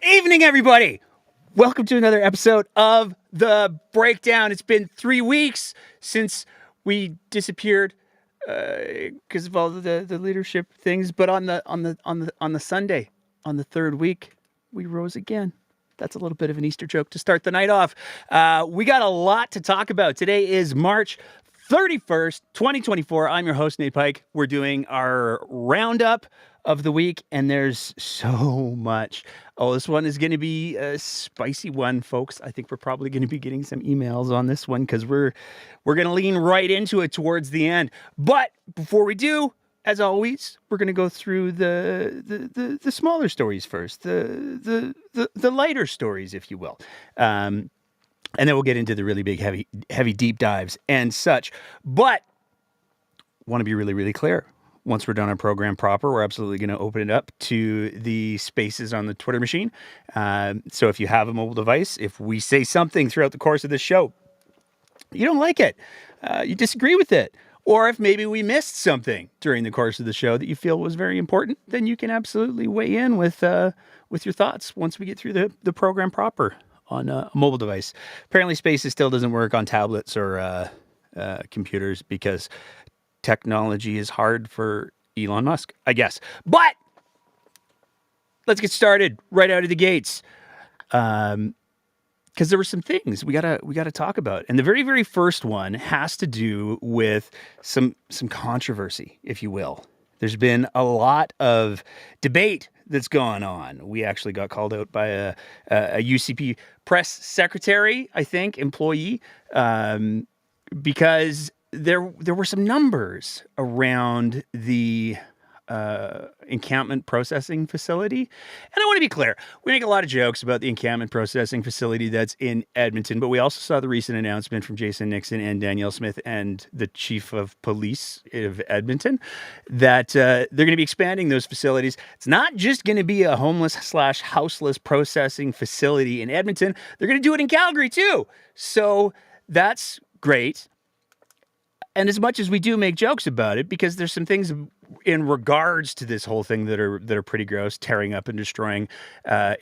Evening, everybody. Welcome to another episode of The Breakdown. It's been 3 weeks since we disappeared because of all the leadership things. But on the Sunday, on the third week, we rose again. That's a little bit of an Easter joke to start the night off. We got a lot to talk about. Today is March 31st, 2024. I'm your host, Nate Pike. We're doing our roundup of the week, and there's so much. Oh, this one is going to be a spicy one, folks. I think we're probably going to be getting some emails on this one because we're going to lean right into it towards the end. But before we do, as always, we're going to go through the smaller stories first, the lighter stories, if you will. And then we'll get into the really big, heavy deep dives and such. But want to be really, really clear. Once we're done our program proper, we're absolutely going to open it up to the spaces on the Twitter machine. So if you have a mobile device, if we say something throughout the course of this show, you don't like it, you disagree with it, or if maybe we missed something during the course of the show that you feel was very important, then you can absolutely weigh in with your thoughts once we get through the program proper on a mobile device. Apparently, Spaces still doesn't work on tablets or computers because technology is hard for Elon Musk, I guess. But let's get started right out of the gates, because there were some things we gotta talk about, and the very, very first one has to do with some controversy, if you will. There's been a lot of debate that's gone on. We actually got called out by a UCP press secretary, I think, employee, because there were some numbers around the Encampment processing facility. And I want to be clear, we make a lot of jokes about the Encampment processing facility that's in Edmonton, but we also saw the recent announcement from Jason Nixon and Danielle Smith and the chief of police of Edmonton that they're going to be expanding those facilities. It's not just going to be a homeless/houseless processing facility in Edmonton. They're going to do it in Calgary too. So that's great. And as much as we do make jokes about it, because there's some things in regards to this whole thing that are pretty gross, tearing up and destroying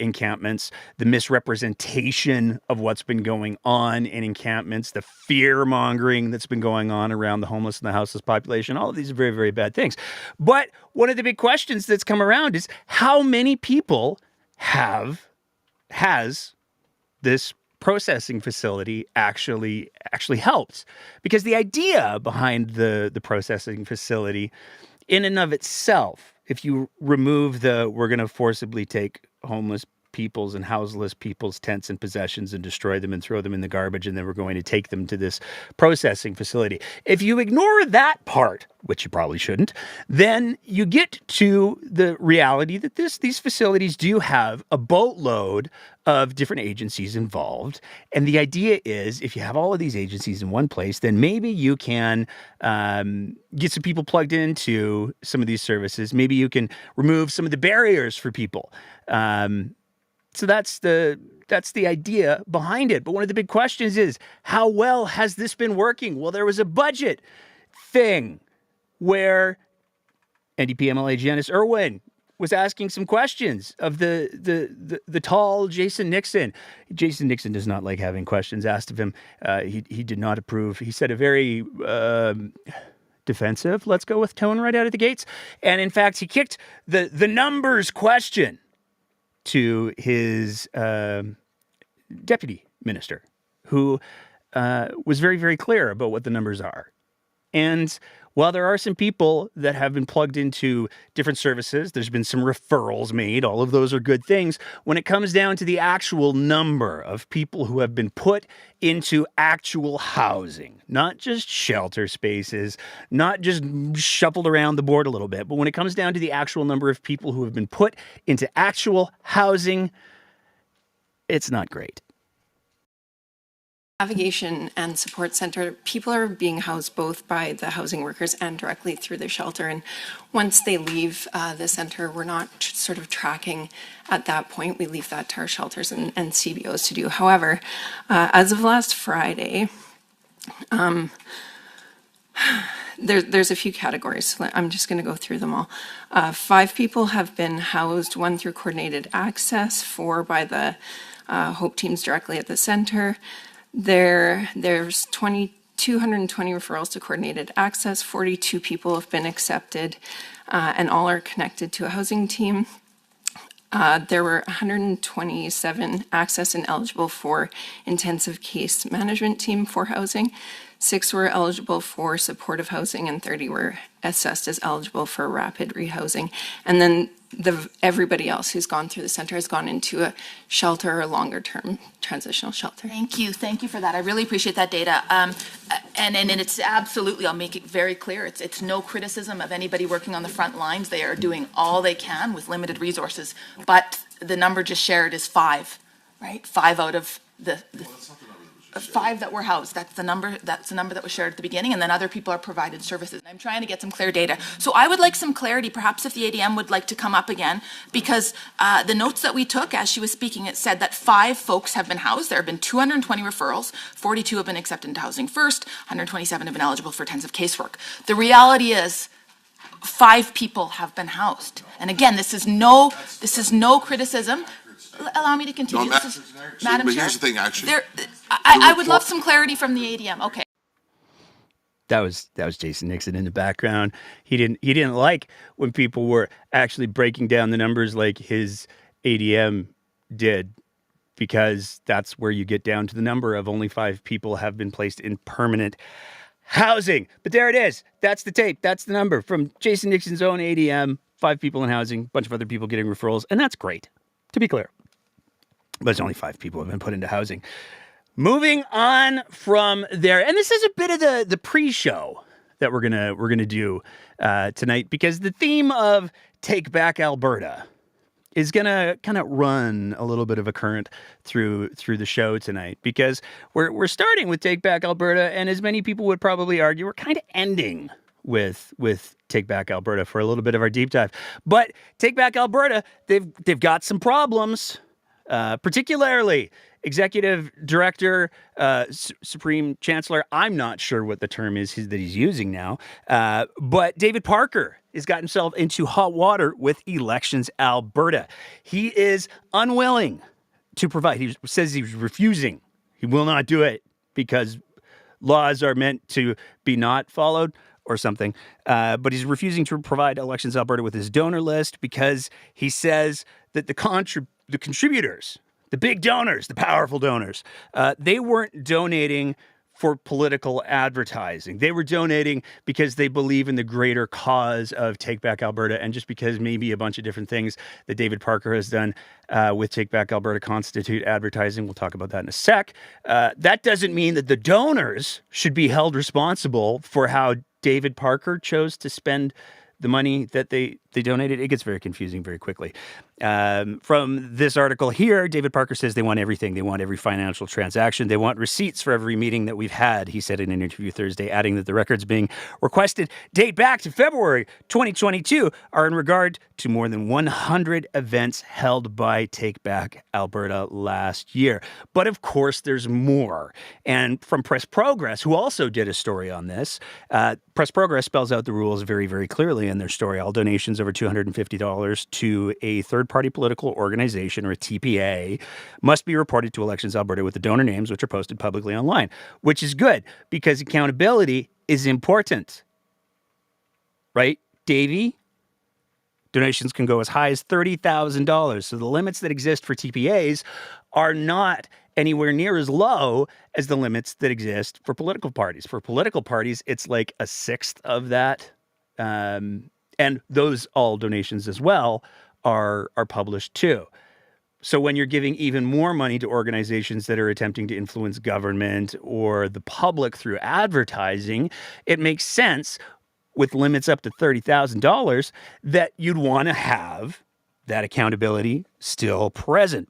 encampments, the misrepresentation of what's been going on in encampments, the fear mongering that's been going on around the homeless and the houseless population. All of these are very, very bad things. But one of the big questions that's come around is how many people has this processing facility actually helped, because the idea behind the processing facility in and of itself, if you remove we're going to forcibly take homeless people's and houseless people's tents and possessions and destroy them and throw them in the garbage, and then we're going to take them to this processing facility. If you ignore that part, which you probably shouldn't, then you get to the reality that these facilities do have a boatload of different agencies involved. And the idea is, if you have all of these agencies in one place, then maybe you can get some people plugged into some of these services. Maybe you can remove some of the barriers for people. So that's the idea behind it. But one of the big questions is, how well has this been working? Well, there was a budget thing where NDP MLA Janice Irwin was asking some questions of the tall Jason Nixon. Jason Nixon does not like having questions asked of him. He did not approve. He said a very defensive, let's go with, tone right out of the gates. And in fact, he kicked the numbers question to his deputy minister, who was very, very clear about what the numbers are. And while there are some people that have been plugged into different services, there's been some referrals made. All of those are good things. When it comes down to the actual number of people who have been put into actual housing, not just shelter spaces, not just shuffled around the board a little bit, but when it comes down to the actual number of people who have been put into actual housing, it's not great. Navigation and Support Center, people are being housed both by the housing workers and directly through the shelter. And once they leave the center, we're not sort of tracking at that point. We leave that to our shelters and CBOs to do. However, There's a few categories. So I'm just going to go through them all. 5 people have been housed, 1 through coordinated access, 4 by the Hope teams directly at the center. There's 220 referrals to coordinated access. 42 people have been accepted, and all are connected to a housing team. There were 127 access and eligible for intensive case management team for housing. 6 were eligible for supportive housing and 30 were assessed as eligible for rapid rehousing. And then everybody else who's gone through the center has gone into a shelter or longer term transitional shelter. Thank you for that. I really appreciate that data. And it's absolutely, I'll make it very clear, it's no criticism of anybody working on the front lines. They are doing all they can with limited resources, but the number just shared is 5, right? 5 out of the 5 that were housed. That's the number that was shared at the beginning, and then other people are provided services. I'm trying to get some clear data. So I would like some clarity, perhaps if the ADM would like to come up again, because the notes that we took as she was speaking, it said that 5 folks have been housed. There have been 220 referrals, 42 have been accepted into housing first, 127 have been eligible for intensive casework. The reality is 5 people have been housed. And again, this is no criticism. Allow me to continue. No, Madam but Chair, here's the thing, actually. I would love some clarity from the ADM. Okay. That was Jason Nixon in the background. He didn't like when people were actually breaking down the numbers like his ADM did, because that's where you get down to the number of only 5 people have been placed in permanent housing. But there it is. That's the tape. That's the number from Jason Nixon's own ADM. 5 people in housing, a bunch of other people getting referrals, and that's great, to be clear. But it's only 5 people have been put into housing. Moving on from there, and this is a bit of the pre-show that we're gonna do tonight, because the theme of Take Back Alberta is gonna kind of run a little bit of a current through the show tonight, because we're starting with Take Back Alberta, and as many people would probably argue, we're kind of ending with Take Back Alberta for a little bit of our deep dive. But Take Back Alberta, they've got some problems, particularly Executive Director, Supreme Chancellor. I'm not sure what the term is that he's using now, but David Parker has got himself into hot water with Elections Alberta. He is unwilling to provide. He says he's refusing. He will not do it because laws are meant to be not followed or something. But he's refusing to provide Elections Alberta with his donor list because he says that the contributors, the big donors, the powerful donors, they weren't donating for political advertising. They were donating because they believe in the greater cause of Take Back Alberta, and just because maybe a bunch of different things that David Parker has done with Take Back Alberta constitute advertising. We'll talk about that in a sec. That doesn't mean that the donors should be held responsible for how David Parker chose to spend the money that they donated. It gets very confusing very quickly. From this article here, David Parker says they want everything. They want every financial transaction. They want receipts for every meeting that we've had, he said in an interview Thursday, adding that the records being requested date back to February 2022 are in regard to more than 100 events held by Take Back Alberta last year. But of course, there's more. And from Press Progress, who also did a story on this, Press Progress spells out the rules very, very clearly in their story. All donations over $250 to a third-party political organization, or a TPA, must be reported to Elections Alberta with the donor names, which are posted publicly online, which is good because accountability is important. Right, Davey? Donations can go as high as $30,000. So the limits that exist for TPAs are not anywhere near as low as the limits that exist for political parties. For political parties, it's like a sixth of that. And those all donations as well are published too. So when you're giving even more money to organizations that are attempting to influence government or the public through advertising, it makes sense with limits up to $30,000 that you'd want to have that accountability still present.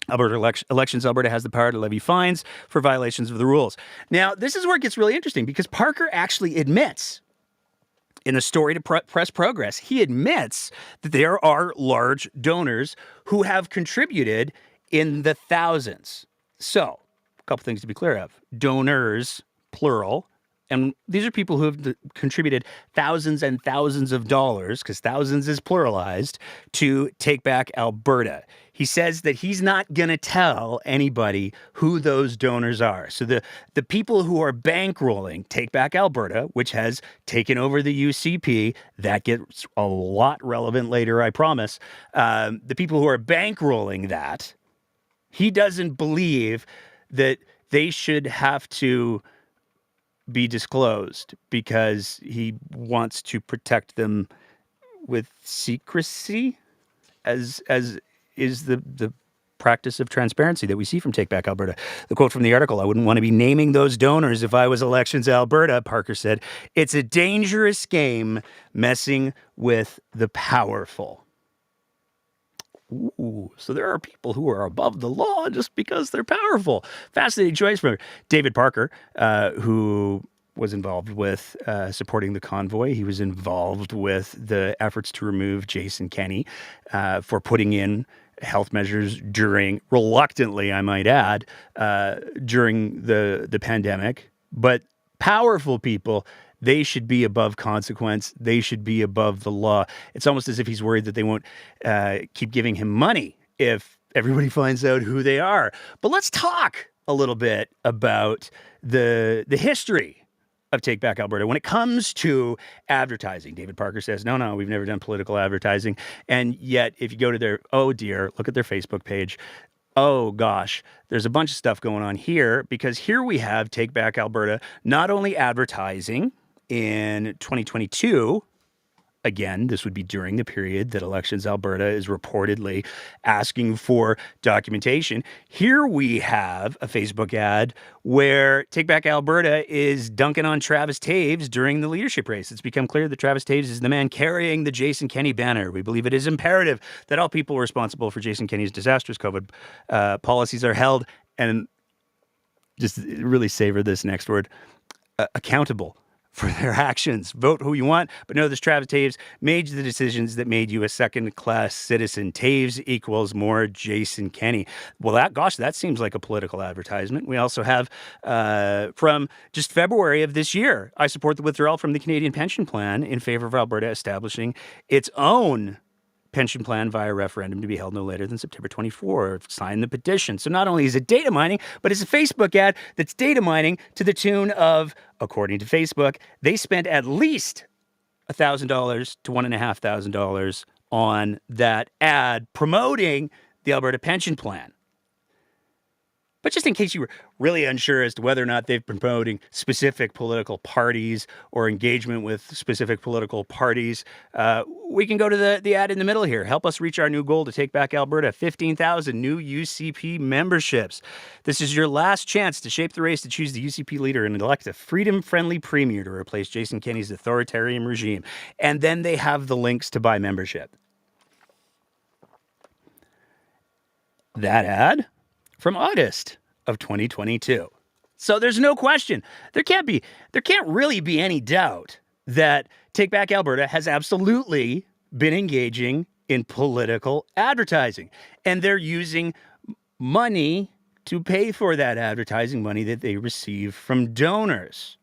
Elections Alberta has the power to levy fines for violations of the rules. Now, this is where it gets really interesting because Parker actually admits in a story to Press Progress, he admits that there are large donors who have contributed in the thousands. So, a couple things to be clear of. Donors, plural, And these are people who have contributed thousands and thousands of dollars, because thousands is pluralized, to Take Back Alberta. He says that he's not going to tell anybody who those donors are. So the people who are bankrolling Take Back Alberta, which has taken over the UCP, that gets a lot relevant later, I promise. The people who are bankrolling that, he doesn't believe that they should have to be disclosed because he wants to protect them with secrecy, as is the practice of transparency that we see from Take Back Alberta. The quote from the article: "I wouldn't want to be naming those donors if I was Elections Alberta," Parker said. "It's a dangerous game messing with the powerful." Ooh, so there are people who are above the law just because they're powerful. Fascinating choice from David Parker, who was involved with supporting the convoy. He was involved with the efforts to remove Jason Kenney for putting in health measures reluctantly, I might add, during the pandemic. But powerful people, they should be above consequence. They should be above the law. It's almost as if he's worried that they won't keep giving him money if everybody finds out who they are. But let's talk a little bit about the history of Take Back Alberta when it comes to advertising. David Parker says, no, we've never done political advertising. And yet, if you go to their, oh dear, look at their Facebook page. Oh gosh, there's a bunch of stuff going on here, because here we have Take Back Alberta not only advertising in 2022. Again, this would be during the period that Elections Alberta is reportedly asking for documentation. Here we have a Facebook ad where Take Back Alberta is dunking on Travis Taves during the leadership race. It's become clear that Travis Taves is the man carrying the Jason Kenney banner. We believe it is imperative that all people responsible for Jason Kenney's disastrous COVID policies are held, and just really savor this next word, accountable for their actions. Vote who you want, but know this: Travis Taves made the decisions that made you a second-class citizen. Taves equals more Jason Kenney. Well, that seems like a political advertisement. We also have from just February of this year, I support the withdrawal from the Canadian pension plan in favor of Alberta establishing its own pension plan via referendum to be held no later than September 24. Sign the petition. So not only is it data mining, but it's a Facebook ad that's data mining to the tune of, according to Facebook, they spent at least $1,000 to $1,500 on that ad promoting the Alberta pension plan. But just in case you were really unsure as to whether or not they've been promoting specific political parties or engagement with specific political parties, we can go to the ad in the middle here. Help us reach our new goal to Take Back Alberta, 15,000 new UCP memberships. This is your last chance to shape the race to choose the UCP leader and elect a freedom-friendly premier to replace Jason Kenney's authoritarian regime. And then they have the links to buy membership. That ad from August of 2022. So there's no question. There can't really be any doubt that Take Back Alberta has absolutely been engaging in political advertising. And they're using money to pay for that advertising, money that they receive from donors.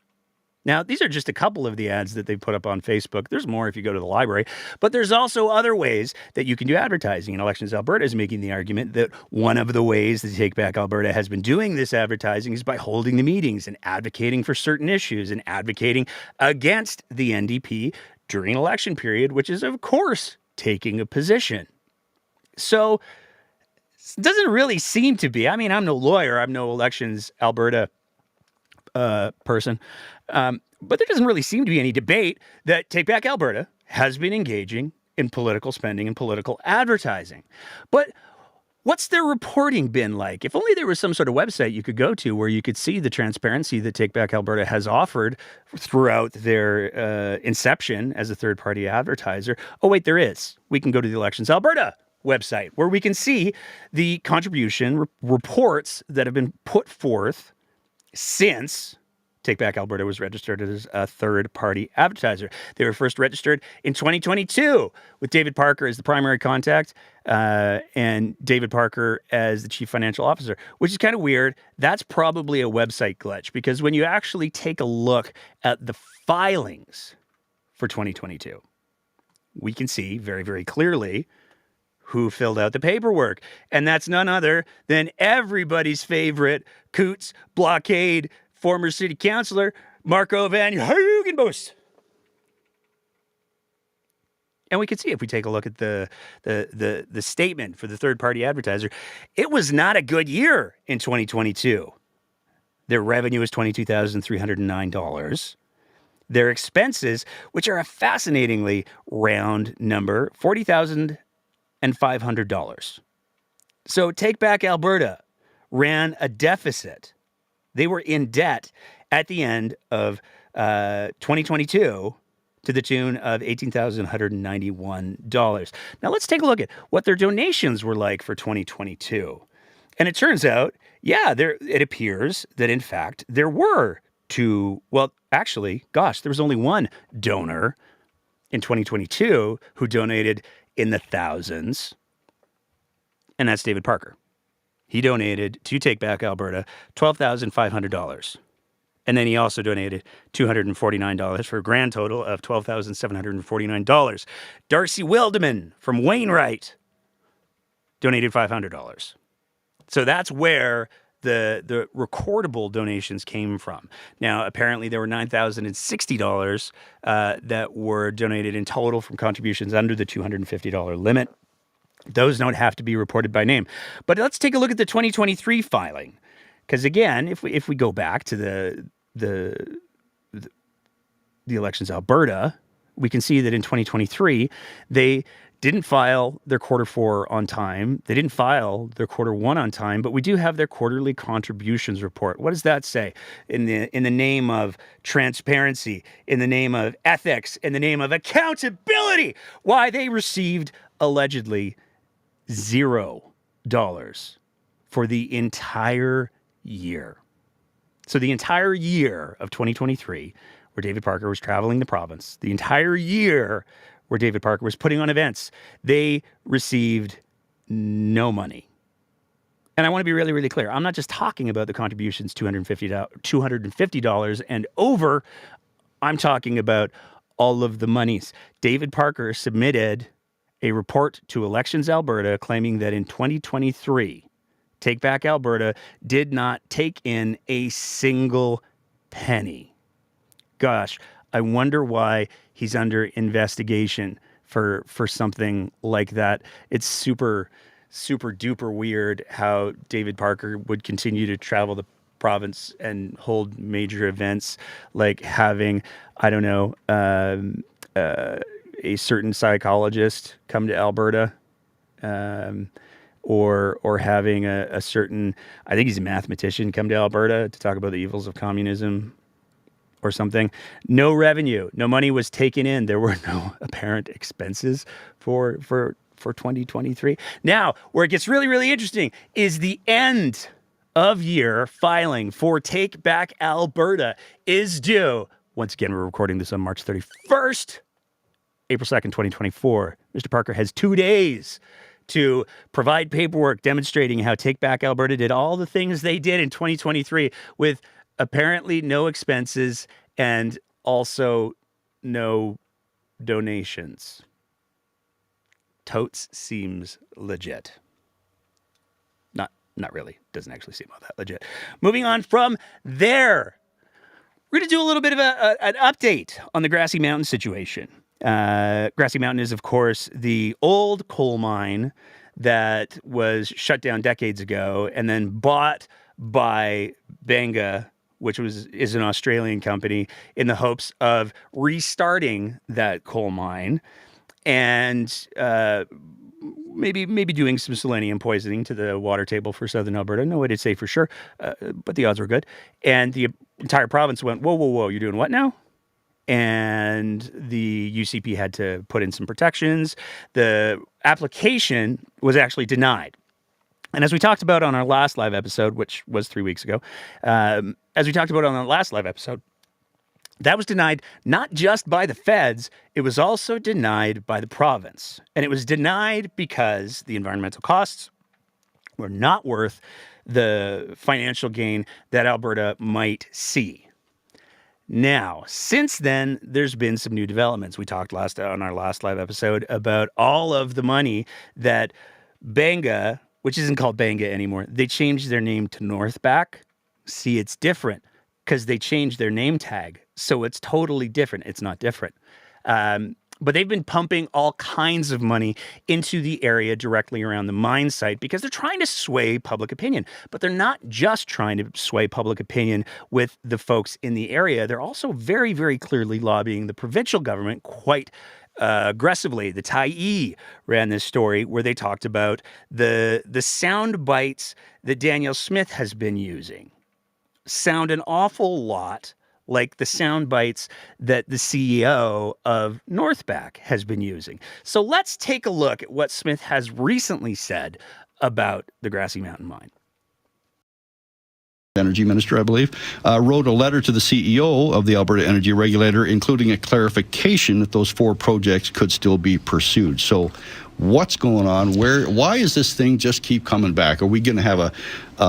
Now, these are just a couple of the ads that they put up on Facebook. There's more if you go to the library. But there's also other ways that you can do advertising. And Elections Alberta is making the argument that one of the ways that Take Back Alberta has been doing this advertising is by holding the meetings and advocating for certain issues and advocating against the NDP during election period, which is, of course, taking a position. So it doesn't really seem to be. I mean, I'm no lawyer. I'm no Elections Alberta person. But there doesn't really seem to be any debate that Take Back Alberta has been engaging in political spending and political advertising. But what's their reporting been like? If only there was some sort of website you could go to where you could see the transparency that Take Back Alberta has offered throughout their inception as a third-party advertiser. Oh, wait, there is. We can go to the Elections Alberta website where we can see the contribution reports that have been put forth since Take Back Alberta was registered as a third-party advertiser. They were first registered in 2022 with David Parker as the primary contact and David Parker as the chief financial officer, which is kind of weird. That's probably a website glitch because when you actually take a look at the filings for 2022, we can see very, very clearly who filled out the paperwork. And that's none other than everybody's favorite Coots Blockade former city councilor, Marco Van Hugenbos. And we can see if we take a look at the statement for the third-party advertiser, it was not a good year in 2022. Their revenue is $22,309. Their expenses, which are a fascinatingly round number, $40,500. So Take Back Alberta ran a deficit. They were in debt at the end of 2022 to the tune of $18,191. Now let's take a look at what their donations were like for 2022. And it turns out, it appears that in fact there were there was only one donor in 2022 who donated in the thousands, and that's David Parker. He donated to Take Back Alberta $12,500. And then he also donated $249 for a grand total of $12,749. Darcy Wildeman from Wainwright donated $500. So that's where the recordable donations came from. Now, apparently there were $9,060 that were donated in total from contributions under the $250 limit. Those don't have to be reported by name. But let's take a look at the 2023 filing. Because again, if we go back to the Elections Alberta, we can see that in 2023, they didn't file their quarter 4 on time. They didn't file their quarter 1 on time, but we do have their quarterly contributions report. What does that say? In the name of transparency, in the name of ethics, in the name of accountability, why they received allegedly $0 for the entire year. So the entire year of 2023, where David Parker was traveling the province, the entire year where David Parker was putting on events, they received no money. And I want to be really, really clear. I'm not just talking about the contributions, $250 and over. I'm talking about all of the monies. David Parker submitted a report to Elections Alberta claiming that in 2023, Take Back Alberta did not take in a single penny. Gosh, I wonder why he's under investigation for something like that. It's super, super duper weird how David Parker would continue to travel the province and hold major events like having, I don't know, a certain psychologist come to Alberta, or having a certain, I think he's a mathematician, come to Alberta to talk about the evils of communism or something. No revenue, no money was taken in. There were no apparent expenses for 2023. Now, where it gets really, really interesting is the end of year filing for Take Back Alberta is due. Once again, we're recording this on March 31st. April 2nd, 2024. Mr. Parker has 2 days to provide paperwork demonstrating how Take Back Alberta did all the things they did in 2023 with apparently no expenses and also no donations. Totes seems legit. Not really. Doesn't actually seem all that legit. Moving on from there, we're going to do a little bit of an update on the Grassy Mountain situation. Grassy Mountain is, of course, the old coal mine that was shut down decades ago and then bought by Benga, which is an Australian company, in the hopes of restarting that coal mine and maybe doing some selenium poisoning to the water table for southern Alberta. No way to say for sure, but the odds were good. And the entire province went, whoa, you're doing what now? And the UCP had to put in some protections. The application was actually denied. And as we talked about on our last live episode, which was 3 weeks ago, as we talked about on the last live episode, that was denied not just by the feds, it was also denied by the province. And it was denied because the environmental costs were not worth the financial gain that Alberta might see. Now, since then, there's been some new developments. We talked on our last live episode about all of the money that Banga, which isn't called Banga anymore, they changed their name to Northback. See, it's different because they changed their name tag. So it's totally different. It's not different. But they've been pumping all kinds of money into the area directly around the mine site because they're trying to sway public opinion. But they're not just trying to sway public opinion with the folks in the area. They're also very, very clearly lobbying the provincial government quite aggressively. The Tyee ran this story where they talked about the sound bites that Danielle Smith has been using. Sound an awful lot like the sound bites that the CEO of Northback has been using. So let's take a look at what Smith has recently said about the Grassy Mountain mine. Energy Minister, I believe, wrote a letter to the CEO of the Alberta Energy Regulator, including a clarification that those 4 projects could still be pursued. So what's going on? Why is this thing just keep coming back? Are we going to have a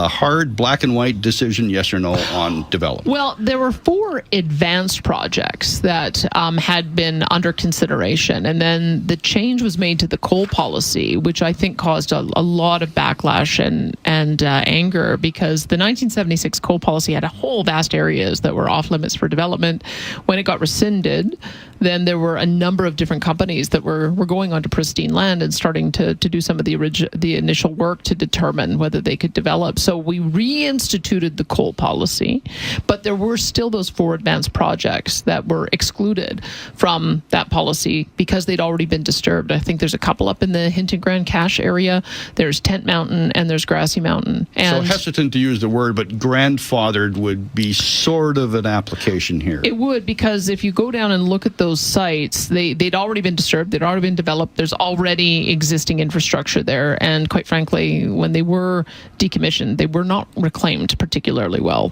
hard black and white decision, yes or no, on development? Well, there were 4 advanced projects that had been under consideration. And then the change was made to the coal policy, which I think caused a lot of backlash and anger, because the 1976 coal policy had a whole vast areas that were off limits for development. When it got rescinded, then there were a number of different companies that were going onto pristine land and starting to do some of the initial work to determine whether they could develop. So we reinstituted the coal policy, but there were still those 4 advanced projects that were excluded from that policy because they'd already been disturbed. I think there's a couple up in the Hinton Grand Cache area. There's Tent Mountain and there's Grassy Mountain. And so hesitant to use the word, but grandfathered would be sort of an application here. It would, because if you go down and look at those sites, they'd already been disturbed, they'd already been developed, there's already existing infrastructure there, and quite frankly, when they were decommissioned, they were not reclaimed particularly well.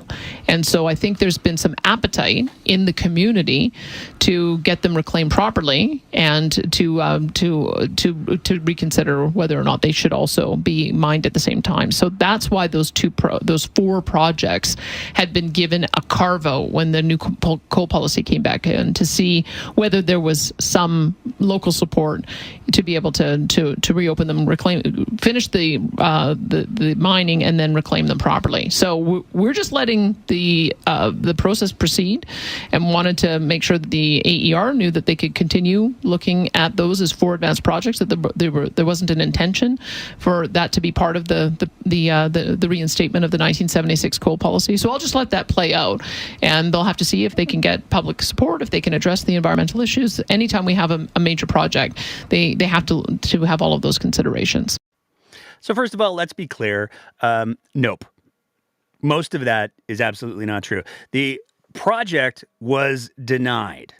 And so I think there's been some appetite in the community to get them reclaimed properly and to reconsider whether or not they should also be mined at the same time. So that's why those 4 projects had been given a carve-out when the new coal policy came back in, to see whether there was some local support to be able to reopen them, finish the mining, and then reclaim them properly. So we're just letting the process proceed, and wanted to make sure that the AER knew that they could continue looking at those as 4 advanced projects, that there wasn't an intention for that to be part of the reinstatement of the 1976 coal policy. So I'll just let that play out, and they'll have to see if they can get public support, if they can address the environmental issues. Anytime we have a major project, they have to have all of those considerations. So first of all, let's be clear. Nope. Most of that is absolutely not true. The project was denied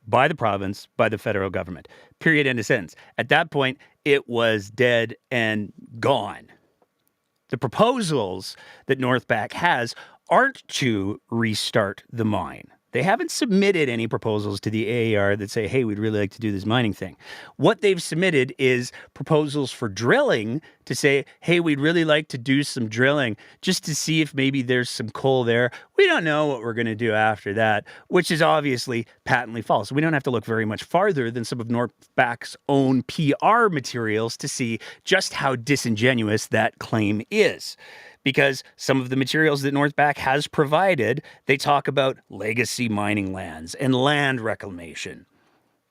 by the province, by the federal government. Period. End of sentence. At that point, it was dead and gone. The proposals that Northback has aren't to restart the mine. They haven't submitted any proposals to the AER that say, hey, we'd really like to do this mining thing. What they've submitted is proposals for drilling to say, hey, we'd really like to do some drilling just to see if maybe there's some coal there. We don't know what we're going to do after that, which is obviously patently false. We don't have to look very much farther than some of Northback's own PR materials to see just how disingenuous that claim is. Because some of the materials that Northback has provided, they talk about legacy mining lands and land reclamation.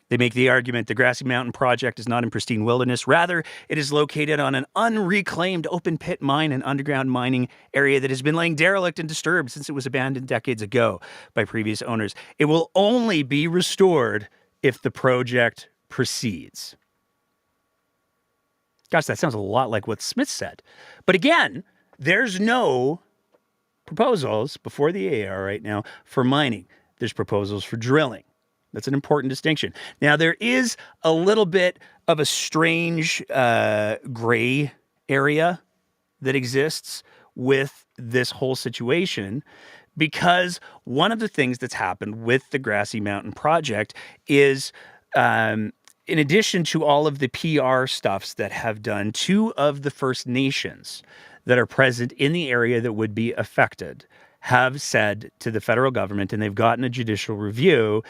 They make the argument the Grassy Mountain project is not in pristine wilderness. Rather, it is located on an unreclaimed open pit mine and underground mining area that has been laying derelict and disturbed since it was abandoned decades ago by previous owners. It will only be restored if the project proceeds. Gosh, that sounds a lot like what Smith said. But again, there's no proposals before the AER right now for mining. There's proposals for drilling. That's an important distinction. Now, there is a little bit of a strange gray area that exists with this whole situation, because one of the things that's happened with the Grassy Mountain project is, in addition to all of the PR stuffs that have done, two of the First Nations that are present in the area that would be affected have said to the federal government, and they've gotten a judicial review,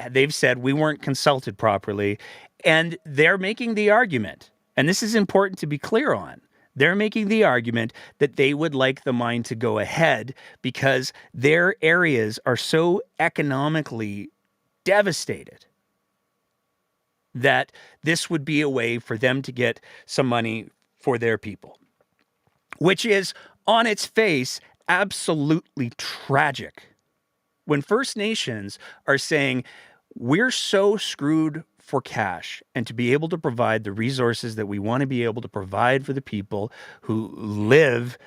they've said we weren't consulted properly, and they're making the argument, and this is important to be clear on, they're making the argument that they would like the mine to go ahead because their areas are so economically devastated that this would be a way for them to get some money for their people, which is on its face absolutely tragic. When First Nations are saying we're so screwed for cash and to be able to provide the resources that we want to be able to provide for the people who live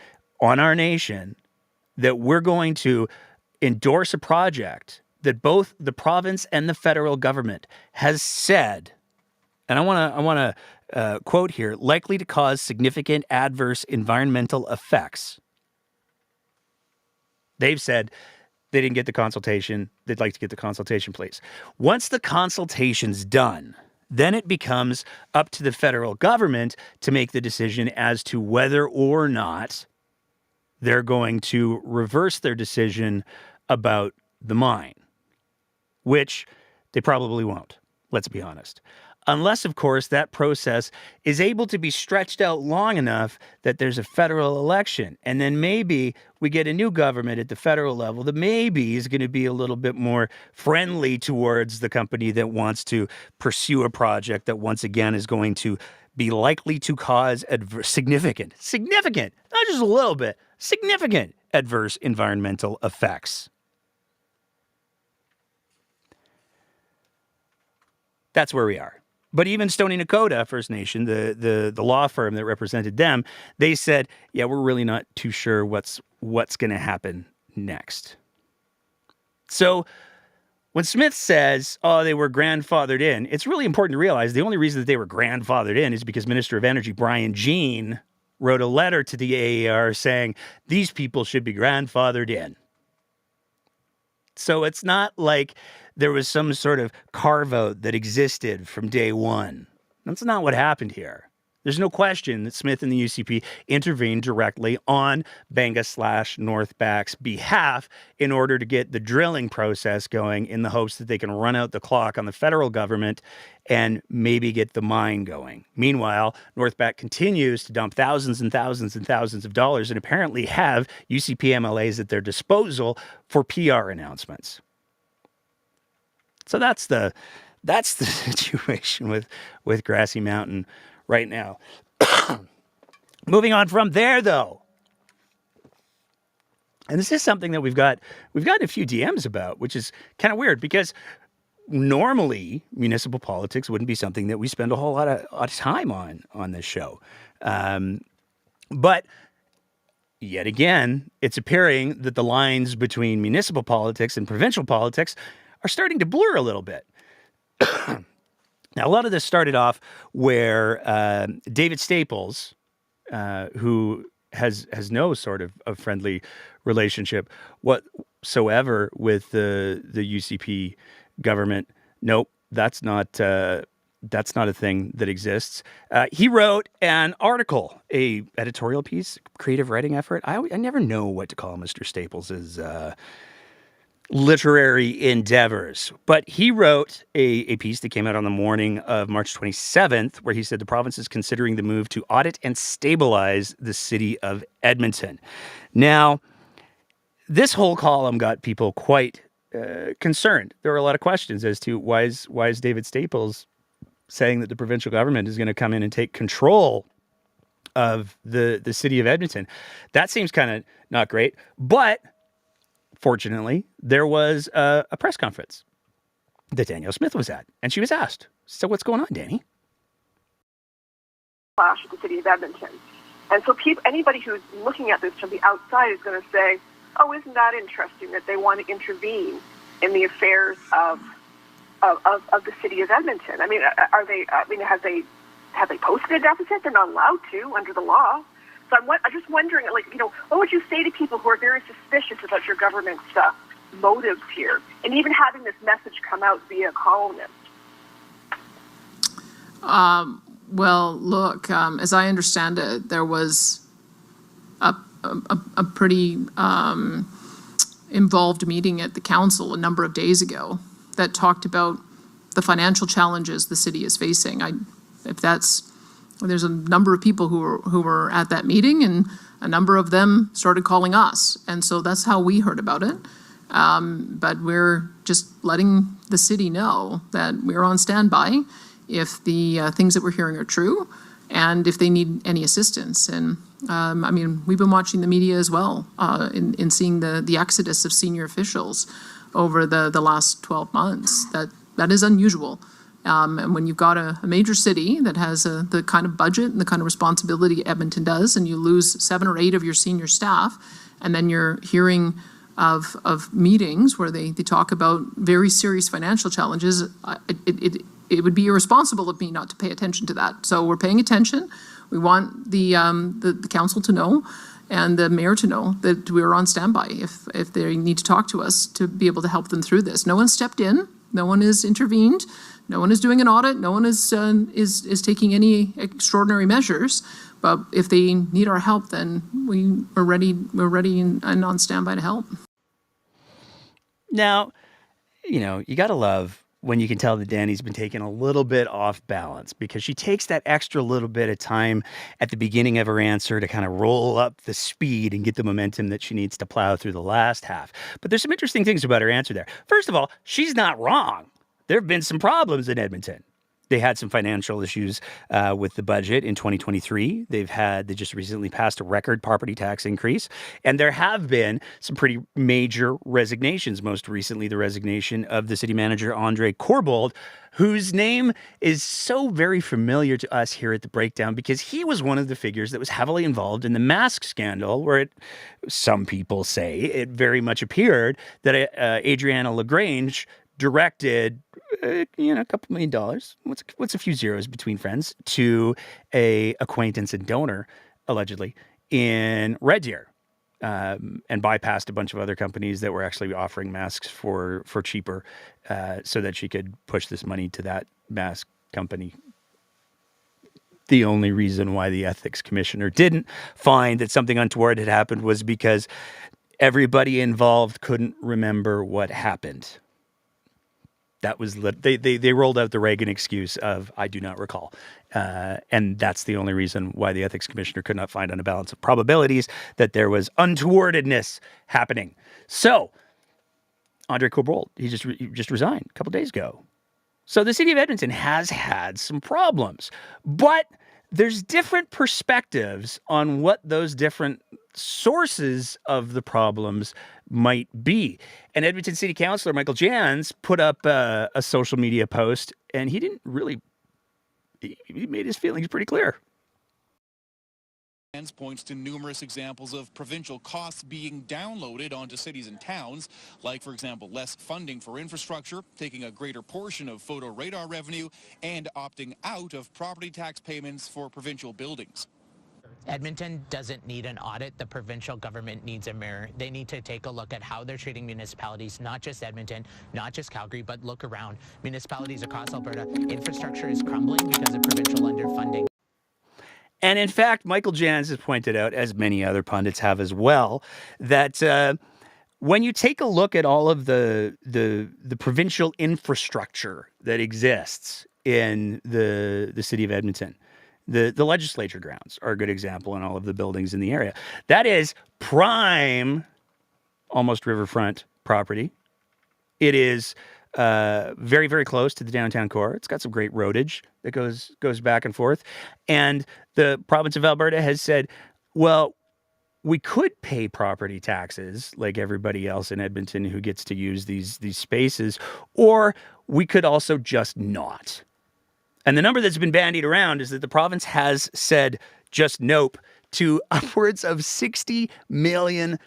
on our nation, that we're going to endorse a project that both the province and the federal government has said, and I want to quote here, likely to cause significant adverse environmental effects. They've said they didn't get the consultation. They'd like to get the consultation, please. Once the consultation's done, then it becomes up to the federal government to make the decision as to whether or not they're going to reverse their decision about the mine, which they probably won't, let's be honest. Unless, of course, that process is able to be stretched out long enough that there's a federal election. And then maybe we get a new government at the federal level that maybe is going to be a little bit more friendly towards the company that wants to pursue a project that once again is going to be likely to cause significant, not just a little bit, significant adverse environmental effects. That's where we are. But even Stoney Nakoda First Nation, the law firm that represented them, they said, yeah, we're really not too sure what's going to happen next. So when Smith says, oh, they were grandfathered in, it's really important to realize the only reason that they were grandfathered in is because Minister of Energy Brian Jean wrote a letter to the AAR saying these people should be grandfathered in. So it's not like there was some sort of carve-out that existed from day one. That's not what happened here. There's no question that Smith and the UCP intervened directly on Benga/Northback's behalf in order to get the drilling process going in the hopes that they can run out the clock on the federal government and maybe get the mine going. Meanwhile, Northback continues to dump thousands and thousands and thousands of dollars and apparently have UCP MLAs at their disposal for PR announcements. So that's the situation with Grassy Mountain right now. Moving on from there, though, and this is something that we've gotten a few DMs about, which is kind of weird because normally municipal politics wouldn't be something that we spend a whole lot of time on this show, but yet again, it's appearing that the lines between municipal politics and provincial politics are starting to blur a little bit. Now, a lot of this started off where David Staples, who has no sort of friendly relationship whatsoever with the UCP government. Nope, that's not a thing that exists. He wrote an article, a editorial piece, creative writing effort. I never know what to call Mr. Staples's literary endeavors. But he wrote a piece that came out on the morning of March 27th, where he said the province is considering the move to audit and stabilize the city of Edmonton. Now, this whole column got people quite concerned. There were a lot of questions as to why is David Staples saying that the provincial government is going to come in and take control of the city of Edmonton. That seems kind of not great, but fortunately, there was a press conference that Danielle Smith was at, and she was asked, so what's going on, Danny? Clash with the city of Edmonton. And so anybody who's looking at this from the outside is going to say, oh, isn't that interesting that they want to intervene in the affairs of the city of Edmonton? Have they posted a deficit? They're not allowed to under the law. So I'm just wondering, like, what would you say to people who are very suspicious about your government's motives here, and even having this message come out via a columnist? Well, look, as I understand it, there was a pretty involved meeting at the council a number of days ago that talked about the financial challenges the city is facing. There's a number of people who were at that meeting, and a number of them started calling us, and so that's how we heard about it. But we're just letting the city know that we're on standby if the things that we're hearing are true, and if they need any assistance. And we've been watching the media as well in seeing the exodus of senior officials over the last 12 months. That is unusual. And when you've got a major city that has the kind of budget and the kind of responsibility Edmonton does, and you lose 7 or 8 of your senior staff, and then you're hearing of meetings where they talk about very serious financial challenges, it would be irresponsible of me not to pay attention to that. So we're paying attention. We want the council to know and the mayor to know that we're on standby if they need to talk to us to be able to help them through this. No one stepped in. No one has intervened. No one is doing an audit. No one is taking any extraordinary measures. But if they need our help, then we're ready. We're ready and on standby to help. Now, you got to love when you can tell that Dani's been taken a little bit off balance, because she takes that extra little bit of time at the beginning of her answer to kind of roll up the speed and get the momentum that she needs to plow through the last half. But there's some interesting things about her answer there. First of all, she's not wrong. There have been some problems in Edmonton. They had some financial issues with the budget in 2023. They just recently passed a record property tax increase. And there have been some pretty major resignations. Most recently, the resignation of the city manager, Andre Corbould, whose name is so very familiar to us here at The Breakdown because he was one of the figures that was heavily involved in the mask scandal, where some people say it very much appeared that Adriana LaGrange directed a couple $1 million. What's a few zeros between friends to a acquaintance and donor, allegedly, in Red Deer, and bypassed a bunch of other companies that were actually offering masks for cheaper, so that she could push this money to that mask company. The only reason why the ethics commissioner didn't find that something untoward had happened was because everybody involved couldn't remember what happened. That was they rolled out the Reagan excuse of "I do not recall," and that's the only reason why the ethics commissioner could not find on a balance of probabilities that there was untowardness happening. So, Andre Corbould, he just resigned a couple days ago. So the city of Edmonton has had some problems, but there's different perspectives on what those different sources of the problems might be. And Edmonton City Councillor Michael Jans put up a social media post, and he made his feelings pretty clear. Points to numerous examples of provincial costs being downloaded onto cities and towns, like, for example, less funding for infrastructure, taking a greater portion of photo radar revenue, and opting out of property tax payments for provincial buildings. Edmonton doesn't need an audit. The provincial government needs a mirror. They need to take a look at how they're treating municipalities, not just Edmonton, not just Calgary, but look around. Municipalities across Alberta, infrastructure is crumbling because of provincial underfunding. And in fact, Michael Jans has pointed out, as many other pundits have as well, that when you take a look at all of the provincial infrastructure that exists in the city of Edmonton, the legislature grounds are a good example, and all of the buildings in the area. That is prime, almost riverfront property. It is very, very close to the downtown core. It's got some great roadage that goes back and forth. And the province of Alberta has said, well, we could pay property taxes like everybody else in Edmonton who gets to use these spaces, or we could also just not. And the number that's been bandied around is that the province has said just nope to upwards of $60 million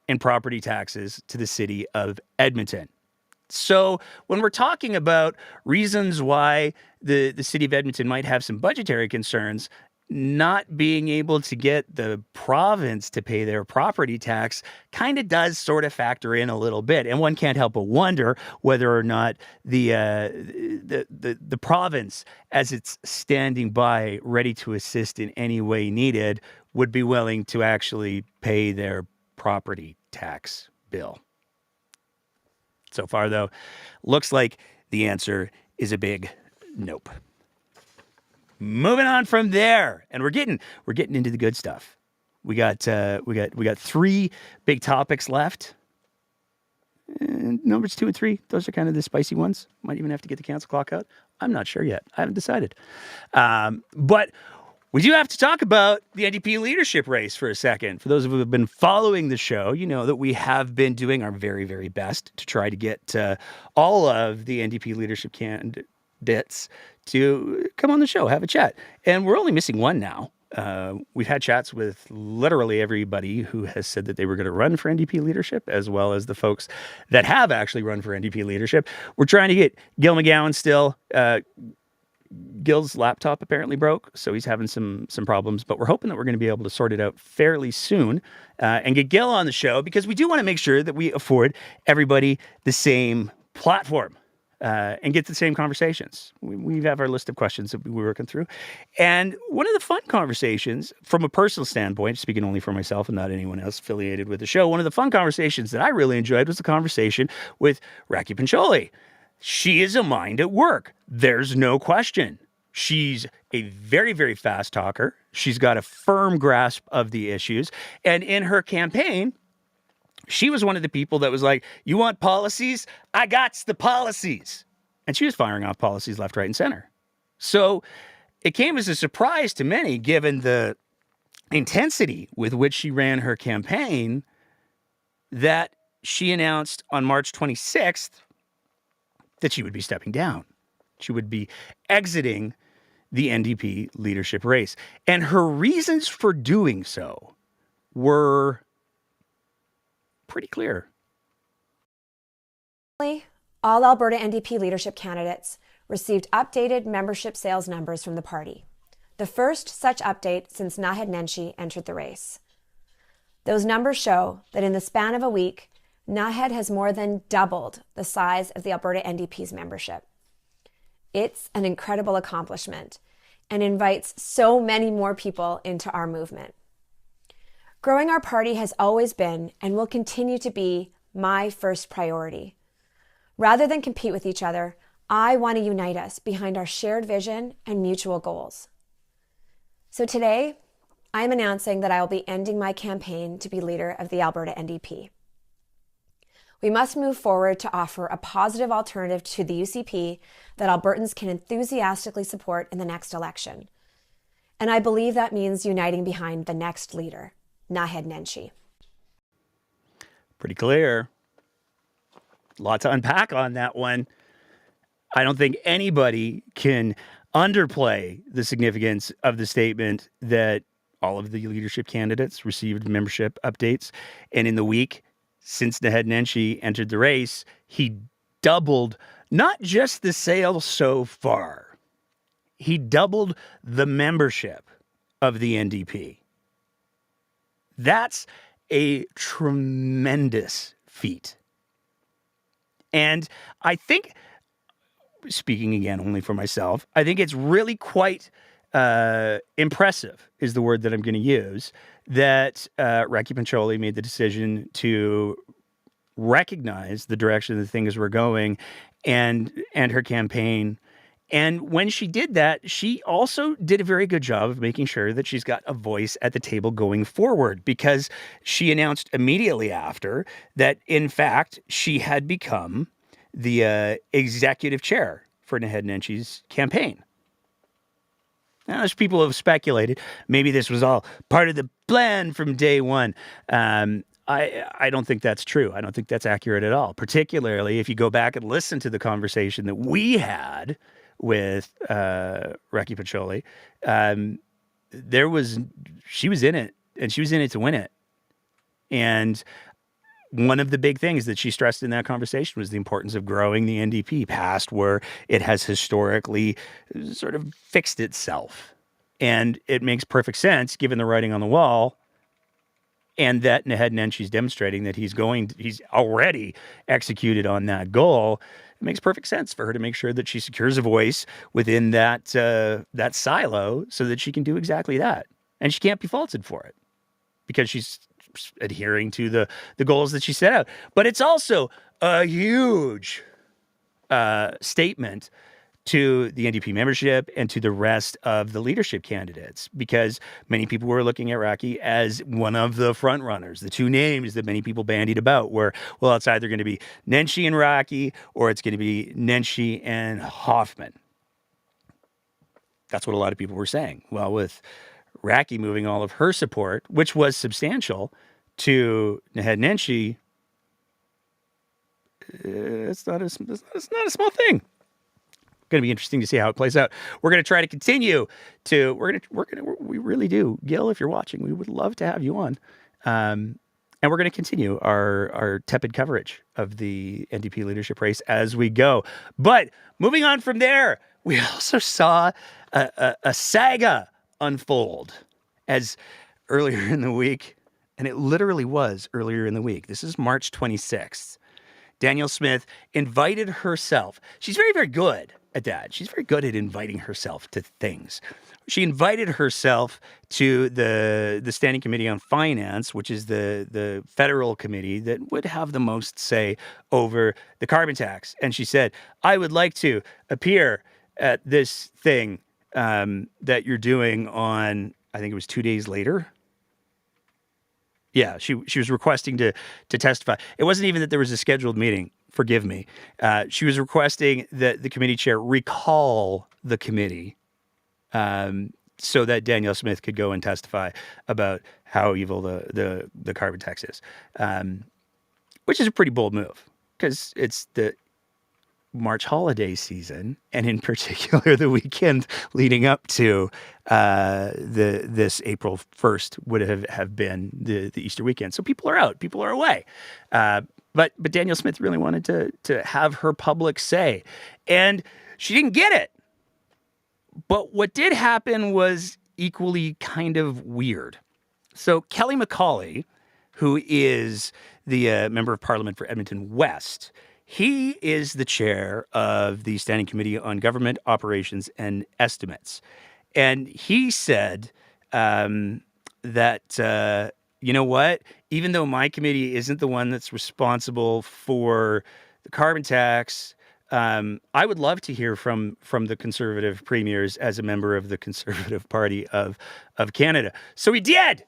in property taxes to the city of Edmonton. So when we're talking about reasons why the city of Edmonton might have some budgetary concerns, not being able to get the province to pay their property tax kind of does sort of factor in a little bit. And one can't help but wonder whether or not the province, as it's standing by ready to assist in any way needed, would be willing to actually pay their property tax bill. So far, though, looks like the answer is a big nope. Moving on from there, and we're getting into the good stuff. We got 3 big topics left. And numbers 2 and 3, those are kind of the spicy ones. Might even have to get the council clock out. I'm not sure yet. I haven't decided. But we do have to talk about the NDP leadership race for a second. For those of you who have been following the show, you know that we have been doing our very, very best to try to get all of the NDP leadership candidates to come on the show, have a chat. And we're only missing one now. We've had chats with literally everybody who has said that they were going to run for NDP leadership, as well as the folks that have actually run for NDP leadership. We're trying to get Gil McGowan still. Gil's laptop apparently broke, so he's having some problems, but we're hoping that we're going to be able to sort it out fairly soon and get Gil on the show, because we do want to make sure that we afford everybody the same platform. And get the same conversations. We have our list of questions that we're working through. And one of the fun conversations, from a personal standpoint, speaking only for myself and not anyone else affiliated with the show, one of the fun conversations that I really enjoyed was the conversation with Racky Pancholi. She is a mind at work. There's no question. She's a very, very fast talker. She's got a firm grasp of the issues. And in her campaign, she was one of the people that was like, you want policies? I got the policies. And she was firing off policies left, right, and center. So it came as a surprise to many, given the intensity with which she ran her campaign, that she announced on March 26th that she would be stepping down. She would be exiting the NDP leadership race. And her reasons for doing so were pretty clear. All Alberta NDP leadership candidates received updated membership sales numbers from the party, the first such update since Naheed Nenshi entered the race. Those numbers show that in the span of a week, Naheed has more than doubled the size of the Alberta NDP's membership. It's an incredible accomplishment and invites so many more people into our movement. Growing our party has always been and will continue to be my first priority. Rather than compete with each other, I want to unite us behind our shared vision and mutual goals. So today, I am announcing that I will be ending my campaign to be leader of the Alberta NDP. We must move forward to offer a positive alternative to the UCP that Albertans can enthusiastically support in the next election. And I believe that means uniting behind the next leader, Naheed Nenshi. Pretty clear. A lot to unpack on that one. I don't think anybody can underplay the significance of the statement that all of the leadership candidates received membership updates. And in the week since Naheed Nenshi entered the race, he doubled not just the sales so far, he doubled the membership of the NDP. That's a tremendous feat. And I think, speaking again only for myself, I think it's really quite impressive is the word that I'm going to use, that Racky Pancholi made the decision to recognize the direction that things were going and her campaign. And when she did that, she also did a very good job of making sure that she's got a voice at the table going forward, because she announced immediately after that, in fact, she had become the executive chair for Naheed Nenshi's campaign. Now, there's people who have speculated maybe this was all part of the plan from day one. I don't think that's true. I don't think that's accurate at all, particularly if you go back and listen to the conversation that we had with Racky Pancholi. She was in it, and she was in it to win it. And one of the big things that she stressed in that conversation was the importance of growing the NDP past where it has historically sort of fixed itself. And it makes perfect sense given the writing on the wall, and that Naheed Nenshi's demonstrating that he's already executed on that goal. It makes perfect sense for her to make sure that she secures a voice within that silo so that she can do exactly that. And she can't be faulted for it because she's adhering to the goals that she set out. But it's also a huge statement to the NDP membership and to the rest of the leadership candidates, because many people were looking at Raki as one of the front runners. The two names that many people bandied about were, well, it's either going to be Nenshi and Raki, or it's going to be Nenshi and Hoffman. That's what a lot of people were saying. Well, with Raki moving all of her support, which was substantial, to Naheed Nenshi, it's not a small thing. Going to be interesting to see how it plays out. We're going to try to continue to, we really do. Gil, if you're watching, we would love to have you on. And we're going to continue our tepid coverage of the NDP leadership race as we go. But moving on from there, we also saw a saga unfold as earlier in the week, and it literally was earlier in the week. This is March 26th. Danielle Smith invited herself. She's very, very good at that. She's very good at inviting herself to things. She invited herself to the Standing Committee on Finance, which is the federal committee that would have the most say over the carbon tax. And she said, I would like to appear at this thing that you're doing on, I think it was 2 days later. Yeah, she was requesting to testify. It wasn't even that there was a scheduled meeting. Forgive me. She was requesting that the committee chair recall the committee so that Danielle Smith could go and testify about how evil the carbon tax is, which is a pretty bold move because it's the March holiday season, and in particular the weekend leading up to this April 1st would have been the Easter weekend. So people are out, people are away. But Danielle Smith really wanted to have her public say, and she didn't get it. But what did happen was equally kind of weird. So Kelly McCauley, who is the member of Parliament for Edmonton West, he is the chair of the Standing Committee on Government Operations and Estimates. And he said that, you know what, even though my committee isn't the one that's responsible for the carbon tax, I would love to hear from the Conservative premiers as a member of the Conservative Party of Canada. So he did.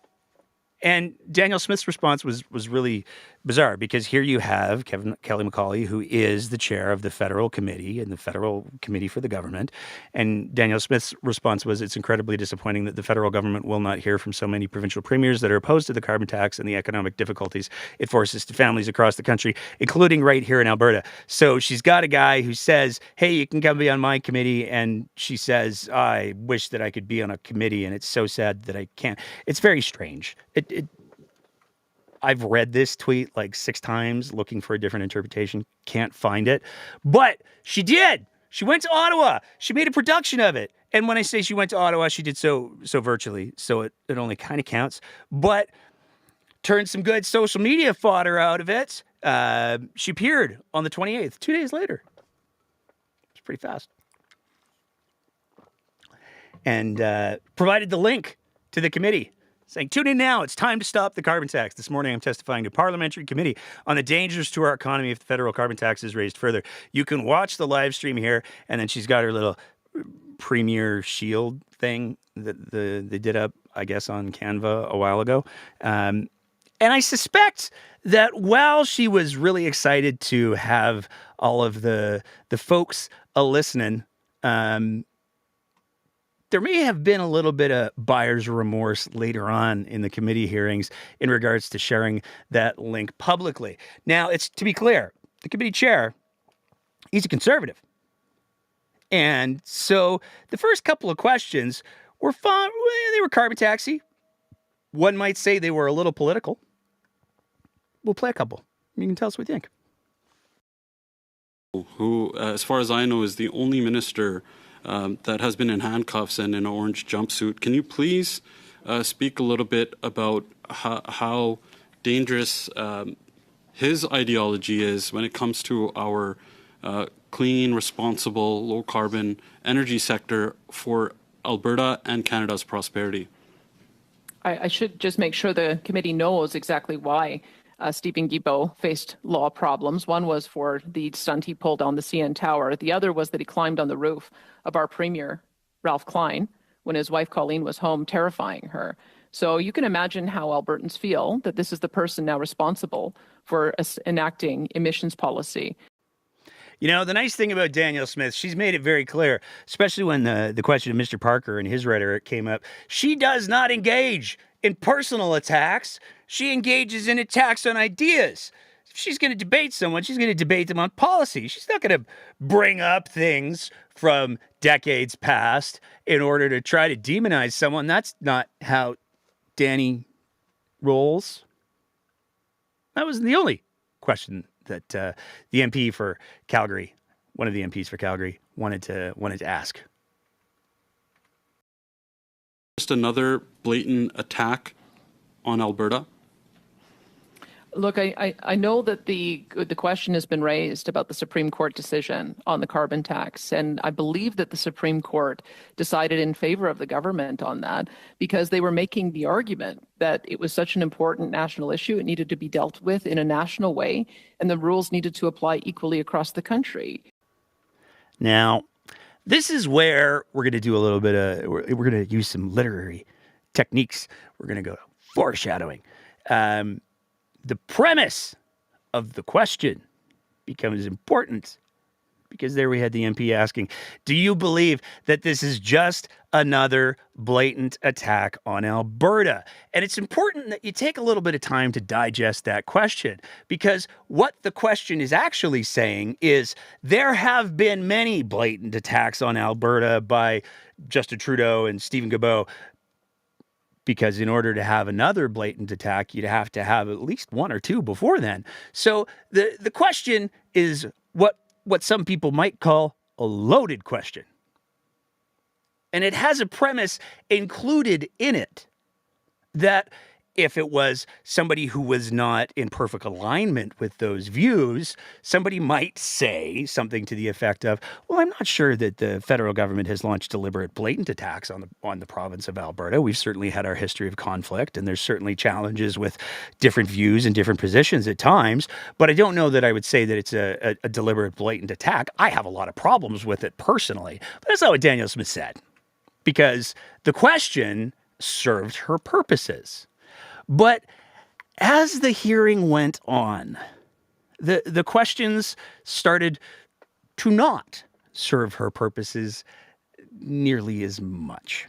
And Danielle Smith's response was really bizarre, because here you have Kelly McCauley, who is the chair of the federal committee and the federal committee for the government. And Danielle Smith's response was, it's incredibly disappointing that the federal government will not hear from so many provincial premiers that are opposed to the carbon tax and the economic difficulties it forces to families across the country, including right here in Alberta. So she's got a guy who says, hey, you can come be on my committee. And she says, I wish that I could be on a committee, and it's so sad that I can't. It's very strange. I've read this tweet like 6 times looking for a different interpretation. Can't find it. But she did. She went to Ottawa. She made a production of it. And when I say she went to Ottawa, she did so virtually. So it only kind of counts. But turned some good social media fodder out of it. She appeared on the 28th, 2 days later. It's pretty fast. And provided the link to the committee, saying, tune in now, it's time to stop the carbon tax. This morning I'm testifying to Parliamentary Committee on the dangers to our economy if the federal carbon tax is raised further. You can watch the live stream here, and then she's got her little Premier Shield thing that they did up, I guess, on Canva a while ago. And I suspect that while she was really excited to have all of the folks a-listening, there may have been a little bit of buyer's remorse later on in the committee hearings in regards to sharing that link publicly. Now, it's to be clear, the committee chair, he's a Conservative. And so the first couple of questions were fun. They were carbon taxy. One might say they were a little political. We'll play a couple. You can tell us what you think. Who, as far as I know, is the only minister that has been in handcuffs and in an orange jumpsuit. Can you please speak a little bit about how dangerous his ideology is when it comes to our clean, responsible, low-carbon energy sector for Alberta and Canada's prosperity? I should just make sure the committee knows exactly why Stephen Guilbeault faced law problems. One was for the stunt he pulled on the CN Tower. The other was that he climbed on the roof of our Premier, Ralph Klein, when his wife Colleen was home, terrifying her. So you can imagine how Albertans feel that this is the person now responsible for enacting emissions policy. You know, the nice thing about Danielle Smith, she's made it very clear, especially when the question of Mr. Parker and his rhetoric came up. She does not engage in personal attacks. She engages in attacks on ideas. If she's going to debate someone, she's going to debate them on policy. She's not going to bring up things from decades past in order to try to demonize someone. That's not how Danny rolls. That wasn't the only question that the MP for Calgary, one of the MPs for Calgary, wanted to ask. Just another blatant attack on Alberta? Look, I know that the question has been raised about the Supreme Court decision on the carbon tax, and I believe that the Supreme Court decided in favor of the government on that because they were making the argument that it was such an important national issue, it needed to be dealt with in a national way, and the rules needed to apply equally across the country. Now, this is where we're going to do a little bit of, we're going to use some literary techniques. We're going to go foreshadowing. The premise of the question becomes important because there we had the MP asking, do you believe that this is just another blatant attack on Alberta? And it's important that you take a little bit of time to digest that question because what the question is actually saying is there have been many blatant attacks on Alberta by Justin Trudeau and Stephen Guilbeault, because in order to have another blatant attack, you'd have to have at least one or two before then. So the question is what some people might call a loaded question. And it has a premise included in it that if it was somebody who was not in perfect alignment with those views, somebody might say something to the effect of, well, I'm not sure that the federal government has launched deliberate blatant attacks on the province of Alberta. We've certainly had our history of conflict, and there's certainly challenges with different views and different positions at times, but I don't know that I would say that it's a deliberate blatant attack. I have a lot of problems with it personally, but that's not what Danielle Smith said, because the question served her purposes. But as the hearing went on, the questions started to not serve her purposes nearly as much.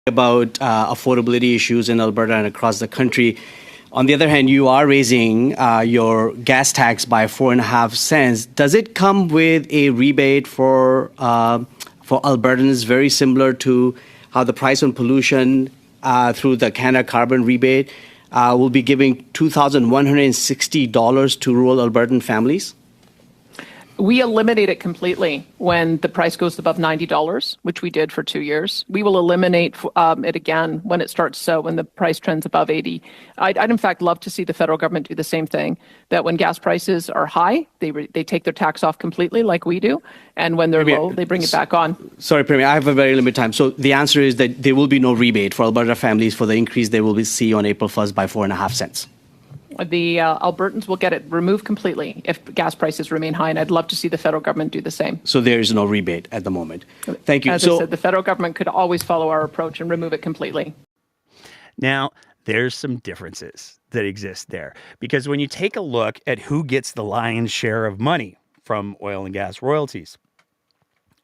About affordability issues in Alberta and across the country. On the other hand, you are raising your gas tax by 4.5 cents. Does it come with a rebate for Albertans, very similar to how the price on pollution through the Canada Carbon Rebate will be giving $2,160 to rural Albertan families? We eliminate it completely when the price goes above $90, which we did for 2 years. We will eliminate it again when it starts, when the price trends above 80. I'd in fact love to see the federal government do the same thing, that when gas prices are high, they take their tax off completely like we do, and when they're low, they bring it back on. Sorry, Premier, I have a very limited time. So the answer is that there will be no rebate for Alberta families for the increase they will see on April 1st by 4.5 cents. The Albertans will get it removed completely if gas prices remain high, and I'd love to see the federal government do the same. So there is no rebate at the moment. Thank you. As I said, the federal government could always follow our approach and remove it completely. Now, there's some differences that exist there, because when you take a look at who gets the lion's share of money from oil and gas royalties,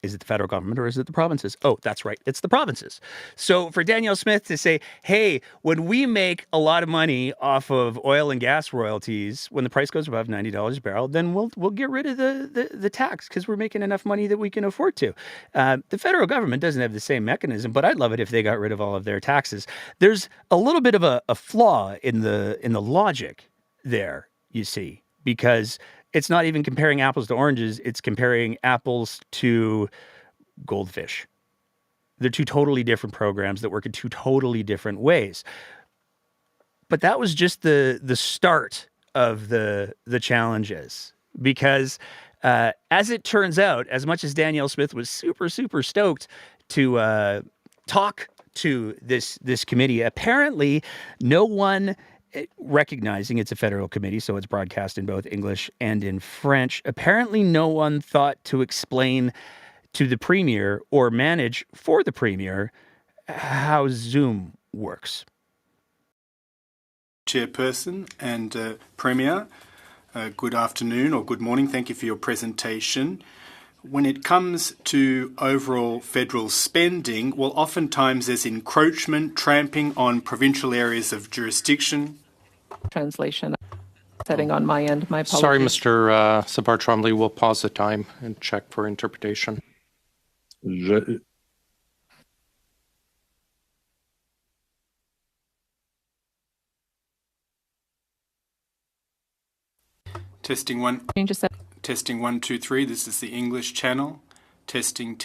is it the federal government or is it the provinces? Oh, that's right. It's the provinces. So for Danielle Smith to say, hey, when we make a lot of money off of oil and gas royalties, when the price goes above $90 a barrel, then we'll get rid of the tax because we're making enough money that we can afford to. The federal government doesn't have the same mechanism, but I'd love it if they got rid of all of their taxes. There's a little bit of a flaw in the logic there, you see, because it's not even comparing apples to oranges. It's comparing apples to goldfish. They're two totally different programs that work in two totally different ways. But that was just the start of the challenges, because as it turns out, as much as Danielle Smith was super, super stoked to talk to this committee, apparently no one, recognizing it's a federal committee, so it's broadcast in both English and in French, apparently no one thought to explain to the premier or manage for the premier how Zoom works. Chairperson and Premier, good afternoon or good morning. Thank you for your presentation. When it comes to overall federal spending, well, oftentimes there's encroachment, tramping on provincial areas of jurisdiction. Translation setting on my end. My apologies. Sorry, Mr. Sabar Trombley. We'll pause the time and check for interpretation. Testing one. Change set. Testing 1 2 3. This is the English channel. Testing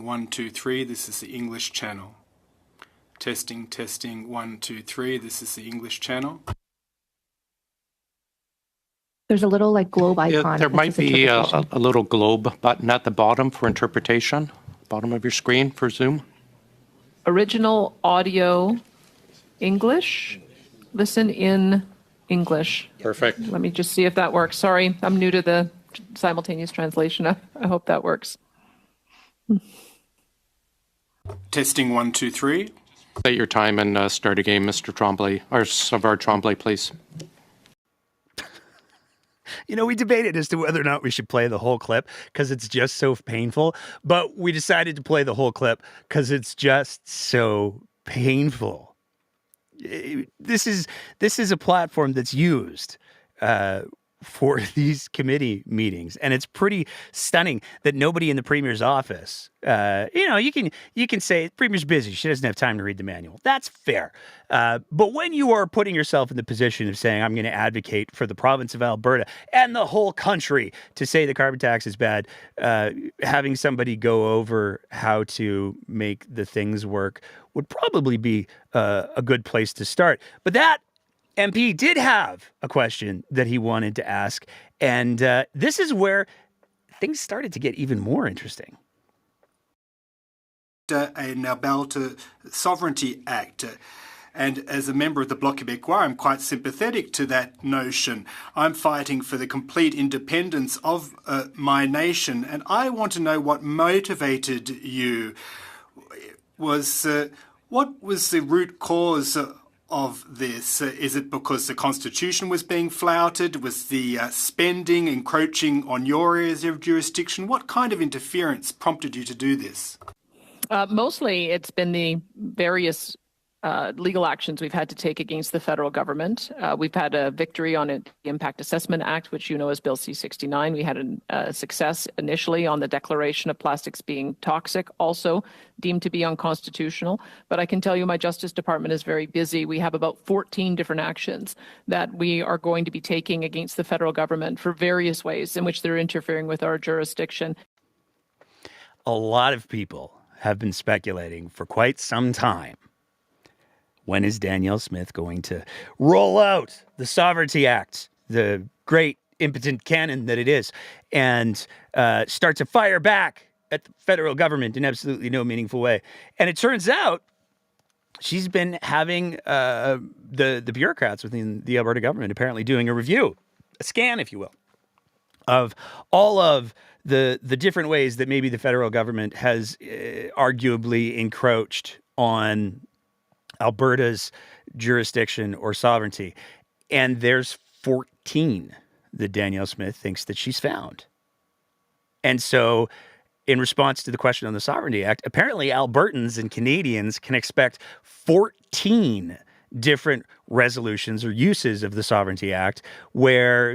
1 2 3. This is the English channel. Testing 1 2 3. This is the English channel. There's a little like globe icon. Yeah, there might be a little globe button at the bottom for interpretation, bottom of your screen for Zoom. Original audio English. Listen in English. Perfect. Let me just see if that works. Sorry, I'm new to the simultaneous translation. I hope that works. Testing 1 2 3. Set your time and start a game, Mr. Trombley, or Savar Trombley, please. You know, we debated as to whether or not we should play the whole clip because it's just so painful, but we decided to play the whole clip because it's just so painful. This is a platform that's used for these committee meetings, and it's pretty stunning that nobody in the premier's office, you can say the premier's busy, she doesn't have time to read the manual. That's fair. But when you are putting yourself in the position of saying, I'm going to advocate for the province of Alberta and the whole country to say the carbon tax is bad, having somebody go over how to make the things work would probably be a good place to start. But that MP did have a question that he wanted to ask, and this is where things started to get even more interesting. An Alberta Sovereignty Act. And as a member of the Bloc Québécois, I'm quite sympathetic to that notion. I'm fighting for the complete independence of my nation, and I want to know what motivated you. What was the root cause of this? Is it because the Constitution was being flouted? Was the spending encroaching on your areas of jurisdiction? What kind of interference prompted you to do this? Mostly it's been the various legal actions we've had to take against the federal government. We've had a victory on the Impact Assessment Act, which you know is Bill C-69. We had a success initially on the declaration of plastics being toxic, also deemed to be unconstitutional. But I can tell you my Justice Department is very busy. We have about 14 different actions that we are going to be taking against the federal government for various ways in which they're interfering with our jurisdiction. A lot of people have been speculating for quite some time. When is Danielle Smith going to roll out the Sovereignty Act, the great impotent cannon that it is, and start to fire back at the federal government in absolutely no meaningful way? And it turns out she's been having the bureaucrats within the Alberta government apparently doing a review, a scan, if you will, of all of the different ways that maybe the federal government has arguably encroached on Alberta's jurisdiction or sovereignty. And there's 14 that Danielle Smith thinks that she's found. And so in response to the question on the Sovereignty Act, apparently Albertans and Canadians can expect 14 different resolutions or uses of the Sovereignty Act where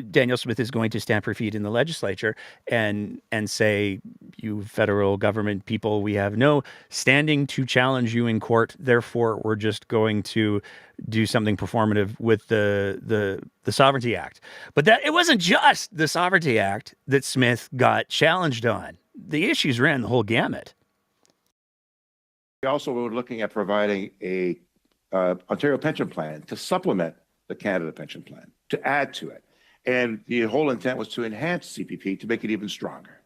Danielle Smith is going to stamp her feet in the legislature and say, you federal government people, we have no standing to challenge you in court. Therefore, we're just going to do something performative with the Sovereignty Act. But that it wasn't just the Sovereignty Act that Smith got challenged on. The issues ran the whole gamut. We also were looking at providing a Ontario pension plan to supplement the Canada pension plan, to add to it. And the whole intent was to enhance CPP to make it even stronger.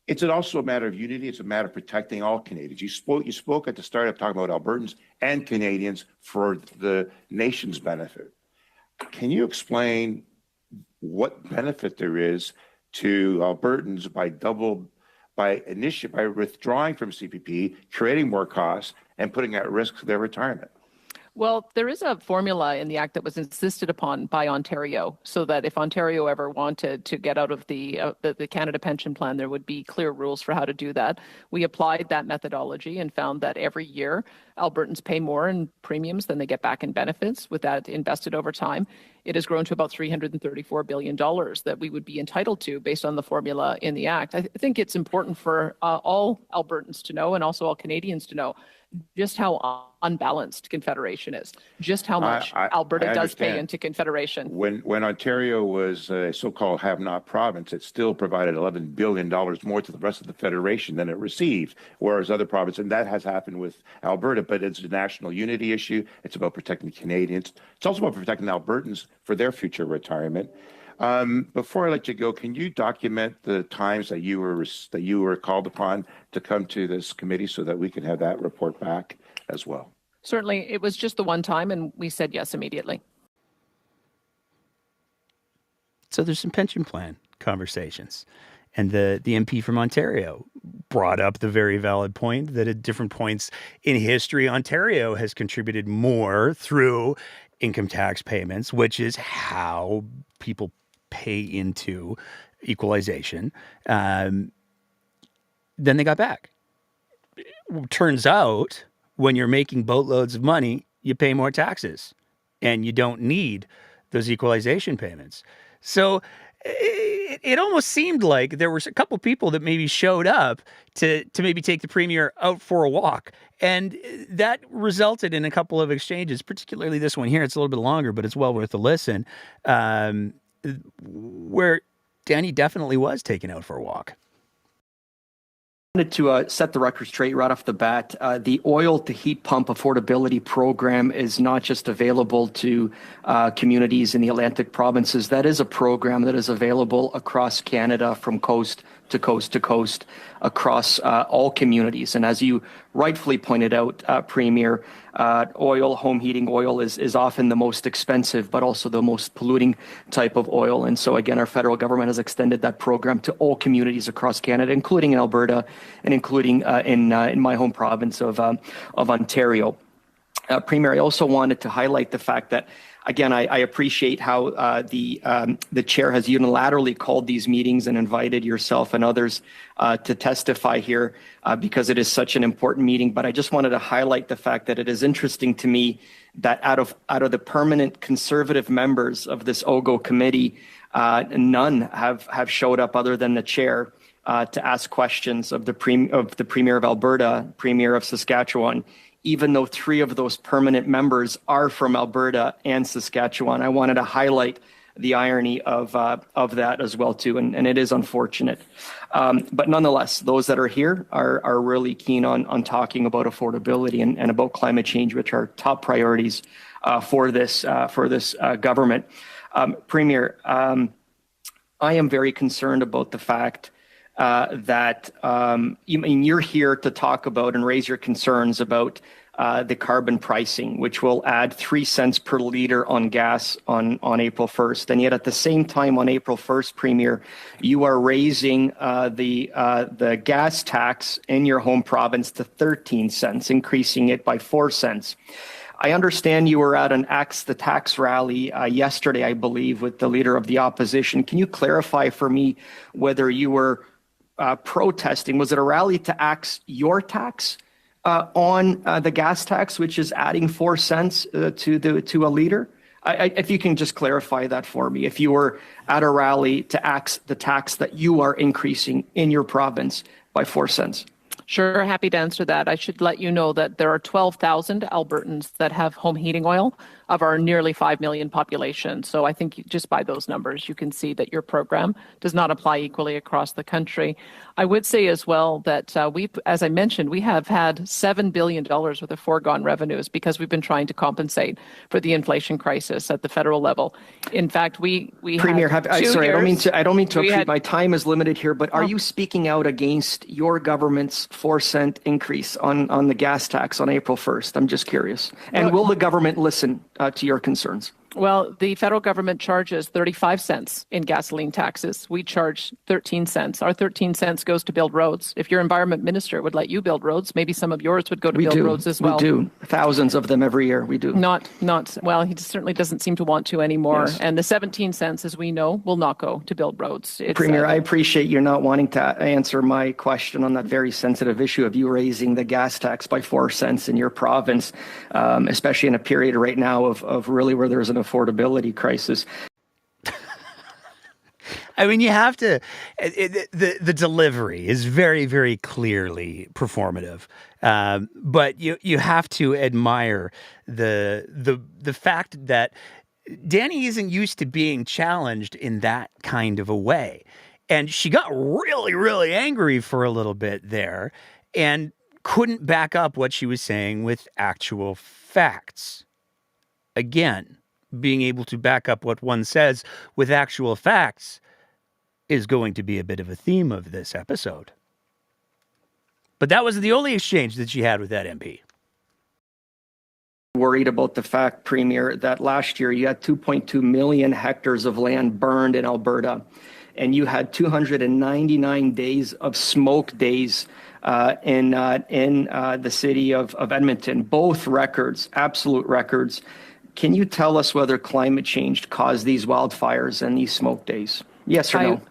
It's also a matter of unity. It's a matter of protecting all Canadians. You spoke at the start of talking about Albertans and Canadians for the nation's benefit. Can you explain what benefit there is to Albertans by withdrawing from CPP, creating more costs, and putting at risk their retirement? Well, there is a formula in the Act that was insisted upon by Ontario, so that if Ontario ever wanted to get out of the Canada pension plan, there would be clear rules for how to do that. We applied that methodology and found that every year Albertans pay more in premiums than they get back in benefits. With that invested over time, it has grown to about $334 billion that we would be entitled to based on the formula in the Act. I think it's important for all Albertans to know, and also all Canadians to know, just how unbalanced Confederation is, just how much Alberta does pay into Confederation. When Ontario was a so-called have-not province, it still provided $11 billion more to the rest of the Federation than it received, whereas other provinces, and that has happened with Alberta, but it's a national unity issue. It's about protecting Canadians. It's also about protecting Albertans for their future retirement. Before I let you go, can you document the times that you were called upon to come to this committee so that we can have that report back as well? Certainly, it was just the one time, and we said yes immediately. So there's some pension plan conversations. And the MP from Ontario brought up the very valid point that at different points in history, Ontario has contributed more through income tax payments, which is how people pay into equalization, than they got back. Turns out, when you're making boatloads of money, you pay more taxes, and you don't need those equalization payments. So it almost seemed like there were a couple people that maybe showed up to maybe take the premier out for a walk. And that resulted in a couple of exchanges, particularly this one here. It's a little bit longer, but it's well worth a listen, where Danny definitely was taken out for a walk. I wanted to set the record straight right off the bat. The oil to heat pump affordability program is not just available to communities in the Atlantic provinces. That is a program that is available across Canada from coast to coast to coast across all communities. And as you rightfully pointed out, Premier, home heating oil is often the most expensive, but also the most polluting type of oil. And so again, our federal government has extended that program to all communities across Canada, including in Alberta and including in my home province of Ontario. Premier, I also wanted to highlight the fact that, again, I appreciate how the chair has unilaterally called these meetings and invited yourself and others to testify here because it is such an important meeting. But I just wanted to highlight the fact that it is interesting to me that out of the permanent Conservative members of this OGO committee, none have showed up other than the chair to ask questions of the Premier of Alberta, Premier of Saskatchewan, even though 3 of those permanent members are from Alberta and Saskatchewan. I wanted to highlight the irony of that as well, too, and it is unfortunate. But nonetheless, those that are here are really keen on talking about affordability and about climate change, which are top priorities for this government. Premier, I am very concerned about the fact that you're here to talk about and raise your concerns about the carbon pricing, which will add 3 cents per liter on gas on April 1st. And yet at the same time on April 1st, Premier, you are raising the gas tax in your home province to 13 cents, increasing it by 4 cents. I understand you were at an Axe the Tax rally yesterday, I believe, with the leader of the opposition. Can you clarify for me whether you were protesting? Was it a rally to axe your tax on the gas tax, which is adding 4 cents to a liter? If you can just clarify that for me. If you were at a rally to axe the tax that you are increasing in your province by 4 cents. Sure, happy to answer that. I should let you know that there are 12,000 Albertans that have home heating oil of our nearly 5 million population. So I think just by those numbers, you can see that your program does not apply equally across the country. I would say as well that as I mentioned, we have had $7 billion worth of foregone revenues because we've been trying to compensate for the inflation crisis at the federal level. In fact, we Premier, sorry, I don't mean to obtrude. My time is limited here, but are Oh. you speaking out against your government's 4 cent increase on the gas tax on April 1st? I'm just curious. And will the government listen to your concerns? Well, the federal government charges 35 cents in gasoline taxes. We charge 13 cents. Our 13 cents goes to build roads. If your environment minister would let you build roads, maybe some of yours would go to build roads as well. We do. Thousands of them every year. We do. Well, he certainly doesn't seem to want to anymore. Yes. And the 17 cents, as we know, will not go to build roads. Premier, I appreciate you not wanting to answer my question on that very sensitive issue of you raising the gas tax by 4 cents in your province, especially in a period right now of really where there's an affordability crisis. I mean, you have to. The delivery is very, very clearly performative, but you have to admire the fact that Danny isn't used to being challenged in that kind of a way, and she got really, really angry for a little bit there, and couldn't back up what she was saying with actual facts. Again, being able to back up what one says with actual facts is going to be a bit of a theme of this episode. But that wasn't the only exchange that she had with that MP. Worried about the fact, Premier, that last year you had 2.2 million hectares of land burned in Alberta, and you had 299 days of smoke days in the city of Edmonton. Both records, absolute records. Can you tell us whether climate change caused these wildfires and these smoke days? Yes or no?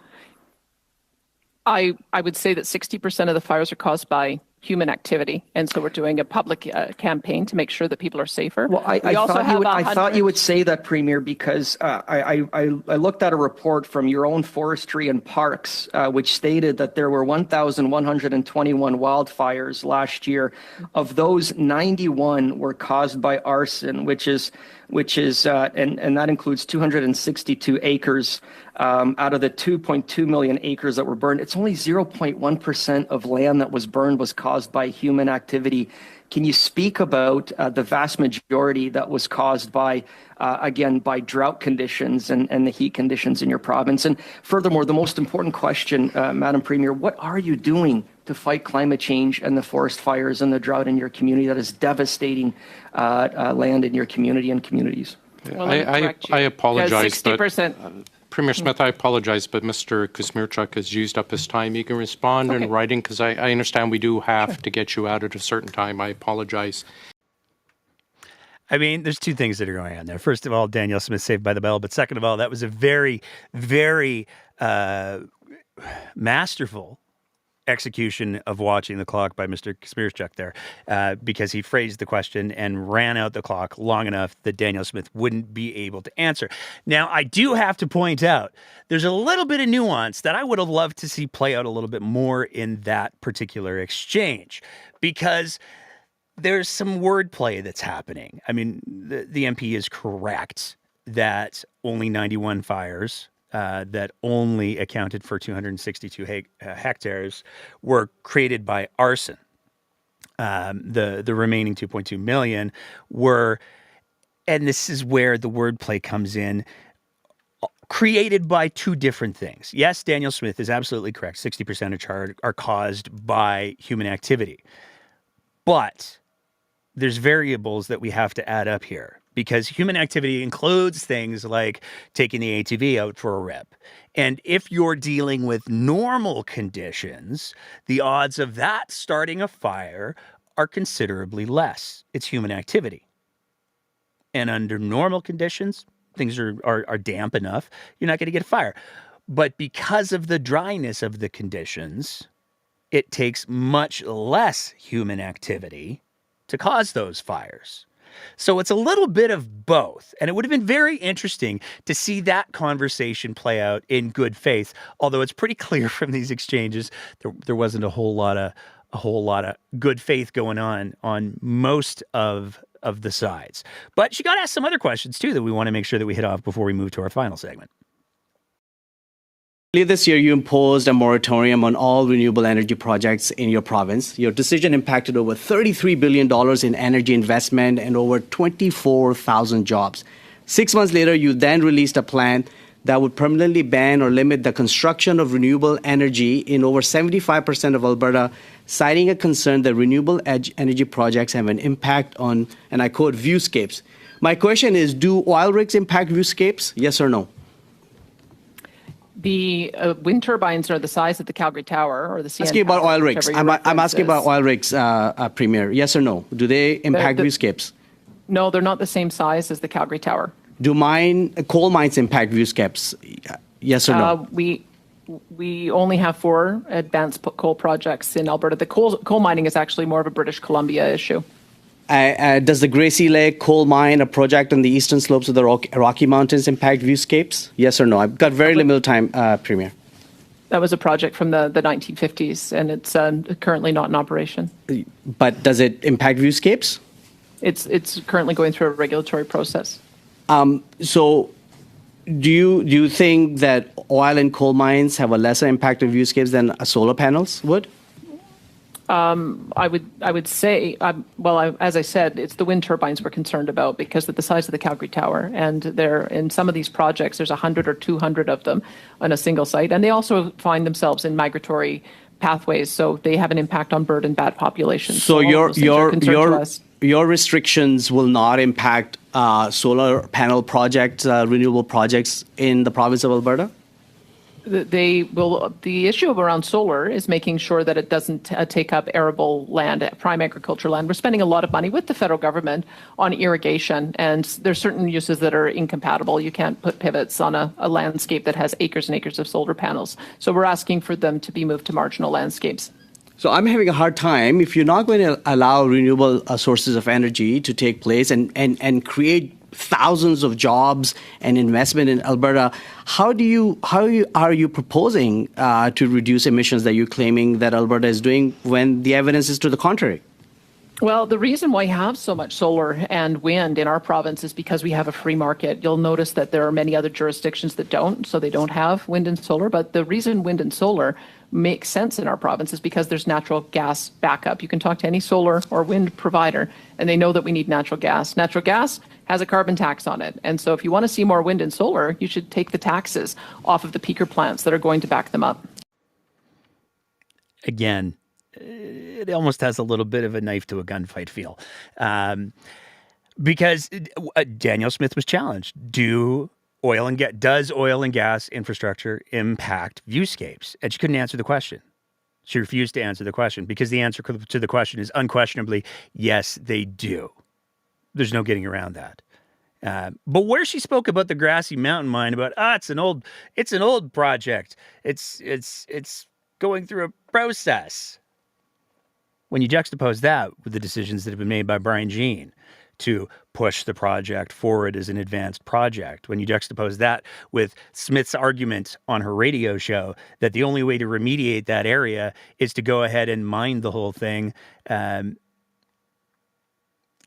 I would say that 60% of the fires are caused by human activity, and so we're doing a public campaign to make sure that people are safer. Well, I thought you would say that, Premier, because I looked at a report from your own Forestry and Parks, which stated that there were 1,121 wildfires last year. Of those, 91 were caused by arson, which is and that includes 262 acres out of the 2.2 million acres that were burned. It's only 0.1% of land that was burned was caused by human activity. Can you speak about the vast majority that was caused by, again, by drought conditions and the heat conditions in your province? And furthermore, the most important question, Madam Premier, what are you doing to fight climate change and the forest fires and the drought in your community that is devastating land in your community and communities? Well, I apologize, but 60%. Premier Smith, I apologize, but Mr. Kuzmierczuk has used up his time. You can respond in writing, because I understand we do have to get you out at a certain time. I apologize. I mean, there's two things that are going on there. First of all, Danielle Smith saved by the bell. But second of all, that was a very, very masterful execution of watching the clock by Mr. Kuzmierczuk there, because he phrased the question and ran out the clock long enough that Danielle Smith wouldn't be able to answer. Now, I do have to point out, there's a little bit of nuance that I would have loved to see play out a little bit more in that particular exchange, because there's some wordplay that's happening. I mean, the MP is correct that only 91 fires that only accounted for 262 hectares were created by arson. The remaining 2.2 million were, and this is where the wordplay comes in, created by two different things. Yes, Danielle Smith is absolutely correct. 60% are caused by human activity. But there's variables that we have to add up here, because human activity includes things like taking the ATV out for a rip. And if you're dealing with normal conditions, the odds of that starting a fire are considerably less. It's human activity. And under normal conditions, things are damp enough, you're not going to get a fire. But because of the dryness of the conditions it takes much less human activity to cause those fires. So it's a little bit of both. And it would have been very interesting to see that conversation play out in good faith. Although it's pretty clear from these exchanges, there wasn't a whole lot of good faith going on most of the sides. But she got asked some other questions too that we want to make sure that we hit off before we move to our final segment. Earlier this year, you imposed a moratorium on all renewable energy projects in your province. Your decision impacted over $33 billion in energy investment and over 24,000 jobs. 6 months later, you then released a plan that would permanently ban or limit the construction of renewable energy in over 75% of Alberta, citing a concern that renewable energy projects have an impact on, and I quote, viewscapes. My question is, do oil rigs impact viewscapes? Yes or no? The wind turbines are the size of the Calgary Tower or the CN asking about Tower, oil rigs. I'm asking about oil rigs, Premier. Yes or no? Do they impact viewscapes? No, they're not the same size as the Calgary Tower. Do coal mines impact viewscapes? Yes or no? We only have 4 advanced coal projects in Alberta. The coal mining is actually more of a British Columbia issue. Does the Grassy Lake coal mine, a project on the eastern slopes of the Rocky Mountains, impact viewscapes? Yes or no? I've got very limited time, Premier. That was a project from the 1950s, and it's currently not in operation. But does it impact viewscapes? It's currently going through a regulatory process. So do you think that oil and coal mines have a lesser impact on viewscapes than solar panels would? I would say, as I said, it's the wind turbines we're concerned about because of the size of the Calgary Tower. And in some of these projects, there's 100 or 200 of them on a single site. And they also find themselves in migratory pathways, so they have an impact on bird and bat populations. So your restrictions will not impact solar panel projects, renewable projects in the province of Alberta? They will. The issue around solar is making sure that it doesn't take up arable land, prime agriculture land. We're spending a lot of money with the federal government on irrigation, and there's certain uses that are incompatible. You can't put pivots on a landscape that has acres and acres of solar panels. So we're asking for them to be moved to marginal landscapes. So I'm having a hard time if you're not going to allow renewable sources of energy to take place and create thousands of jobs and investment in Alberta. How are you proposing to reduce emissions that you're claiming that Alberta is doing when the evidence is to the contrary? Well, the reason why we have so much solar and wind in our province is because we have a free market. You'll notice that there are many other jurisdictions that don't, so they don't have wind and solar. But the reason wind and solar makes sense in our province is because there's natural gas backup. You can talk to any solar or wind provider, and they know that we need natural gas. Natural gas has a carbon tax on it. And so if you want to see more wind and solar, you should take the taxes off of the peaker plants that are going to back them up. Again, it almost has a little bit of a knife to a gunfight feel. Because Danielle Smith was challenged. Does oil and gas infrastructure impact viewscapes? And she couldn't answer the question. She refused to answer the question because the answer to the question is unquestionably, yes, they do. There's no getting around that. But where she spoke about the Grassy Mountain mine, about it's an old project. It's going through a process. When you juxtapose that with the decisions that have been made by Brian Jean to push the project forward as an advanced project, when you juxtapose that with Smith's argument on her radio show that the only way to remediate that area is to go ahead and mine the whole thing, it's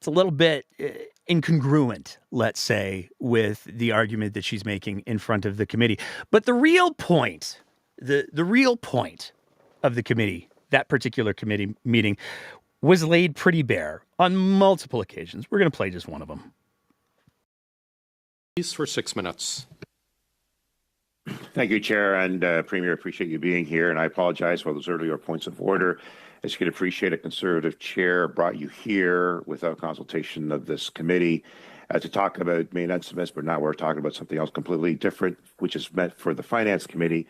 a little bit incongruent, let's say, with the argument that she's making in front of the committee. But the real point, the real point of the committee, that particular committee meeting, was laid pretty bare on multiple occasions. We're going to play just one of them. Please, for 6 minutes. Thank you, Chair, and Premier, appreciate you being here, and I apologize for those earlier points of order. As you can appreciate, a Conservative chair brought you here without consultation of this committee to talk about maintenance of this, but now we're talking about something else completely different, which is meant for the Finance Committee.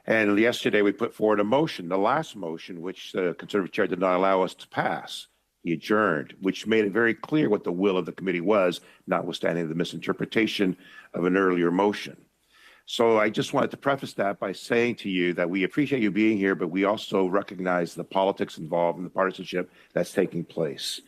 And yesterday we put forward a motion, the last motion, which the Conservative chair did not allow us to pass. He adjourned, which made it very clear what the will of the committee was, notwithstanding the misinterpretation of an earlier motion. So I just wanted to preface that by saying to you that we appreciate you being here, but we also recognize the politics involved and the partisanship that's taking place.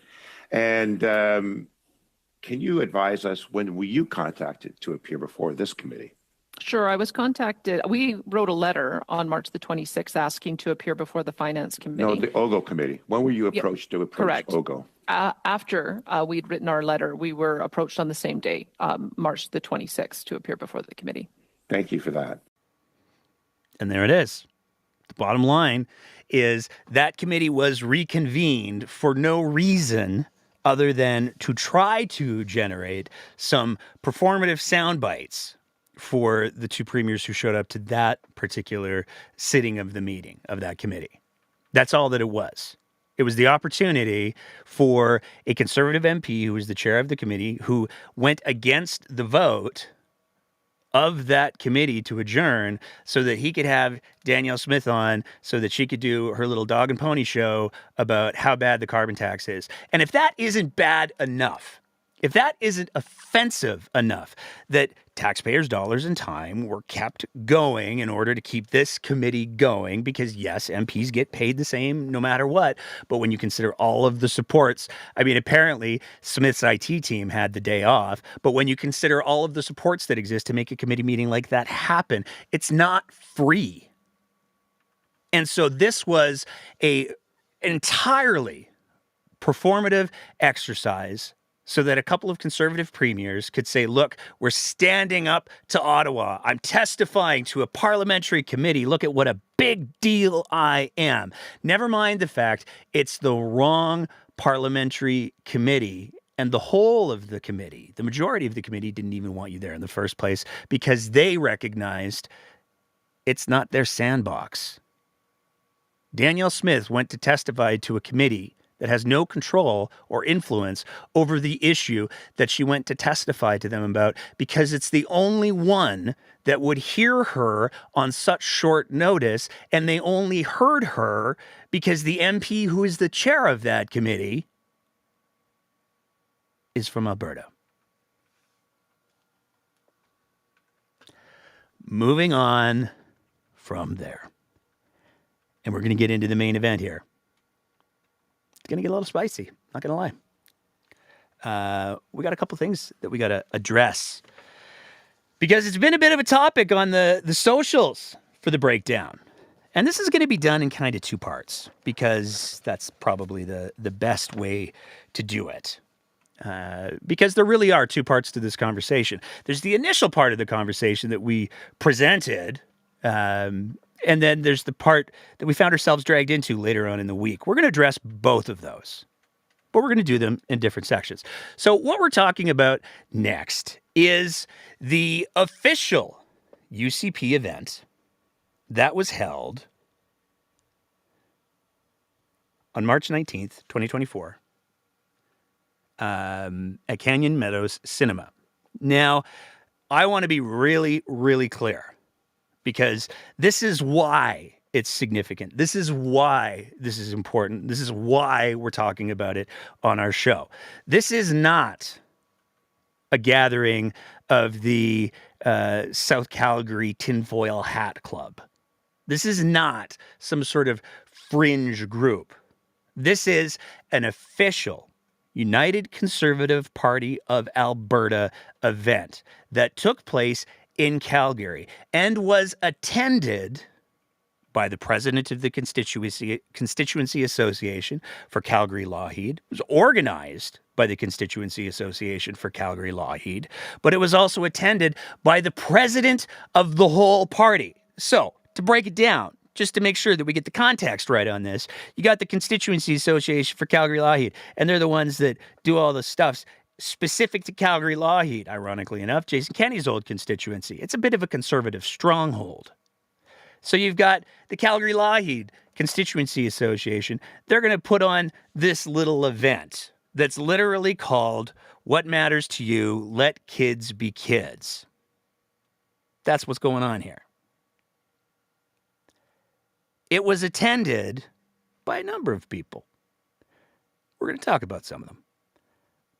And can you advise us, when were you contacted to appear before this committee? Sure, I was contacted. We wrote a letter on March the 26th asking to appear before the Finance Committee. No, the OGO committee. When were you approached to approach correct. OGO? After we'd written our letter, we were approached on the same day, March the 26th, to appear before the committee. Thank you for that. And there it is. The bottom line is that committee was reconvened for no reason other than to try to generate some performative sound bites for the two premiers who showed up to that particular sitting of the meeting of that committee. That's all that it was. It was the opportunity for a Conservative MP who was the chair of the committee, who went against the vote of that committee to adjourn, so that he could have Danielle Smith on, so that she could do her little dog and pony show about how bad the carbon tax is. And if that isn't bad enough, if that isn't offensive enough, that taxpayers' dollars and time were kept going in order to keep this committee going, because yes, MPs get paid the same no matter what, but when you consider all of the supports, I mean, apparently Smith's IT team had the day off, but when you consider all of the supports that exist to make a committee meeting like that happen, it's not free. And so this was an entirely performative exercise so that a couple of Conservative premiers could say, look, we're standing up to Ottawa. I'm testifying to a parliamentary committee. Look at what a big deal I am. Never mind the fact it's the wrong parliamentary committee. And the whole of the committee, the majority of the committee, didn't even want you there in the first place because they recognized it's not their sandbox. Danielle Smith went to testify to a committee that has no control or influence over the issue that she went to testify to them about, because it's the only one that would hear her on such short notice, and they only heard her because the MP who is the chair of that committee is from Alberta. Moving on from there. And we're going to get into the main event here. It's going to get a little spicy, not going to lie. We got a couple things that we got to address, because it's been a bit of a topic on the socials for the breakdown. And this is going to be done in kind of two parts, because that's probably the best way to do it. Because there really are two parts to this conversation. There's the initial part of the conversation that we presented, and then there's the part that we found ourselves dragged into later on in the week. We're going to address both of those, but we're going to do them in different sections. So what we're talking about next is the official UCP event that was held on March 19th, 2024, at Canyon Meadows Cinema. Now, I want to be really, really clear, because this is why it's significant. This is why this is important. This is why we're talking about it on our show. This is not a gathering of the South Calgary Tinfoil Hat Club. This is not some sort of fringe group. This is an official United Conservative Party of Alberta event that took place in Calgary and was attended by the president of the Constituency Association for Calgary Lougheed. It was organized by the Constituency Association for Calgary Lougheed, but it was also attended by the president of the whole party. So, to break it down, just to make sure that we get the context right on this, you got the Constituency Association for Calgary Lougheed, and they're the ones that do all the stuffs specific to Calgary Lougheed, ironically enough, Jason Kenney's old constituency. It's a bit of a conservative stronghold. So you've got the Calgary Lougheed Constituency Association. They're going to put on this little event that's literally called What Matters to You? Let Kids Be Kids. That's what's going on here. It was attended by a number of people. We're going to talk about some of them.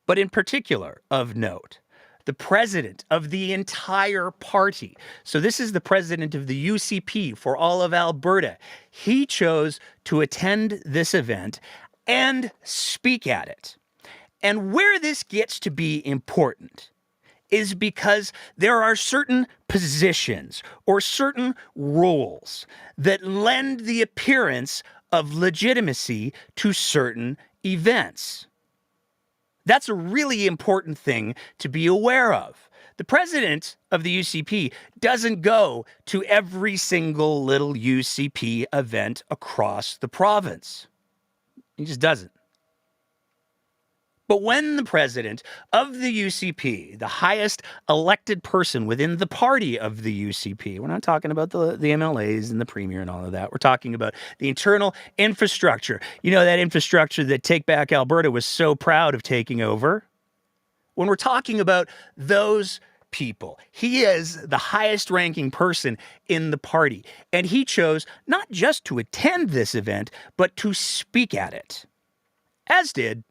But in particular, of note, the president of the entire party. So this is the president of the UCP for all of Alberta. He chose to attend this event and speak at it. And where this gets to be important is because there are certain positions or certain roles that lend the appearance of legitimacy to certain events. That's a really important thing to be aware of. The president of the UCP doesn't go to every single little UCP event across the province. He just doesn't. But when the president of the UCP, the highest elected person within the party of the UCP, we're not talking about the MLAs and the premier and all of that. We're talking about the internal infrastructure. You know, that infrastructure that Take Back Alberta was so proud of taking over? When we're talking about those people, he is the highest ranking person in the party. And he chose not just to attend this event, but to speak at it, as did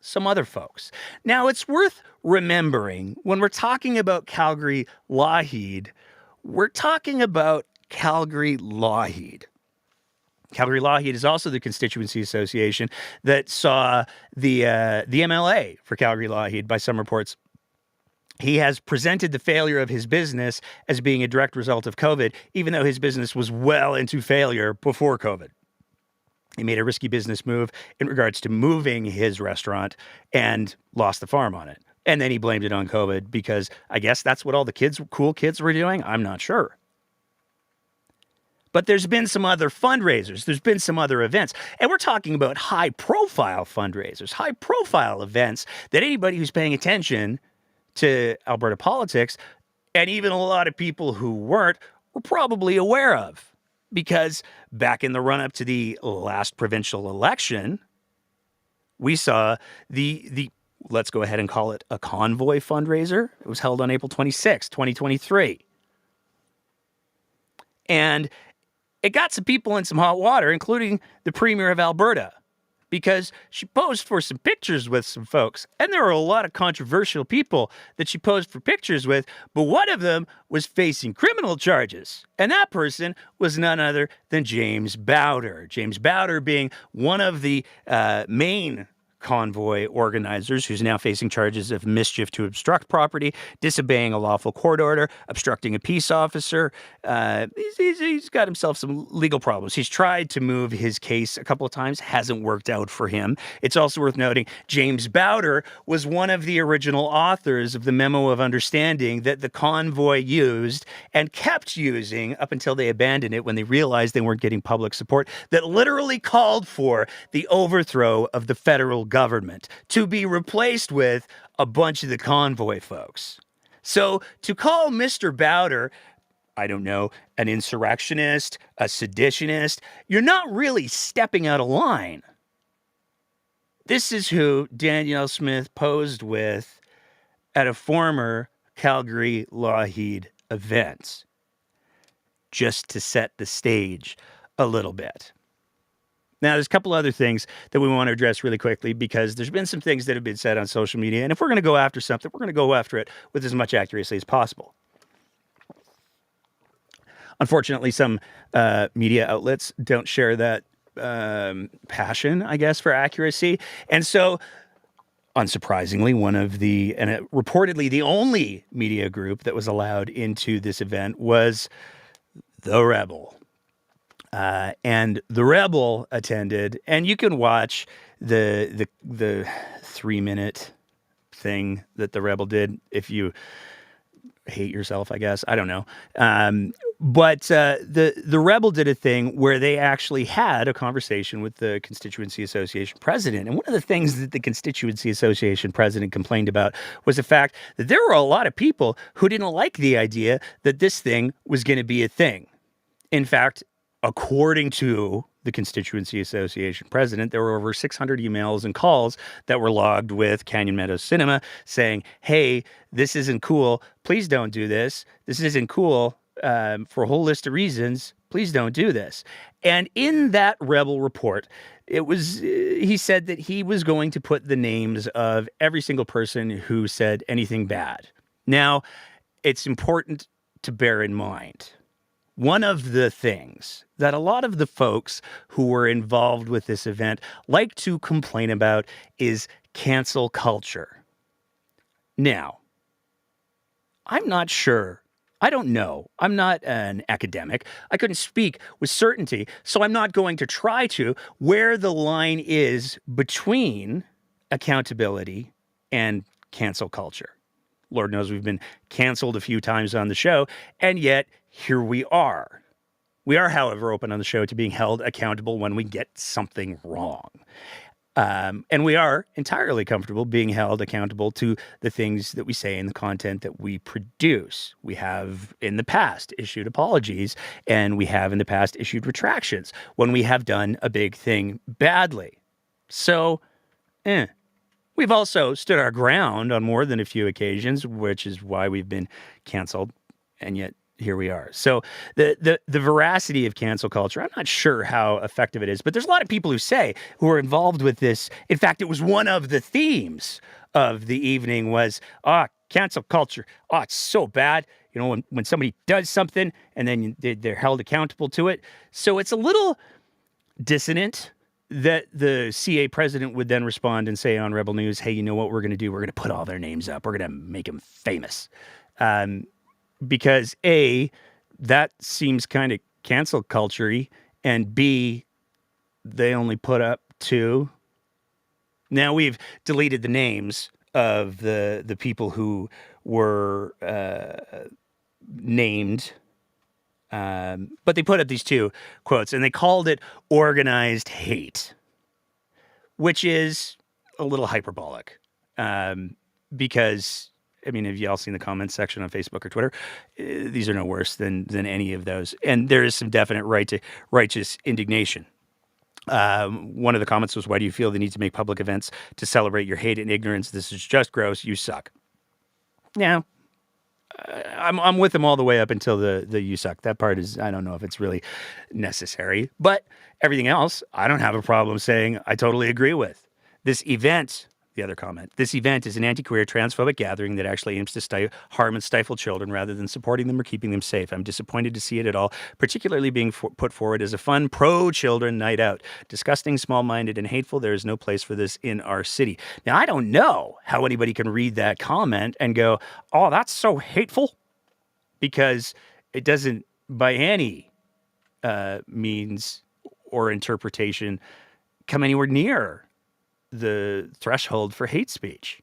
some other folks. Now, it's worth remembering when we're talking about Calgary Lougheed, we're talking about Calgary Lougheed. Calgary Lougheed is also the constituency association that saw the MLA for Calgary Lougheed, by some reports. He has presented the failure of his business as being a direct result of COVID, even though his business was well into failure before COVID. He made a risky business move in regards to moving his restaurant and lost the farm on it. And then he blamed it on COVID because I guess that's what all the cool kids were doing. I'm not sure. But there's been some other fundraisers. There's been some other events. And we're talking about high-profile fundraisers, high-profile events that anybody who's paying attention to Alberta politics, and even a lot of people who weren't, were probably aware of. Because back in the run-up to the last provincial election, we saw the let's go ahead and call it a convoy fundraiser. It was held on April 26, 2023. And it got some people in some hot water, including the Premier of Alberta, because she posed for some pictures with some folks. And there were a lot of controversial people that she posed for pictures with, but one of them was facing criminal charges. And that person was none other than James Bowder. James Bowder being one of the main convoy organizers who's now facing charges of mischief to obstruct property, disobeying a lawful court order, obstructing a peace officer. He's got himself some legal problems. He's tried to move his case a couple of times, hasn't worked out for him. It's also worth noting James Bowder was one of the original authors of the Memo of Understanding that the convoy used and kept using up until they abandoned it when they realized they weren't getting public support, that literally called for the overthrow of the federal government to be replaced with a bunch of the convoy folks. So to call Mr. Bowder, I don't know, an insurrectionist, a seditionist, you're not really stepping out of line. This is who Danielle Smith posed with at a former Calgary Lougheed event, just to set the stage a little bit. Now, there's a couple other things that we want to address really quickly because there's been some things that have been said on social media. And if we're going to go after something, we're going to go after it with as much accuracy as possible. Unfortunately, some media outlets don't share that passion, I guess, for accuracy. And so, unsurprisingly, one of the, and reportedly the only media group that was allowed into this event was The Rebel. And The Rebel attended, and you can watch the 3-minute thing that The Rebel did if you hate yourself, I guess. I don't know. But the Rebel did a thing where they actually had a conversation with the Constituency Association president. And one of the things that the Constituency Association president complained about was the fact that there were a lot of people who didn't like the idea that this thing was going to be a thing. In fact, according to the Constituency Association president, there were over 600 emails and calls that were logged with Canyon Meadows Cinema saying, hey, this isn't cool. Please don't do this. This isn't cool for a whole list of reasons. Please don't do this. And in that Rebel report, he said that he was going to put the names of every single person who said anything bad Now, it's important to bear in mind, one of the things that a lot of the folks who were involved with this event like to complain about is cancel culture. Now, I'm not sure. I don't know. I'm not an academic. I couldn't speak with certainty, so I'm not going to try to, where the line is between accountability and cancel culture. Lord knows we've been canceled a few times on the show, and yet here we are. We are, however, open on the show to being held accountable when we get something wrong. And we are entirely comfortable being held accountable to the things that we say and the content that we produce. We have in the past issued apologies, and we have in the past issued retractions when we have done a big thing badly. So, we've also stood our ground on more than a few occasions, which is why we've been canceled, and yet here we are. So the veracity of cancel culture, I'm not sure how effective it is, but there's a lot of people who are involved with this. In fact, it was one of the themes of the evening was, cancel culture. It's so bad. You know, when somebody does something and then they're held accountable to it. So it's a little dissonant that the CA president would then respond and say on Rebel News, hey, you know what we're going to do? We're going to put all their names up. We're going to make them famous. Because A, that seems kind of cancel culture-y, and B, they only put up 2. Now we've deleted the names of the people who were named, but they put up these 2 quotes, and they called it organized hate, which is a little hyperbolic, because I mean, have you all seen the comments section on Facebook or Twitter? These are no worse than any of those. And there is some definite righteous indignation. One of the comments was, why do you feel the need to make public events to celebrate your hate and ignorance? This is just gross. You suck. Now, I'm with them all the way up until the you suck. That part is, I don't know if it's really necessary. But everything else, I don't have a problem saying I totally agree with. This event... The other comment, this event is an anti-queer transphobic gathering that actually aims to harm and stifle children rather than supporting them or keeping them safe. I'm disappointed to see it at all, particularly being put forward as a fun pro-children night out. Disgusting, small-minded, and hateful. There is no place for this in our city. Now, I don't know how anybody can read that comment and go, oh, that's so hateful, because it doesn't by any means or interpretation come anywhere near the threshold for hate speech.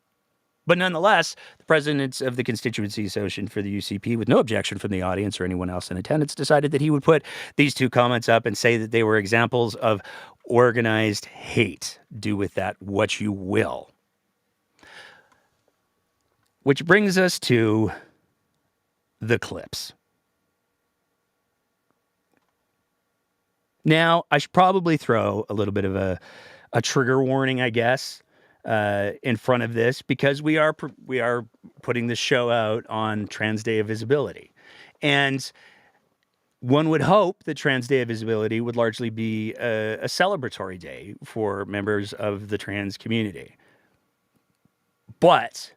But nonetheless, the president of the Constituency Association for the UCP, with no objection from the audience or anyone else in attendance, decided that he would put these 2 comments up and say that they were examples of organized hate. Do with that what you will. Which brings us to the clips. Now, I should probably throw a little bit of a trigger warning, I guess, in front of this, because we are putting this show out on Trans Day of Visibility. And one would hope that Trans Day of Visibility would largely be a celebratory day for members of the trans community. But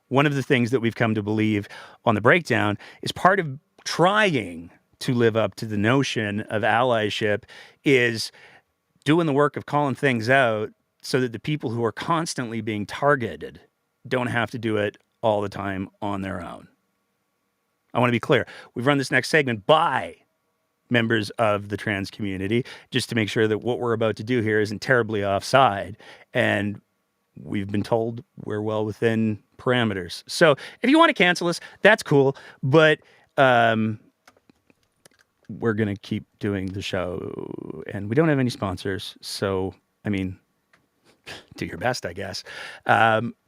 one of the things that we've come to believe on the breakdown is part of trying to live up to the notion of allyship is doing the work of calling things out so that the people who are constantly being targeted don't have to do it all the time on their own. I want to be clear. We've run this next segment by members of the trans community just to make sure that what we're about to do here isn't terribly offside. And we've been told we're well within parameters. So if you want to cancel us, that's cool. But we're going to keep doing the show, and we don't have any sponsors. So, I mean, do your best, I guess.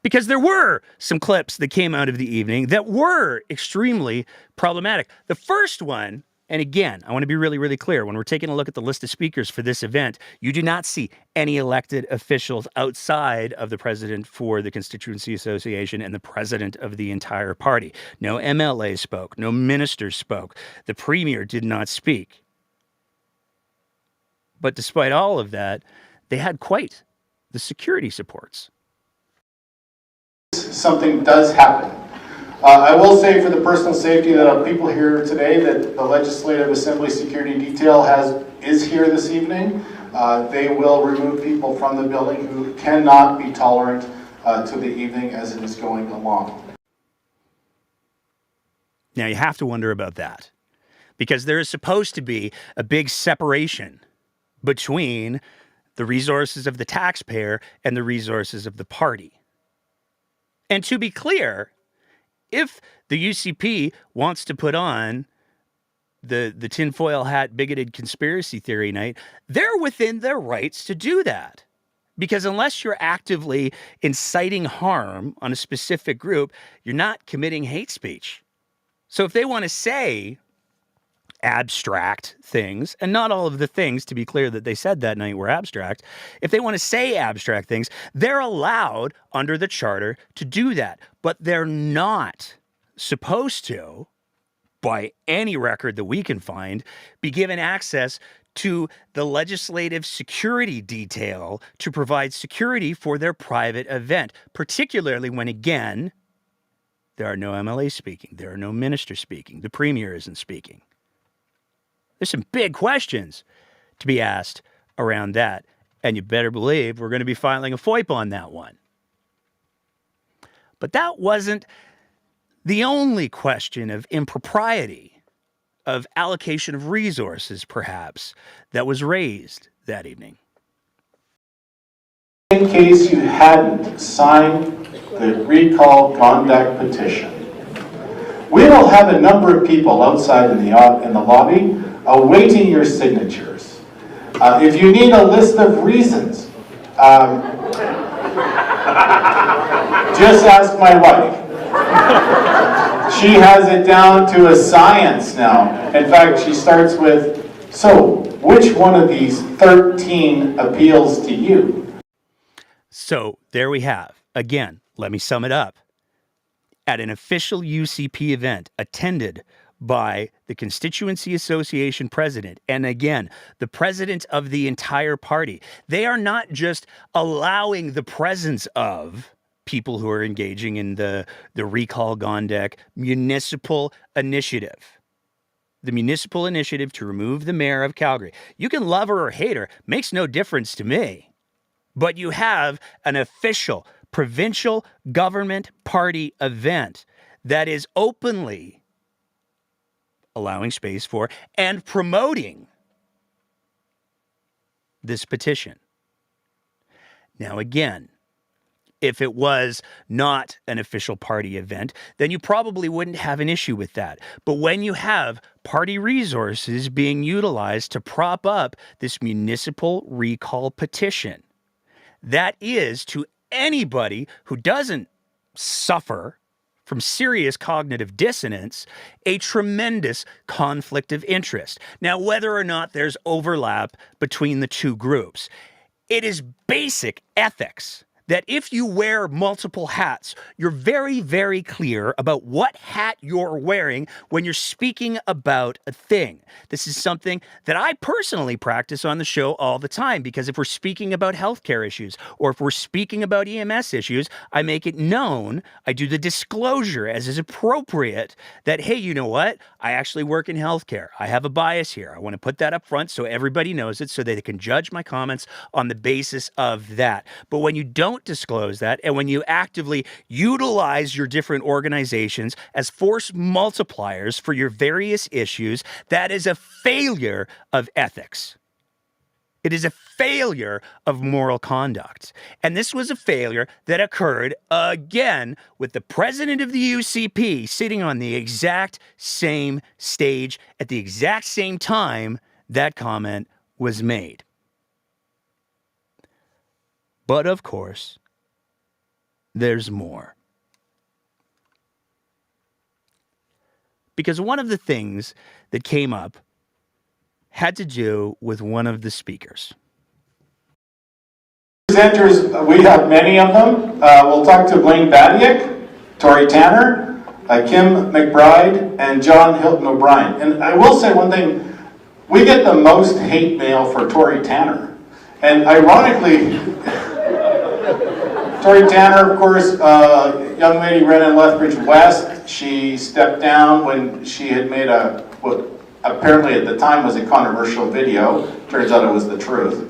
Because there were some clips that came out of the evening that were extremely problematic. The first one, and again, I want to be really, really clear. When we're taking a look at the list of speakers for this event, you do not see any elected officials outside of the president for the Constituency Association and the president of the entire party. No MLA spoke. No ministers spoke. The premier did not speak. But despite all of that, they had quite the security supports. Something does happen. I will say for the personal safety of people here today that the Legislative Assembly Security Detail is here this evening. They will remove people from the building who cannot be tolerant to the evening as it is going along. Now you have to wonder about that, because there is supposed to be a big separation between the resources of the taxpayer and the resources of the party. And to be clear, if the UCP wants to put on the tinfoil hat bigoted conspiracy theory night, they're within their rights to do that. Because unless you're actively inciting harm on a specific group, you're not committing hate speech. So if they want to say abstract things, and not all of the things, to be clear, that they said that night were abstract, if they want to say abstract things, they're allowed under the charter to do that. But they're not supposed to, by any record that we can find, be given access to the legislative security detail to provide security for their private event, particularly when, again, there are no MLAs speaking, there are no ministers speaking, the premier isn't speaking. There's some big questions to be asked around that, and you better believe we're going to be filing a FOIP on that one. But that wasn't the only question of impropriety, of allocation of resources, perhaps, that was raised that evening. In case you hadn't signed the recall conduct petition, we will have a number of people outside in the lobby awaiting your signatures. If you need a list of reasons, just ask my wife. She has it down to a science now. In fact, she starts with, so which one of these 13 appeals to you? So there we have, again, let me sum it up. At an official UCP event attended by the Constituency Association president, and again, the president of the entire party, they are not just allowing the presence of people who are engaging in the Recall Gondek municipal initiative. The municipal initiative to remove the mayor of Calgary. You can love her or hate her, makes no difference to me. But you have an official provincial government party event that is openly allowing space for and promoting this petition. Now, again, if it was not an official party event, then you probably wouldn't have an issue with that. But when you have party resources being utilized to prop up this municipal recall petition, that is, to anybody who doesn't suffer from serious cognitive dissonance, a tremendous conflict of interest. Now, whether or not there's overlap between the two groups, it is basic ethics that if you wear multiple hats, you're very, very clear about what hat you're wearing when you're speaking about a thing. This is something that I personally practice on the show all the time, because if we're speaking about healthcare issues or if we're speaking about EMS issues, I make it known, I do the disclosure as is appropriate that, hey, you know what? I actually work in healthcare. I have a bias here. I want to put that up front so everybody knows it, so they can judge my comments on the basis of that. But when you don't disclose that, and when you actively utilize your different organizations as force multipliers for your various issues, that is a failure of ethics. It is a failure of moral conduct. And this was a failure that occurred again with the president of the UCP sitting on the exact same stage at the exact same time that comment was made. But of course, there's more. Because one of the things that came up had to do with one of the speakers. Presenters, we have many of them. We'll talk to Blaine Badiak, Tori Tanner, Kim McBride, and John Hilton O'Brien. And I will say one thing, we get the most hate mail for Tori Tanner. And ironically, Tori Tanner, of course, young lady ran in Lethbridge West. She stepped down when she had made what apparently at the time was a controversial video. Turns out it was the truth.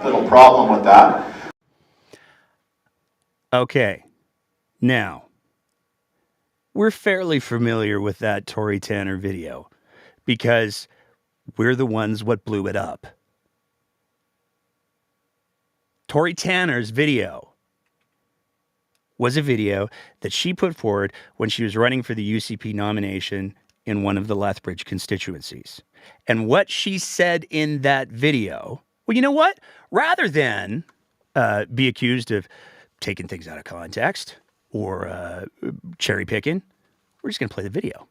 Little problem with that. Okay, now, we're fairly familiar with that Tori Tanner video because we're the ones what blew it up. Tori Tanner's video was a video that she put forward when she was running for the UCP nomination in one of the Lethbridge constituencies. And what she said in that video, well, you know what? Rather than be accused of taking things out of context or cherry picking, we're just going to play the video.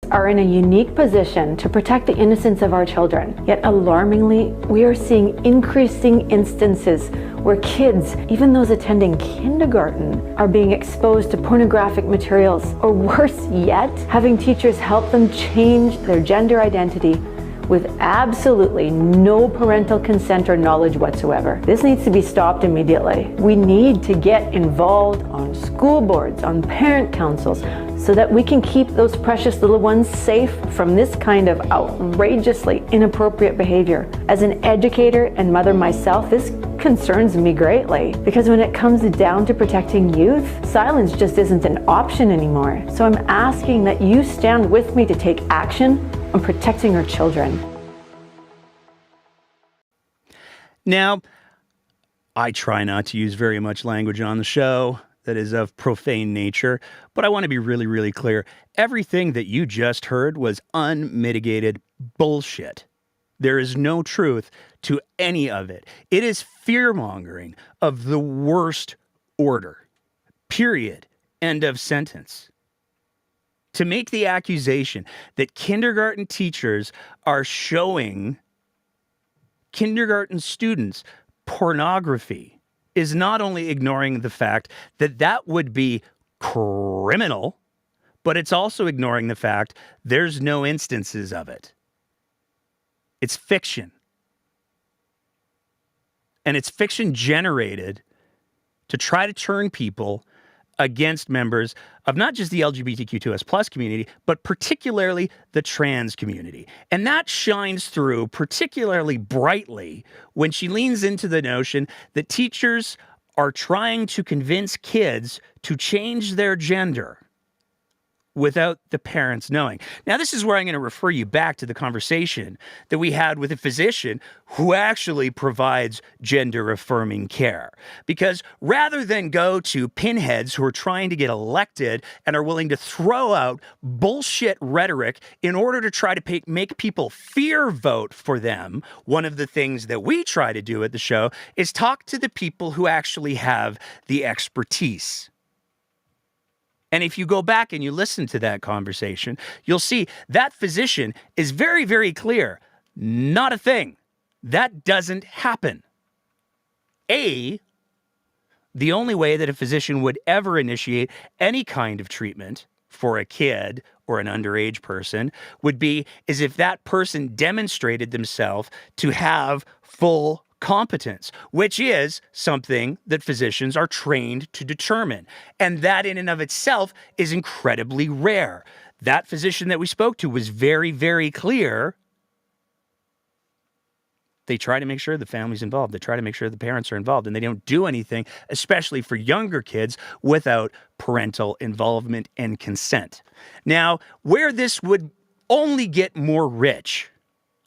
Are in a unique position to protect the innocence of our children. Yet alarmingly, we are seeing increasing instances where kids, even those attending kindergarten, are being exposed to pornographic materials, or worse yet, having teachers help them change their gender identity with absolutely no parental consent or knowledge whatsoever. This needs to be stopped immediately. We need to get involved on school boards, on parent councils, so that we can keep those precious little ones safe from this kind of outrageously inappropriate behavior. As an educator and mother myself, this concerns me greatly, because when it comes down to protecting youth, silence just isn't an option anymore. So I'm asking that you stand with me to take action on protecting our children. Now, I try not to use very much language on the show that is of profane nature, but I want to be really, really clear. Everything that you just heard was unmitigated bullshit. There is no truth to any of it. It is fear-mongering of the worst order. Period. End of sentence. To make the accusation that kindergarten teachers are showing kindergarten students pornography is not only ignoring the fact that that would be criminal, but it's also ignoring the fact there's no instances of it. It's fiction. And it's fiction generated to try to turn people against members of not just the LGBTQ2S plus community, but particularly the trans community. And that shines through particularly brightly when she leans into the notion that teachers are trying to convince kids to change their gender without the parents knowing. Now, this is where I'm going to refer you back to the conversation that we had with a physician who actually provides gender-affirming care. Because rather than go to pinheads who are trying to get elected and are willing to throw out bullshit rhetoric in order to try to make people fear vote for them, one of the things that we try to do at the show is talk to the people who actually have the expertise. And if you go back and you listen to that conversation, you'll see that physician is very, very clear. Not a thing. That doesn't happen. The only way that a physician would ever initiate any kind of treatment for a kid or an underage person would be is if that person demonstrated themselves to have full competence, which is something that physicians are trained to determine. And that in and of itself is incredibly rare. That physician that we spoke to was very, very clear. They try to make sure the family's involved. They try to make sure the parents are involved, and they don't do anything, especially for younger kids, without parental involvement and consent. Now, where this would only get more rich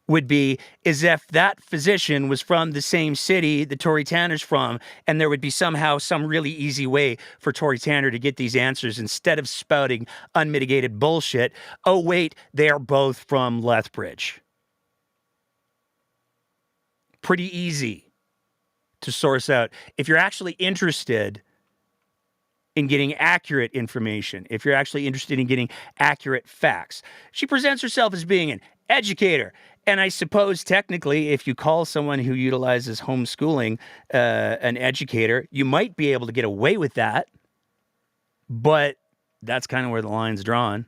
would be is if that physician was from the same city that Tori Tanner's from, and there would be somehow some really easy way for Tori Tanner to get these answers instead of spouting unmitigated bullshit. Oh, wait, they are both from Lethbridge. Pretty easy to source out. If you're actually interested in getting accurate information, if you're actually interested in getting accurate facts. She presents herself as being an educator. And I suppose technically, if you call someone who utilizes homeschooling an educator, you might be able to get away with that. But that's kind of where the line's drawn.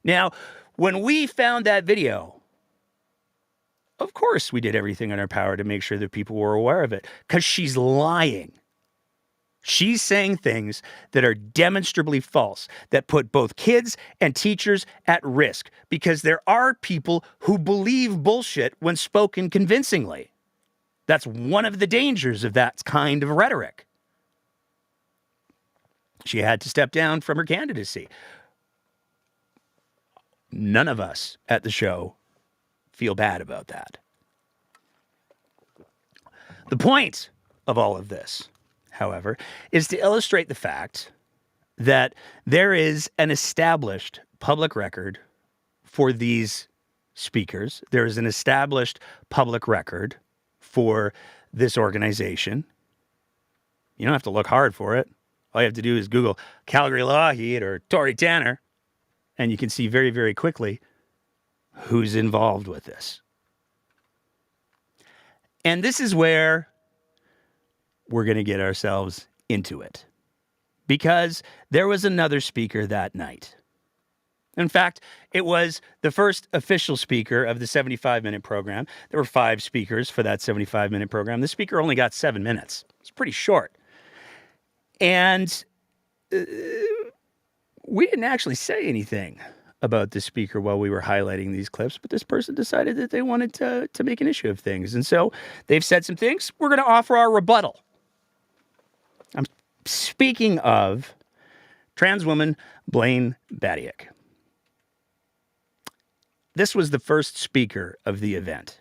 Now, when we found that video Of course we did everything in our power to make sure that people were aware of it, because she's lying. She's saying things that are demonstrably false, that put both kids and teachers at risk, because there are people who believe bullshit when spoken convincingly. That's one of the dangers of that kind of rhetoric. She had to step down from her candidacy. None of us at the show feel bad about that. The point of all of this, however, is to illustrate the fact that there is an established public record for these speakers. There is an established public record for this organization. You don't have to look hard for it. All you have to do is Google Calgary Lougheed or Tory Tanner, and you can see very, very quickly who's involved with this. And this is where we're going to get ourselves into it, because there was another speaker that night. In fact, it was the first official speaker of the 75-minute program. There were 5 speakers for that 75-minute program. The speaker only got 7 minutes. It's pretty short. And we didn't actually say anything about the speaker while we were highlighting these clips, but this person decided that they wanted to make an issue of things. And so they've said some things. We're going to offer our rebuttal. I'm speaking of trans woman Blaine Badiak. This was the first speaker of the event.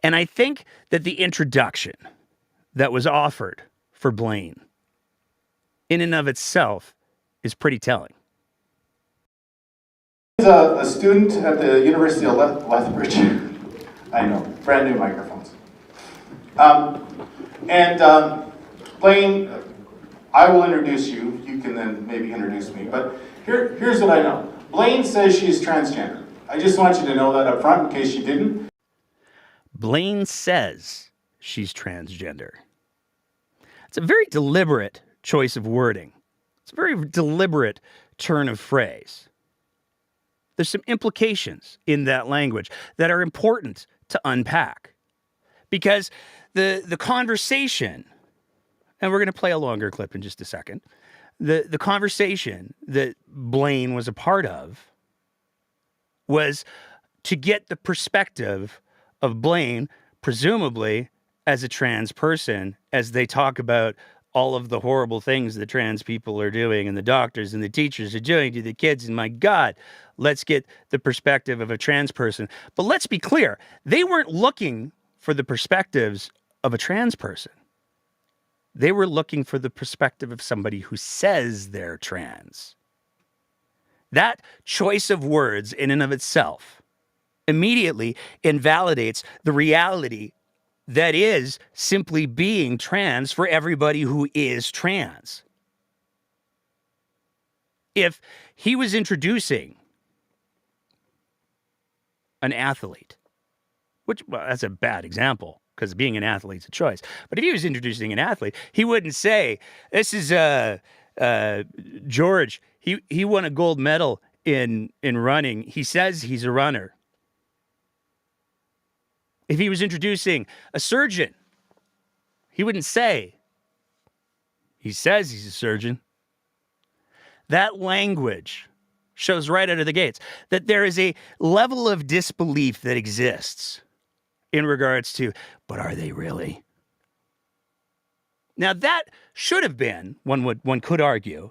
And I think that the introduction that was offered for Blaine in and of itself is pretty telling. He's a student at the University of Lethbridge. I know, brand new microphones. Blaine, I will introduce you. You can then maybe introduce me. But here's what I know. Blaine says she's transgender. I just want you to know that up front in case you didn't. Blaine says she's transgender. It's a very deliberate choice of wording. It's a very deliberate turn of phrase. There's some implications in that language that are important to unpack, because the conversation, and we're going to play a longer clip in just a second, the conversation that Blaine was a part of was to get the perspective of Blaine, presumably as a trans person, as they talk about all of the horrible things that trans people are doing and the doctors and the teachers are doing to the kids. And my God, let's get the perspective of a trans person. But let's be clear, they weren't looking for the perspectives of a trans person. They were looking for the perspective of somebody who says they're trans. That choice of words in and of itself immediately invalidates the reality that is simply being trans for everybody who is trans. If he was introducing an athlete, which, well, that's a bad example because being an athlete's a choice. But if he was introducing an athlete, he wouldn't say, this is George. He won a gold medal in running. He says he's a runner. If he was introducing a surgeon, he wouldn't say, he says he's a surgeon. That language shows right out of the gates that there is a level of disbelief that exists in regards to, but are they really? Now that should have been, one could argue,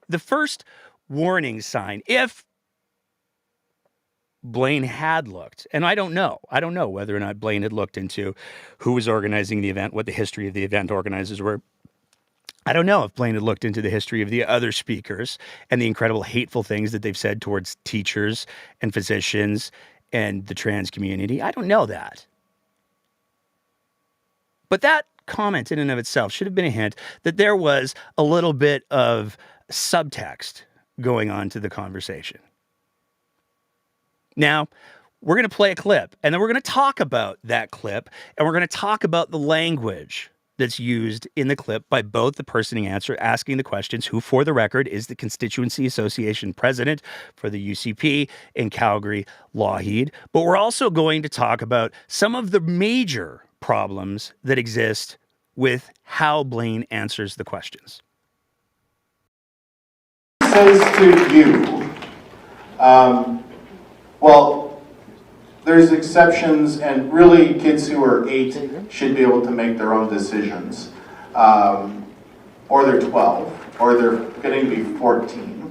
the first warning sign if Blaine had looked, and I don't know whether or not Blaine had looked into who was organizing the event, what the history of the event organizers were. I don't know if Blaine had looked into the history of the other speakers and the incredible hateful things that they've said towards teachers and physicians and the trans community. I don't know that. But that comment in and of itself should have been a hint that there was a little bit of subtext going on to the conversation. Now, we're going to play a clip, and then we're going to talk about that clip, and we're going to talk about the language that's used in the clip by both the person asking the questions, who, for the record, is the Constituency Association president for the UCP in Calgary, Lougheed. But we're also going to talk about some of the major problems that exist with how Blaine answers the questions. Says to you, well, there's exceptions, and really kids who are 8 should be able to make their own decisions. Or they're 12, or they're getting to be 14.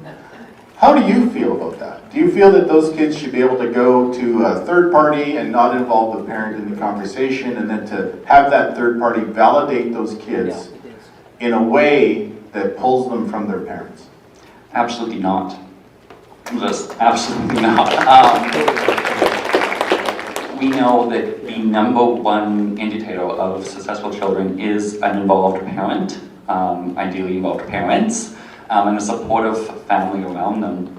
How do you feel about that? Do you feel that those kids should be able to go to a third party and not involve the parent in the conversation, and then to have that third party validate those kids in a way that pulls them from their parents? Absolutely not. Just absolutely not. We know that the number one indicator of successful children is an involved parent, ideally involved parents, and a supportive family around them.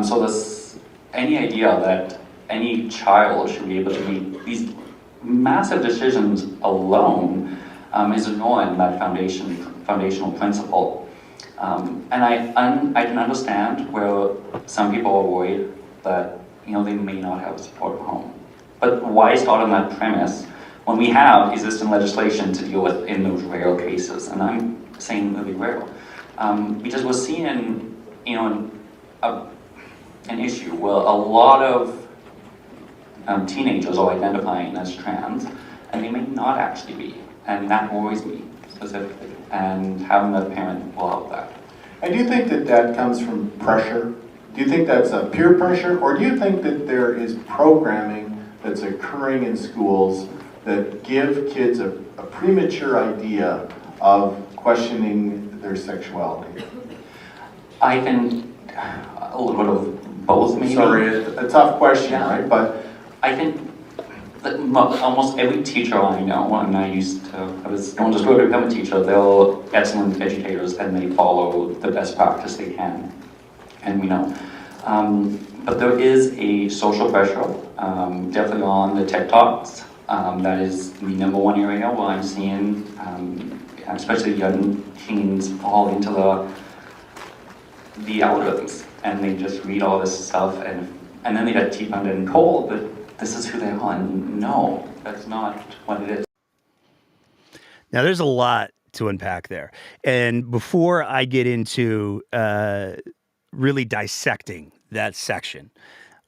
So there's any idea that any child should be able to make these massive decisions alone is ignoring that foundational principle. And I can understand where some people are worried that they may not have a supportive home. But why start on that premise when we have existing legislation to deal with in those rare cases? And I'm saying really rare, because we're seeing an issue where a lot of teenagers are identifying as trans, and they may not actually be, and that worries me specifically. And having that parent will help that. And do you think that that comes from pressure? Do you think that's a peer pressure, or do you think that there is programming that's occurring in schools that give kids a premature idea of questioning their sexuality? I think a little bit of both, maybe. Sorry, a tough question, right? But I think that almost every teacher I know, and I was going to school to become a teacher, they're excellent educators and they follow the best practice they can, and we know. But there is a social pressure, definitely on the TikToks. That is the number one area where I'm seeing, especially young teens, fall into the algorithms, and they just read all this stuff, and then they get T-pumped and told that this is who they are. And no, that's not what it is. Now, there's a lot to unpack there. And before I get into really dissecting that section,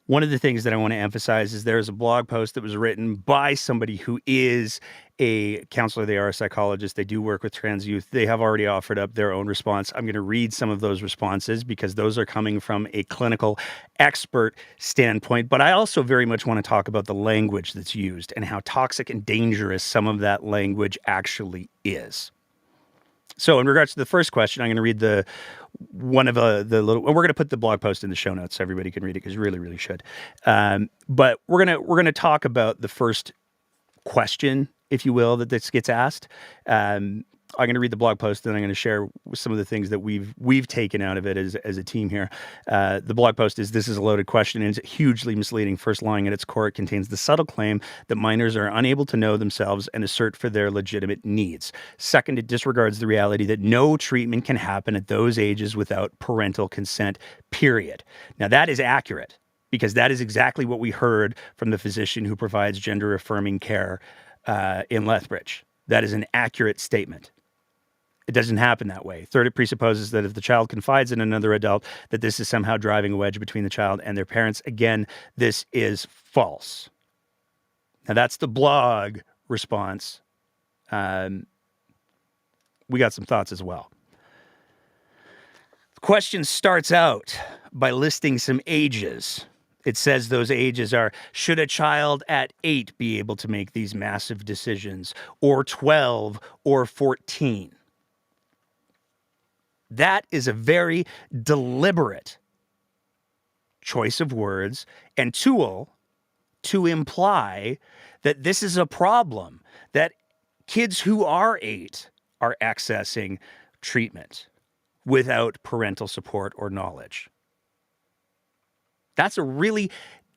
one of the things that I want to emphasize is there's a blog post that was written by somebody who is a counselor. They are a psychologist. They do work with trans youth. They have already offered up their own response. I'm going to read some of those responses because those are coming from a clinical expert standpoint. But I also very much want to talk about the language that's used and how toxic and dangerous some of that language actually is. So in regards to the first question, I'm going to read the little. We're going to put the blog post in the show notes so everybody can read it because you really, really should. But we're gonna talk about the first question, if you will, that this gets asked. I'm going to read the blog post, and I'm going to share some of the things that we've taken out of it as a team here. The blog post is, "This is a loaded question and it's hugely misleading. First, lying at its core, it contains the subtle claim that minors are unable to know themselves and assert for their legitimate needs. Second, it disregards the reality that no treatment can happen at those ages without parental consent, period." Now, that is accurate because that is exactly what we heard from the physician who provides gender-affirming care in Lethbridge. That is an accurate statement. It doesn't happen that way. Third, it presupposes that if the child confides in another adult, that this is somehow driving a wedge between the child and their parents. Again, this is false. Now, that's the blog response. We got some thoughts as well. The question starts out by listing some ages. It says those ages are, should a child at 8 be able to make these massive decisions, or 12, or 14? That is a very deliberate choice of words and tool to imply that this is a problem, that kids who are 8 are accessing treatment without parental support or knowledge. That's a really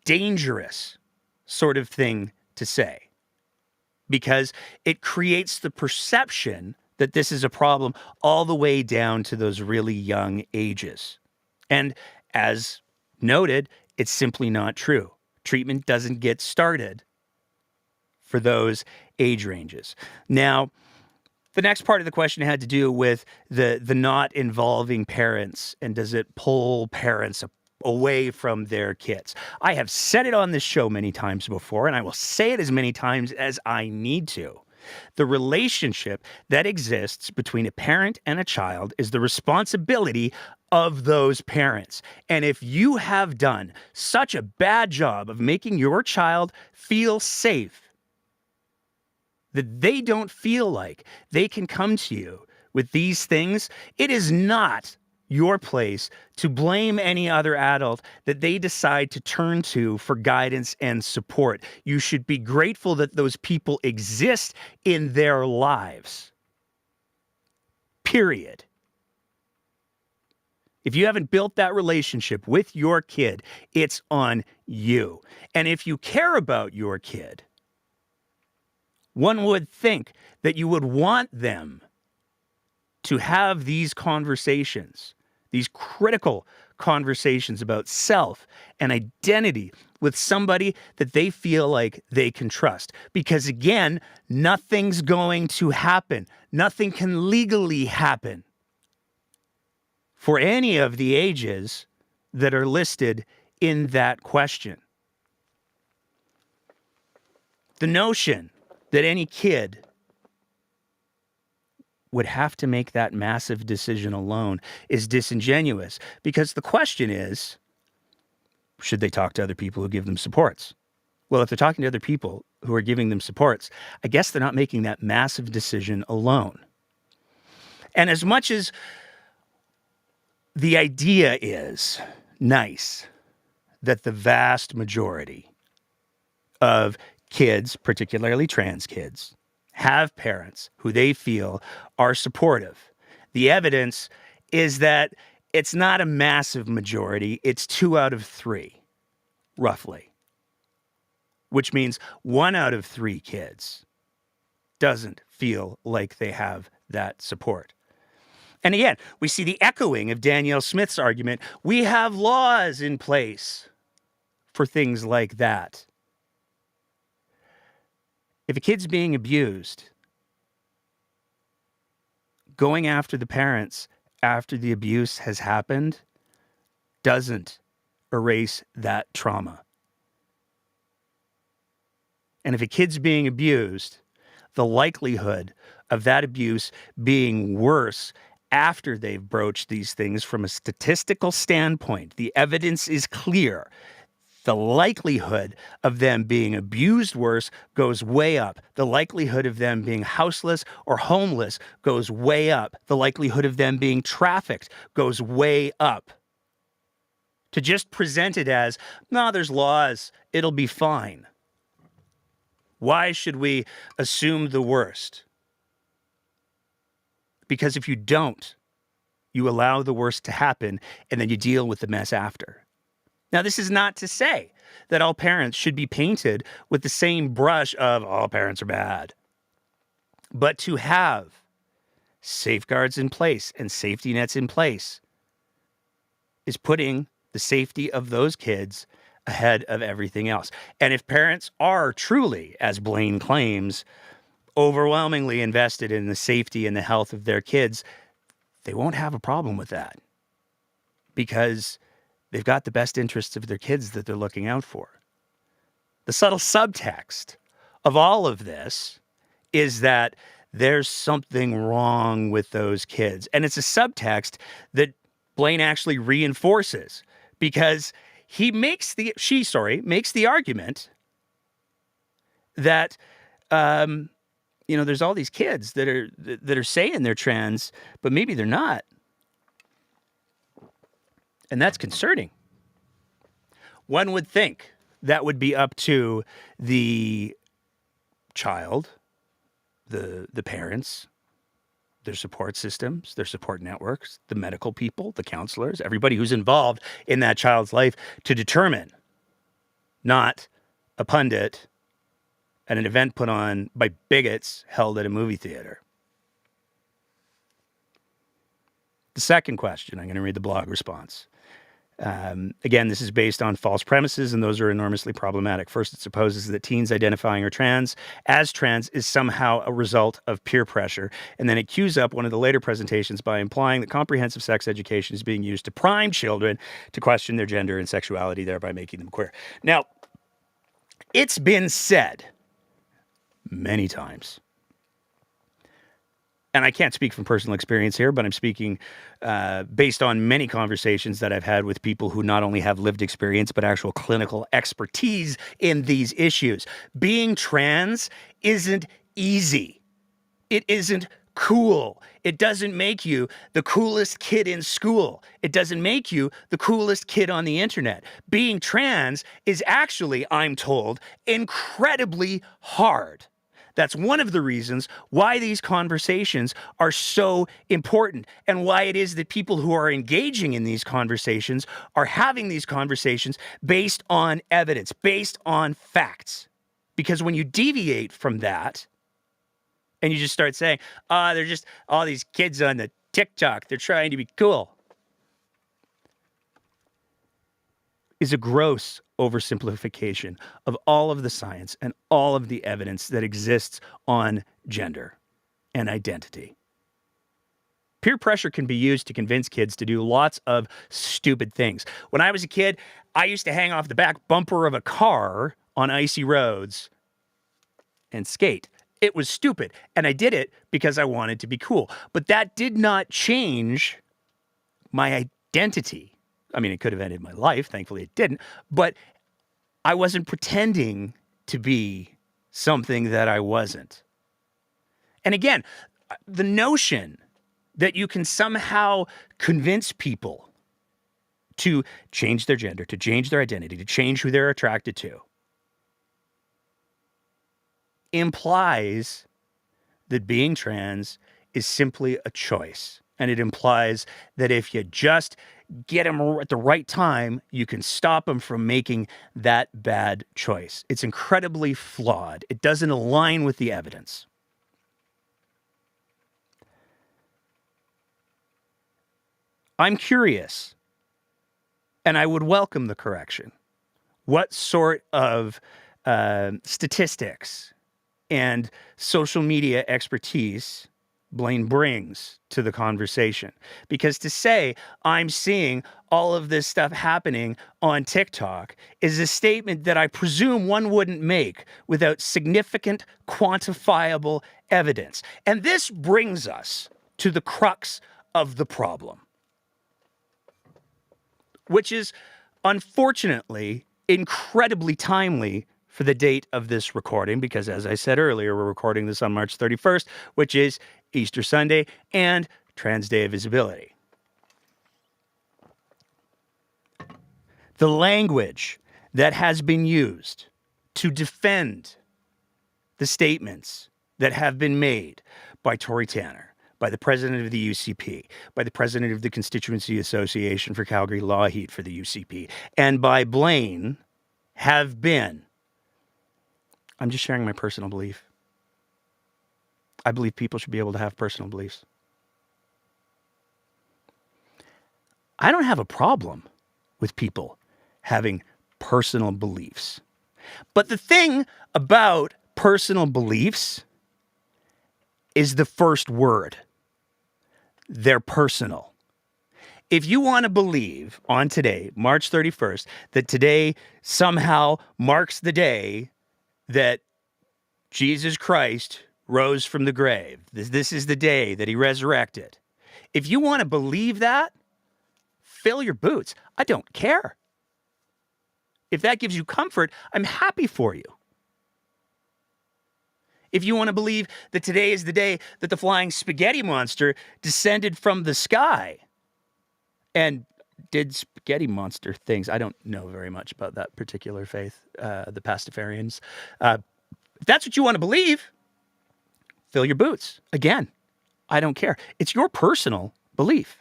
dangerous sort of thing to say, because it creates the perception that this is a problem all the way down to those really young ages. And as noted, it's simply not true. Treatment doesn't get started for those age ranges. Now, the next part of the question had to do with the not involving parents, and does it pull parents away from their kids? I have said it on this show many times before, and I will say it as many times as I need to. The relationship that exists between a parent and a child is the responsibility of those parents. And if you have done such a bad job of making your child feel safe, that they don't feel like they can come to you with these things, it is not your place to blame any other adult that they decide to turn to for guidance and support. You should be grateful that those people exist in their lives. Period. If you haven't built that relationship with your kid, it's on you. And if you care about your kid, one would think that you would want them to have these conversations, these critical conversations about self and identity with somebody that they feel like they can trust. Because again, nothing's going to happen. Nothing can legally happen for any of the ages that are listed in that question. The notion that any kid would have to make that massive decision alone is disingenuous, because the question is, should they talk to other people who give them supports? Well, if they're talking to other people who are giving them supports, I guess they're not making that massive decision alone. And as much as the idea is nice that the vast majority of kids, particularly trans kids, have parents who they feel are supportive, the evidence is that it's not a massive majority. It's 2 out of 3, roughly, which means 1 out of 3 kids doesn't feel like they have that support. And again, we see the echoing of Danielle Smith's argument. We have laws in place for things like that. If a kid's being abused, going after the parents after the abuse has happened doesn't erase that trauma. And if a kid's being abused, the likelihood of that abuse being worse after they've broached these things from a statistical standpoint, the evidence is clear. The likelihood of them being abused worse goes way up. The likelihood of them being houseless or homeless goes way up. The likelihood of them being trafficked goes way up. To just present it as, no, there's laws, it'll be fine. Why should we assume the worst? Because if you don't, you allow the worst to happen and then you deal with the mess after. Now, this is not to say that all parents should be painted with the same brush of all parents are bad, but to have safeguards in place and safety nets in place is putting the safety of those kids ahead of everything else. And if parents are truly, as Blaine claims, overwhelmingly invested in the safety and the health of their kids, they won't have a problem with that because they've got the best interests of their kids that they're looking out for. The subtle subtext of all of this is that there's something wrong with those kids. And it's a subtext that Blaine actually reinforces because she makes the argument that, there's all these kids that are saying they're trans, but maybe they're not. And that's concerning. One would think that would be up to the child, the parents, their support systems, their support networks, the medical people, the counselors, everybody who's involved in that child's life to determine, not a pundit at an event put on by bigots held at a movie theater. The second question, I'm going to read the blog response. Again, this is based on false premises, and those are enormously problematic. First, it supposes that teens identifying as trans is somehow a result of peer pressure, and then it cues up one of the later presentations by implying that comprehensive sex education is being used to prime children to question their gender and sexuality, thereby making them queer. Now, it's been said many times, and I can't speak from personal experience here, but I'm speaking based on many conversations that I've had with people who not only have lived experience, but actual clinical expertise in these issues. Being trans isn't easy. It isn't cool. It doesn't make you the coolest kid in school. It doesn't make you the coolest kid on the internet. Being trans is actually, I'm told, incredibly hard. That's one of the reasons why these conversations are so important, and why it is that people who are engaging in these conversations are having these conversations based on evidence, based on facts. Because when you deviate from that and you just start saying, they're just all these kids on the TikTok, they're trying to be cool, is a gross oversimplification of all of the science and all of the evidence that exists on gender and identity. Peer pressure can be used to convince kids to do lots of stupid things. When I was a kid, I used to hang off the back bumper of a car on icy roads and skate. It was stupid, and I did it because I wanted to be cool. But that did not change my identity. I mean, it could have ended my life. Thankfully, it didn't. But I wasn't pretending to be something that I wasn't. And again, the notion that you can somehow convince people to change their gender, to change their identity, to change who they're attracted to, implies that being trans is simply a choice. And it implies that if you just get them at the right time, you can stop them from making that bad choice. It's incredibly flawed. It doesn't align with the evidence. I'm curious, and I would welcome the correction. What sort of statistics and social media expertise Blaine brings to the conversation? Because to say I'm seeing all of this stuff happening on TikTok is a statement that I presume one wouldn't make without significant quantifiable evidence. And this brings us to the crux of the problem, which is unfortunately incredibly timely for the date of this recording, because as I said earlier, we're recording this on March 31st, which is Easter Sunday and Trans Day of Visibility. The language that has been used to defend the statements that have been made by Tory Tanner, by the president of the UCP, by the president of the Constituency Association for Calgary Lougheed for the UCP, and by Blaine have been, I'm just sharing my personal belief. I believe people should be able to have personal beliefs. I don't have a problem with people having personal beliefs. But the thing about personal beliefs is the first word. They're personal. If you want to believe on today, March 31st, that today somehow marks the day that Jesus Christ rose from the grave, this is the day that he resurrected. If you want to believe that, fill your boots. I don't care. If that gives you comfort, I'm happy for you. If you want to believe that today is the day that the flying spaghetti monster descended from the sky and did spaghetti monster things. I don't know very much about that particular faith, the Pastafarians. If that's what you want to believe, fill your boots. Again, I don't care. It's your personal belief.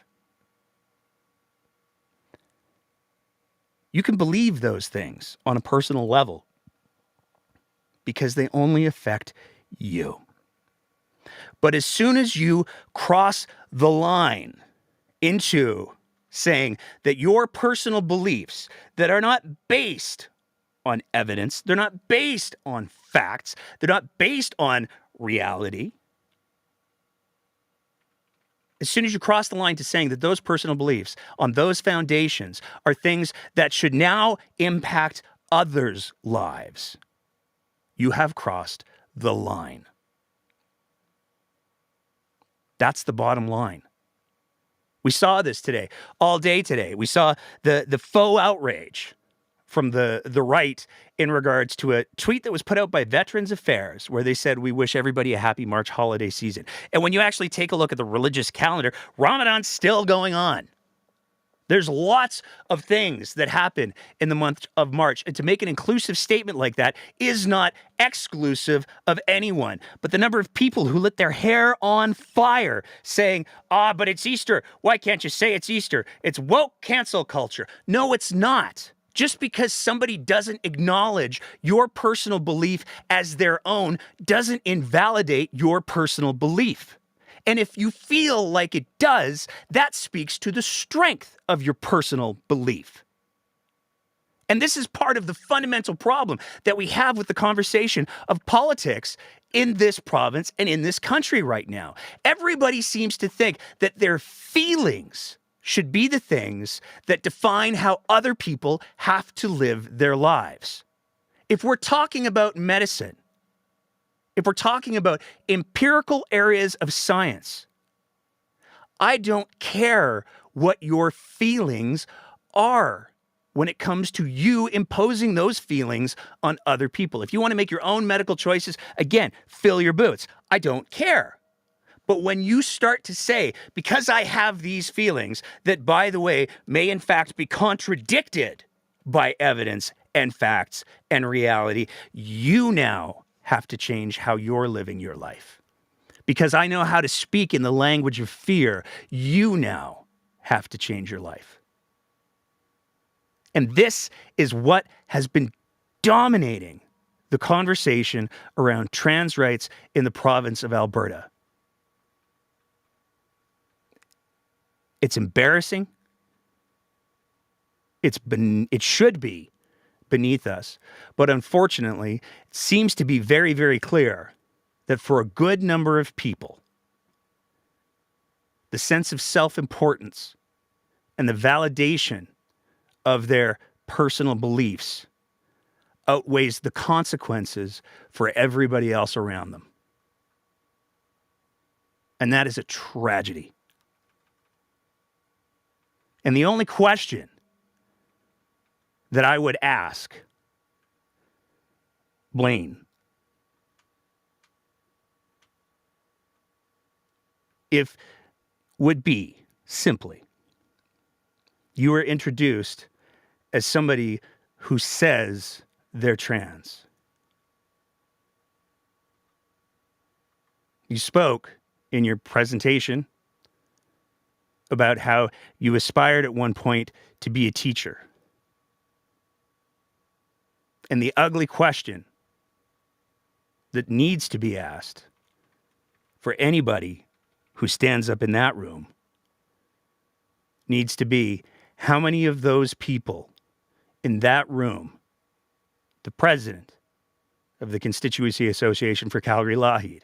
You can believe those things on a personal level. because they only affect you. But as soon as you cross the line into saying that your personal beliefs that are not based on evidence, they're not based on facts, they're not based on reality, as soon as you cross the line to saying that those personal beliefs on those foundations are things that should now impact others' lives, you have crossed the line. That's the bottom line. We saw this today, all day today. We saw the faux outrage from the right in regards to a tweet that was put out by Veterans Affairs where they said, we wish everybody a happy March holiday season. And when you actually take a look at the religious calendar, Ramadan's still going on. There's lots of things that happen in the month of March. And to make an inclusive statement like that is not exclusive of anyone. But the number of people who lit their hair on fire saying, but it's Easter. Why can't you say it's Easter? It's woke cancel culture. No, it's not. Just because somebody doesn't acknowledge your personal belief as their own doesn't invalidate your personal belief. And if you feel like it does, that speaks to the strength of your personal belief. And this is part of the fundamental problem that we have with the conversation of politics in this province and in this country right now. Everybody seems to think that their feelings should be the things that define how other people have to live their lives. If we're talking about medicine, if we're talking about empirical areas of science, I don't care what your feelings are when it comes to you imposing those feelings on other people. If you want to make your own medical choices, again, fill your boots. I don't care. But when you start to say, because I have these feelings that, by the way, may in fact be contradicted by evidence and facts and reality, you now have to change how you're living your life. Because I know how to speak in the language of fear, you now have to change your life. And this is what has been dominating the conversation around trans rights in the province of Alberta. It's embarrassing. It should be beneath us. But unfortunately, it seems to be very, very clear that for a good number of people, the sense of self-importance and the validation of their personal beliefs outweighs the consequences for everybody else around them. And that is a tragedy. And the only question that I would ask Blaine, would be simply, you were introduced as somebody who says they're trans. You spoke in your presentation about how you aspired at one point to be a teacher. And the ugly question that needs to be asked for anybody who stands up in that room needs to be, how many of those people in that room, the president of the Constituency Association for Calgary-Lougheed,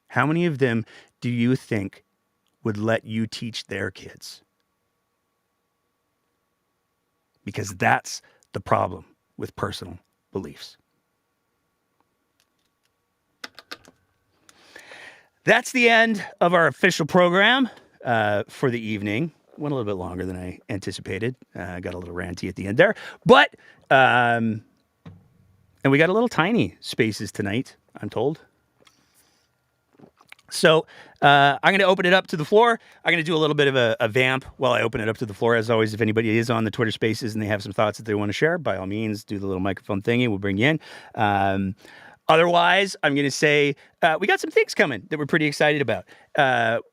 how many of them do you think would let you teach their kids? Because that's the problem with personal beliefs. That's the end of our official program for the evening. Went a little bit longer than I anticipated. I got a little ranty at the end there. But, and we got a little tiny spaces tonight, I'm told. So I'm going to open it up to the floor. I'm going to do a little bit of a vamp while I open it up to the floor. As always, if anybody is on the Twitter Spaces and they have some thoughts that they want to share, by all means, do the little microphone thingy. We'll bring you in. Otherwise, I'm going to say we got some things coming that we're pretty excited about.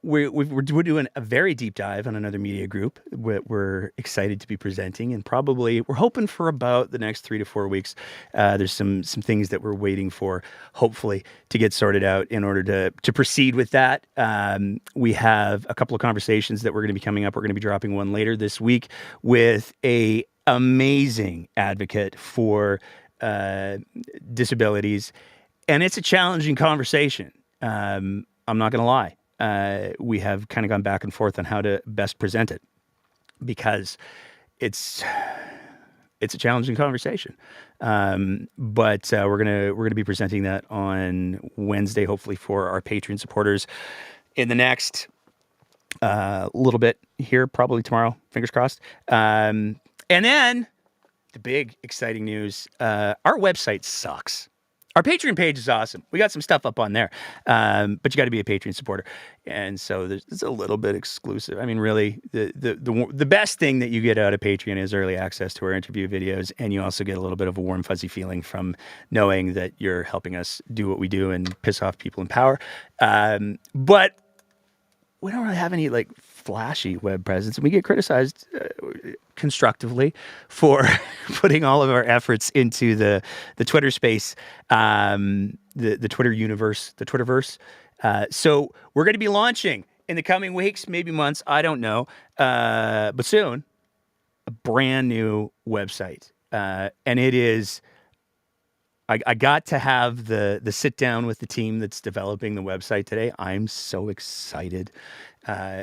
We're doing a very deep dive on another media group that we're excited to be presenting, and probably we're hoping for about the next 3 to 4 weeks. There's some things that we're waiting for, hopefully, to get sorted out in order to proceed with that. We have a couple of conversations that we're going to be coming up. We're going to be dropping one later this week with a amazing advocate for disabilities, and it's a challenging conversation. I'm not going to lie. We have kind of gone back and forth on how to best present it because it's a challenging conversation. But we're gonna be presenting that on Wednesday, hopefully for our Patreon supporters in the next little bit here, probably tomorrow. Fingers crossed. And then the big exciting news, our website sucks. Our Patreon page is awesome. We got some stuff up on there, but you got to be a Patreon supporter. And so there's a little bit exclusive. I mean, really, the best thing that you get out of Patreon is early access to our interview videos, and you also get a little bit of a warm, fuzzy feeling from knowing that you're helping us do what we do and piss off people in power. But we don't really have any like flashy web presence, and we get criticized constructively for putting all of our efforts into the Twitter space, the Twitter universe, the Twitterverse. So we're going to be launching in the coming weeks, maybe months, I don't know, but soon, a brand new website, and it is. I got to have the sit down with the team that's developing the website today. I'm so excited.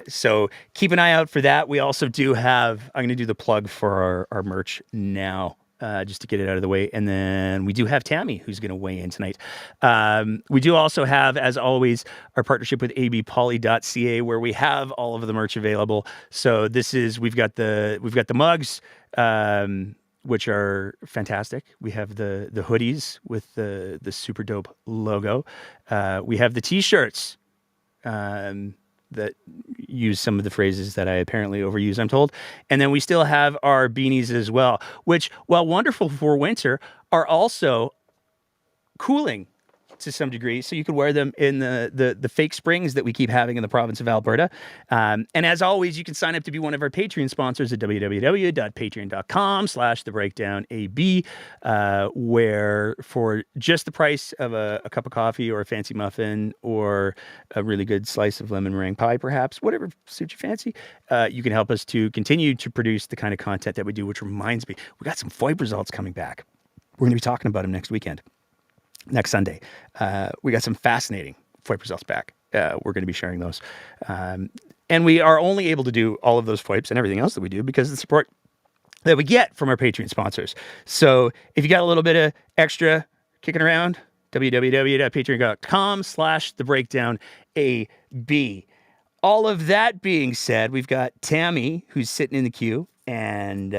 So keep an eye out for that. We also do have, I'm going to do the plug for our merch now, just to get it out of the way. And then we do have Tammy, who's going to weigh in tonight. We do also have, as always, our partnership with abpoly.ca, where we have all of the merch available. So we've got the mugs, which are fantastic. We have the hoodies with the super dope logo. We have the t-shirts that use some of the phrases that I apparently overuse, I'm told. And then we still have our beanies as well, which, while wonderful for winter, are also cooling to some degree, so you could wear them in the fake springs that we keep having in the province of Alberta. And as always, you can sign up to be one of our Patreon sponsors at www.patreon.com/thebreakdownab, where for just the price of a cup of coffee or a fancy muffin or a really good slice of lemon meringue pie, perhaps, whatever suits your fancy, you can help us to continue to produce the kind of content that we do, which reminds me, we got some FOIP results coming back. We're going to be talking about them next Sunday. We got some fascinating FOIP results back. We're going to be sharing those. And we are only able to do all of those FOIPs and everything else that we do because of the support that we get from our Patreon sponsors. So if you got a little bit of extra kicking around, www.patreon.com/thebreakdownab. All of that being said, we've got Tammy, who's sitting in the queue, and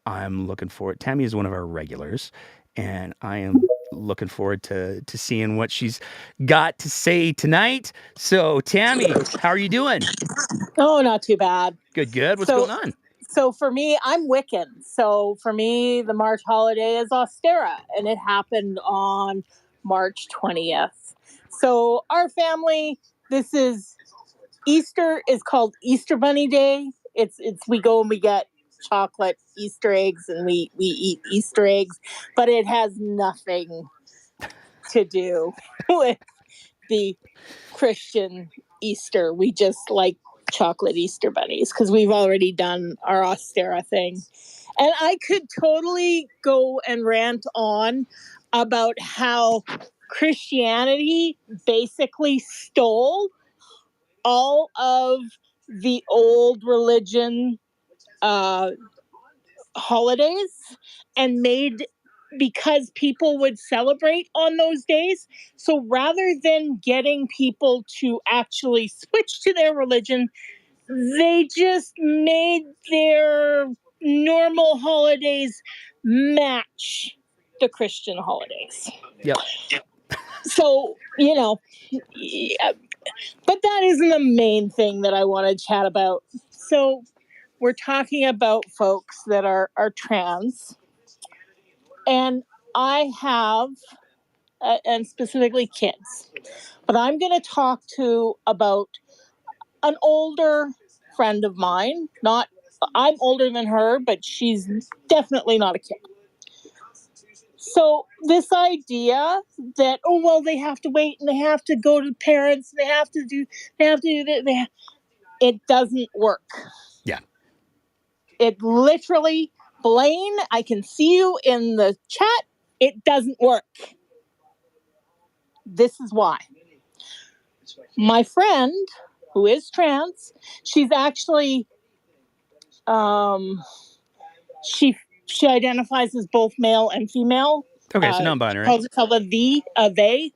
I'm looking forward. Tammy is one of our regulars, and I am looking forward to seeing what she's got to say tonight. So, Tammy, how are you doing? Oh, not too bad. Good. What's going on? So for me, I'm Wiccan. So for me, the March holiday is Austera, and it happened on March 20th. So our family, Easter is called Easter Bunny Day. It's we go and we get chocolate Easter eggs and we eat Easter eggs, but it has nothing to do with the Christian Easter. We just like chocolate Easter bunnies because we've already done our Austera thing. And I could totally go and rant on about how Christianity basically stole all of the old religion holidays and because people would celebrate on those days. So rather than getting people to actually switch to their religion, they just made their normal holidays match the Christian holidays. Yep. So, yeah, but that isn't the main thing that I want to chat about. So we're talking about folks that are trans. And I have and specifically kids. But I'm going to talk about an older friend of mine. I'm older than her, but she's definitely not a kid. So this idea that, oh, well, they have to wait and they have to go to parents, they have to do that, it doesn't work. Yeah. It literally, Blaine, I can see you in the chat, it doesn't work. This is why. My friend, who is trans, she's actually, she identifies as both male and female. Okay, so non-binary. Calls herself a they.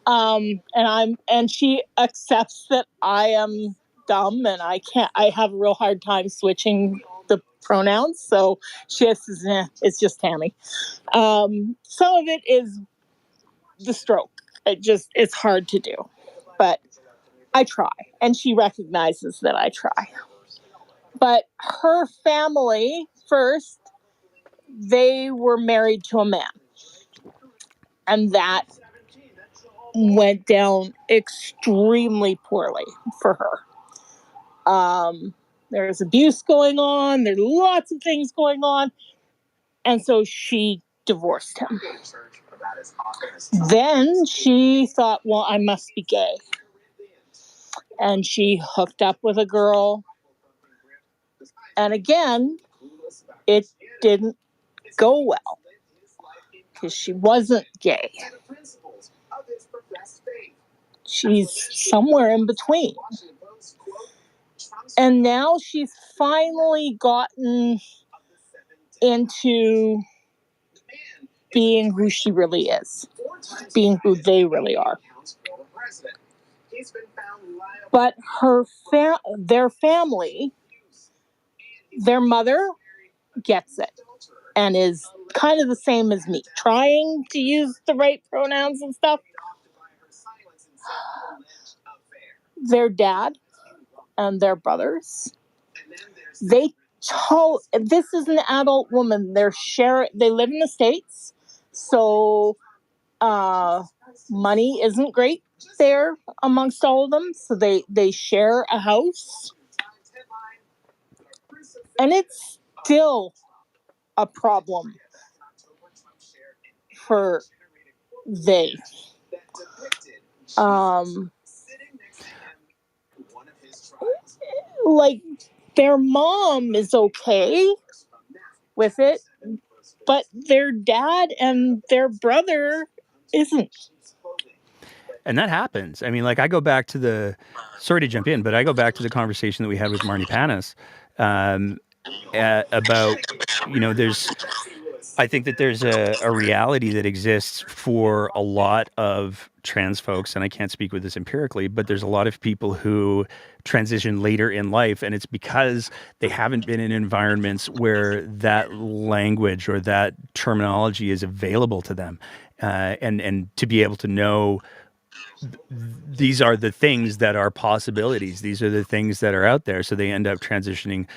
And she accepts that I am dumb and I have a real hard time switching the pronouns. So she says, it's just Tammy. Some of it is the stroke. It's hard to do, but I try. And she recognizes that I try. But her family, first, they were married to a man. And that went down extremely poorly for her. There's abuse going on. There's lots of things going on. And so she divorced him. Then she thought, well, I must be gay. And she hooked up with a girl. And again, it didn't go well because she wasn't gay. She's somewhere in between. And now she's finally gotten into being who she really is, being who they really are. But their family, their mother gets it and is kind of the same as me, trying to use the right pronouns and stuff. Their dad and their brothers, this is an adult woman. They live in the States, so money isn't great there amongst all of them. So they share a house, and it's still a problem for they. Like their mom is okay with it, but their dad and their brother isn't. And that happens. I mean, like I go back to sorry to jump in, but I go back to the conversation that we had with Marnie Panis about, I think that there's a reality that exists for a lot of trans folks, and I can't speak with this empirically, but there's a lot of people who transition later in life, and it's because they haven't been in environments where that language or that terminology is available to them, and to be able to know these are the things that are possibilities. These are the things that are out there. So they end up transitioning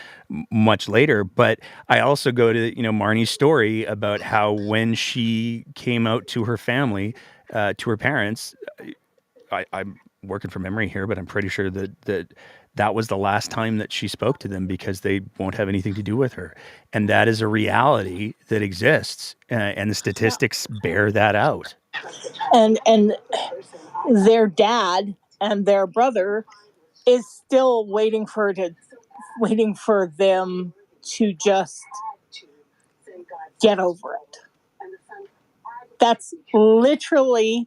much later. But I also go to, Marnie's story about how when she came out to her family, to her parents, I'm working from memory here, but I'm pretty sure that was the last time that she spoke to them because they won't have anything to do with her. And that is a reality that exists. And the statistics bear that out. And their dad and their brother is still waiting for them to just get over it. That's literally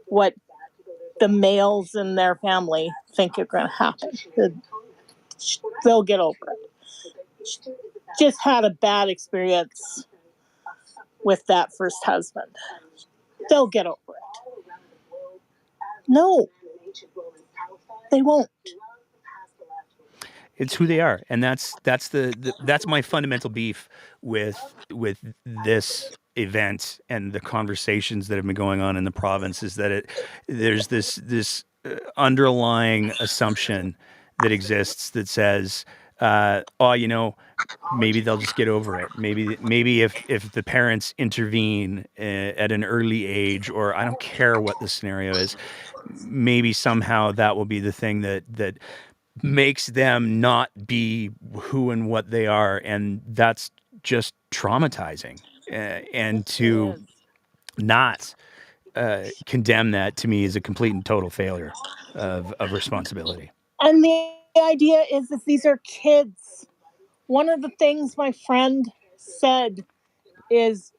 what the males in their family think are going to happen. They'll get over it. Just had a bad experience with that first husband. They'll get over it. No, they won't. It's who they are, and that's my fundamental beef with this event and the conversations that have been going on in the province is that there's this underlying assumption that exists that says maybe they'll just get over it. Maybe if the parents intervene at an early age, or I don't care what the scenario is, maybe somehow that will be the thing that makes them not be who and what they are, and that's just traumatizing. And to not condemn that, to me, is a complete and total failure of responsibility. And the idea is that these are kids. One of the things my friend said is,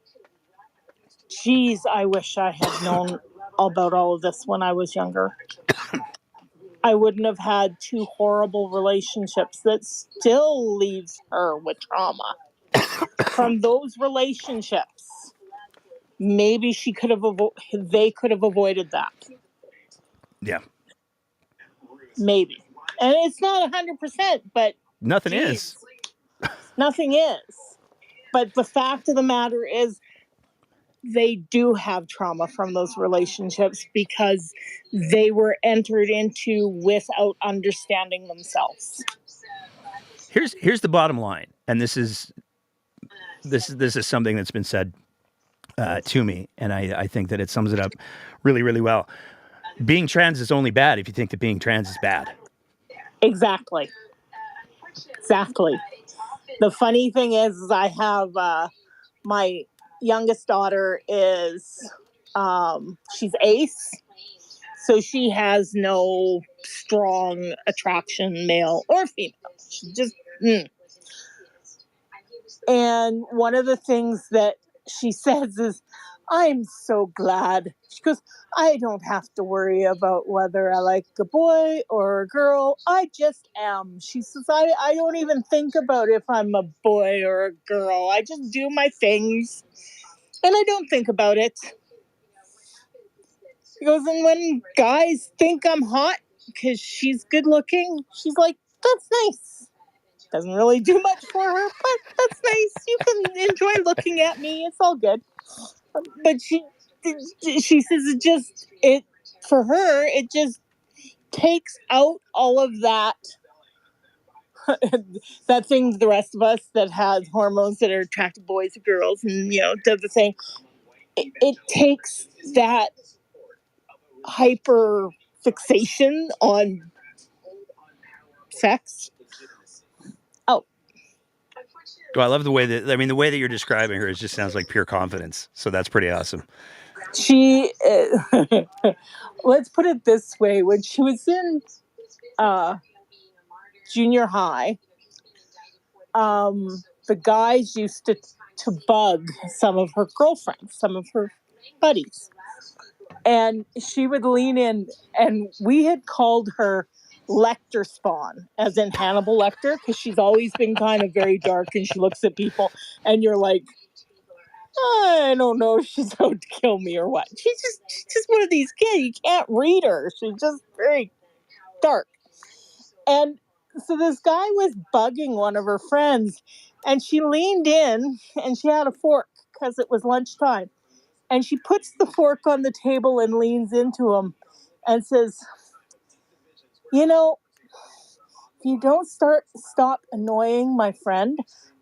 geez, I wish I had known about all of this when I was younger. I wouldn't have had 2 horrible relationships that still leaves her with trauma. From those relationships, maybe they could have avoided that. Yeah. Maybe. And it's not 100%, but Nothing geez, is. Nothing is. But the fact of the matter is, they do have trauma from those relationships because they were entered into without understanding themselves. Here's the bottom line, and this is something that's been said to me, and I think that it sums it up really, really well. Being trans is only bad if you think that being trans is bad. Exactly. The funny thing is I have my youngest daughter is she's ace, so she has no strong attraction, male or female. She just And one of the things that she says is, I'm so glad. She goes, I don't have to worry about whether I like a boy or a girl. I just am. She says, I don't even think about if I'm a boy or a girl. I just do my things and I don't think about it. She goes, and when guys think I'm hot because she's good looking, she's like, that's nice. Doesn't really do much for her, but that's nice. You can enjoy looking at me. It's all good. But she says for her, it just takes out all of that that thing the rest of us that has hormones that are attracted to boys and girls and does the thing. It takes that hyper fixation on sex. Well, I love the way that you're describing her. It just sounds like pure confidence. So that's pretty awesome. She, let's put it this way: when she was in junior high, the guys used to bug some of her girlfriends, some of her buddies, and she would lean in, and we had called her Lecter Spawn, as in Hannibal Lecter, because she's always been kind of very dark, and she looks at people, and you're like, I don't know if she's out to kill me or what. She's just one of these kids. You can't read her. She's just very dark. And so this guy was bugging one of her friends, and she leaned in, and she had a fork because it was lunchtime. And she puts the fork on the table and leans into him and says, if you don't stop annoying my friend,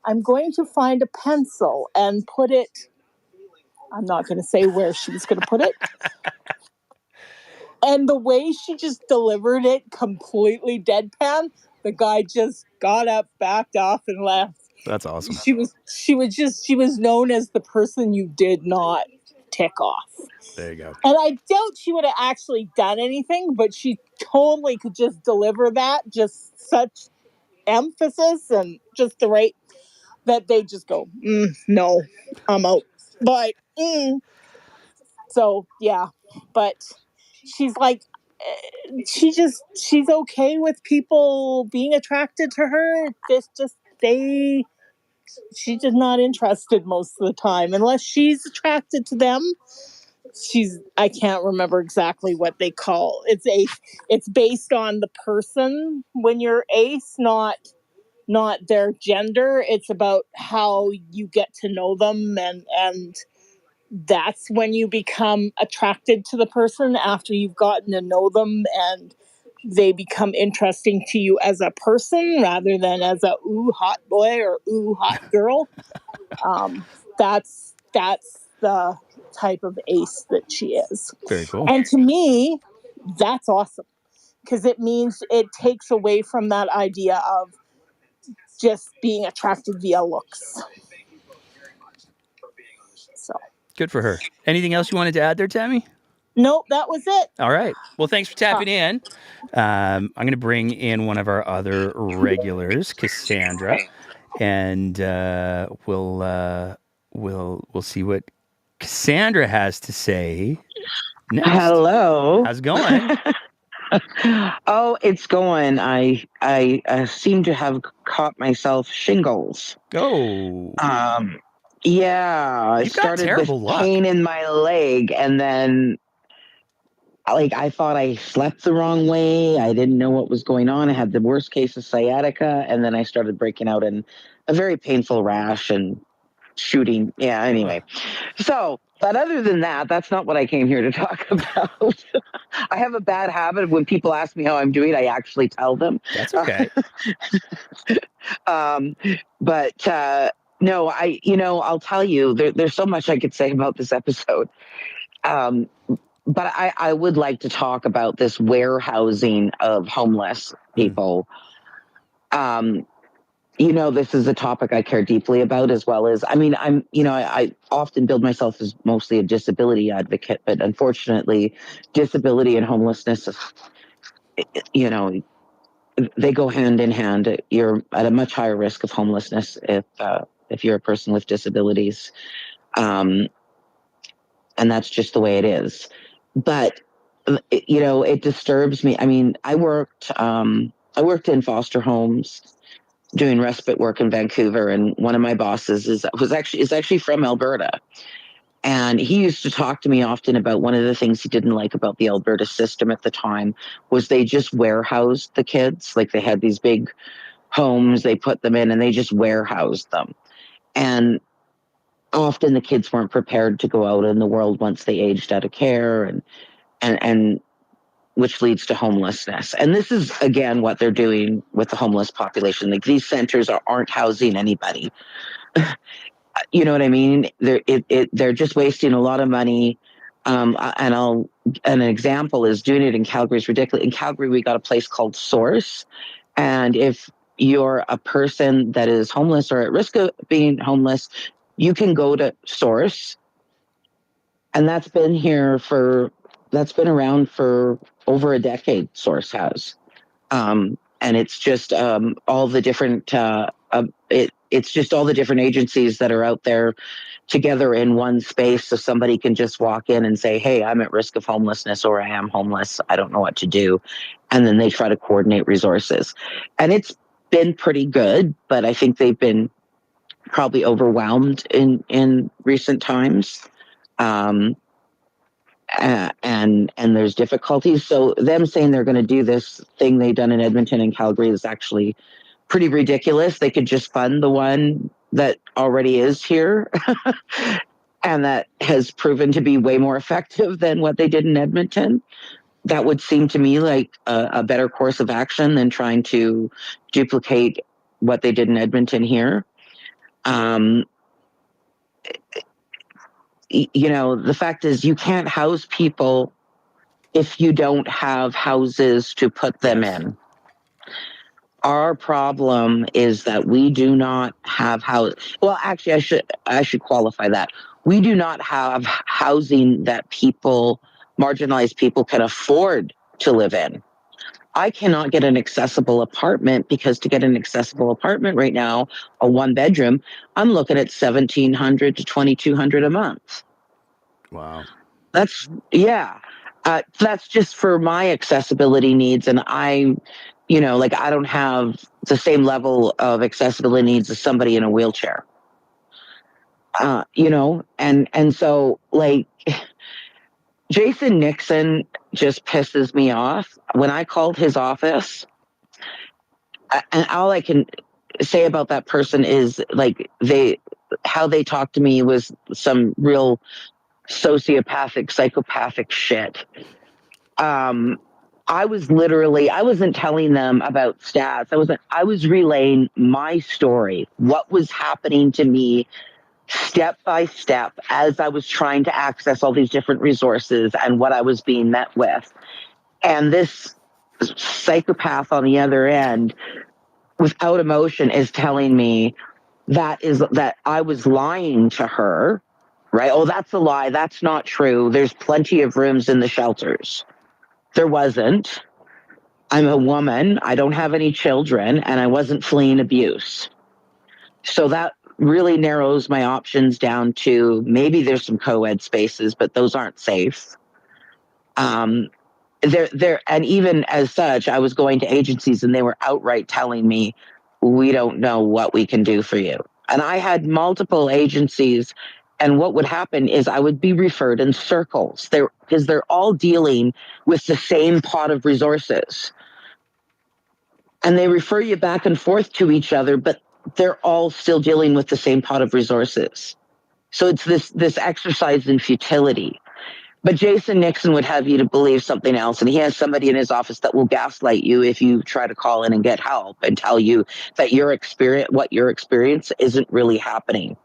I'm going to find a pencil and put it. I'm not going to say where she was going to put it. And the way she just delivered it completely deadpan, the guy just got up, backed off, and left. That's awesome. She was known as the person you did not tick off. There you go. And I doubt she would have actually done anything, but she totally could just deliver that, just such emphasis and just the right that they just go, no, I'm out. But so yeah, but she's like, she's okay with people being attracted to her. She's just not interested most of the time, unless she's attracted to them. I can't remember exactly what they call it's based on the person when you're ace, not their gender. It's about how you get to know them, and that's when you become attracted to the person, after you've gotten to know them and they become interesting to you as a person rather than as a ooh hot boy or ooh hot girl. That's the type of ace that she is. Very cool. And to me, that's awesome because it means it takes away from that idea of just being attracted via looks. So Good for her. Anything else you wanted to add there, Tammy? nope, that was it. All right. Well, thanks for tapping in. I'm going to bring in one of our other regulars, Cassandra, and we'll see what Cassandra has to say next. Hello. How's it going? Oh, it's going. I seem to have caught myself shingles. Oh. Yeah. I You've got started with terrible luck. pain in my leg, and then I thought I slept the wrong way. I didn't know what was going on. I had the worst case of sciatica, and then I started breaking out in a very painful rash and shooting. Yeah, anyway. So, but other than that, that's not what I came here to talk about. I have a bad habit of when people ask me how I'm doing, I actually tell them. That's okay. But no, I'll tell you, there's so much I could say about this episode. But I would like to talk about this warehousing of homeless people. This is a topic I care deeply about, as well as, I often build myself as mostly a disability advocate, but unfortunately, disability and homelessness, they go hand in hand. You're at a much higher risk of homelessness if you're a person with disabilities. And that's just the way it is. But, it disturbs me. I mean, I worked in foster homes doing respite work in Vancouver, and one of my bosses is actually from Alberta, and he used to talk to me often about one of the things he didn't like about the Alberta system at the time was they just warehoused the kids. Like, they had these big homes, they put them in, and they just warehoused them, and often the kids weren't prepared to go out in the world once they aged out of care, and which leads to homelessness. And this is, again, what they're doing with the homeless population. Like, these centers aren't housing anybody. You know what I mean? They're just wasting a lot of money. An example is doing it in Calgary is ridiculous. In Calgary, we got a place called Source. And if you're a person that is homeless or at risk of being homeless, you can go to Source. And that's been around for over a decade, Source has. And it's just all the different it's just all the different agencies that are out there together in one space, so somebody can just walk in and say, hey, I'm at risk of homelessness, or I am homeless, I don't know what to do. And then they try to coordinate resources. And it's been pretty good, but I think they've been probably overwhelmed in recent times. And there's difficulties. So them saying they're going to do this thing they've done in Edmonton and Calgary is actually pretty ridiculous. They could just fund the one that already is here and that has proven to be way more effective than what they did in Edmonton. That would seem to me like a better course of action than trying to duplicate what they did in Edmonton here. The fact is, you can't house people if you don't have houses to put them in. Our problem is that we do not have house. Well, actually, I should qualify that. We do not have housing that marginalized people can afford to live in. I cannot get an accessible apartment because to get an accessible apartment right now, a 1-bedroom, I'm looking at $1,700 to $2,200 a month. Wow. That's just for my accessibility needs. And I don't have the same level of accessibility needs as somebody in a wheelchair. And so, like, Jason Nixon just pisses me off. When I called his office, and all I can say about that person is, like, how they talked to me was some real sociopathic, psychopathic shit. I wasn't telling them about stats. I was relaying my story, what was happening to me step by step as I was trying to access all these different resources and what I was being met with. And this psychopath on the other end, without emotion, is telling me that I was lying to her, right? Oh, that's a lie. That's not true. There's plenty of rooms in the shelters. There wasn't. I'm a woman. I don't have any children, and I wasn't fleeing abuse. So that really narrows my options down to maybe there's some co-ed spaces, but those aren't safe. And even as such, I was going to agencies and they were outright telling me, we don't know what we can do for you. And I had multiple agencies, and what would happen is I would be referred in circles because they're all dealing with the same pot of resources. And they refer you back and forth to each other, but they're all still dealing with the same pot of resources. So it's this exercise in futility. But Jason Nixon would have you to believe something else. And he has somebody in his office that will gaslight you if you try to call in and get help and tell you that what your experience isn't really happening.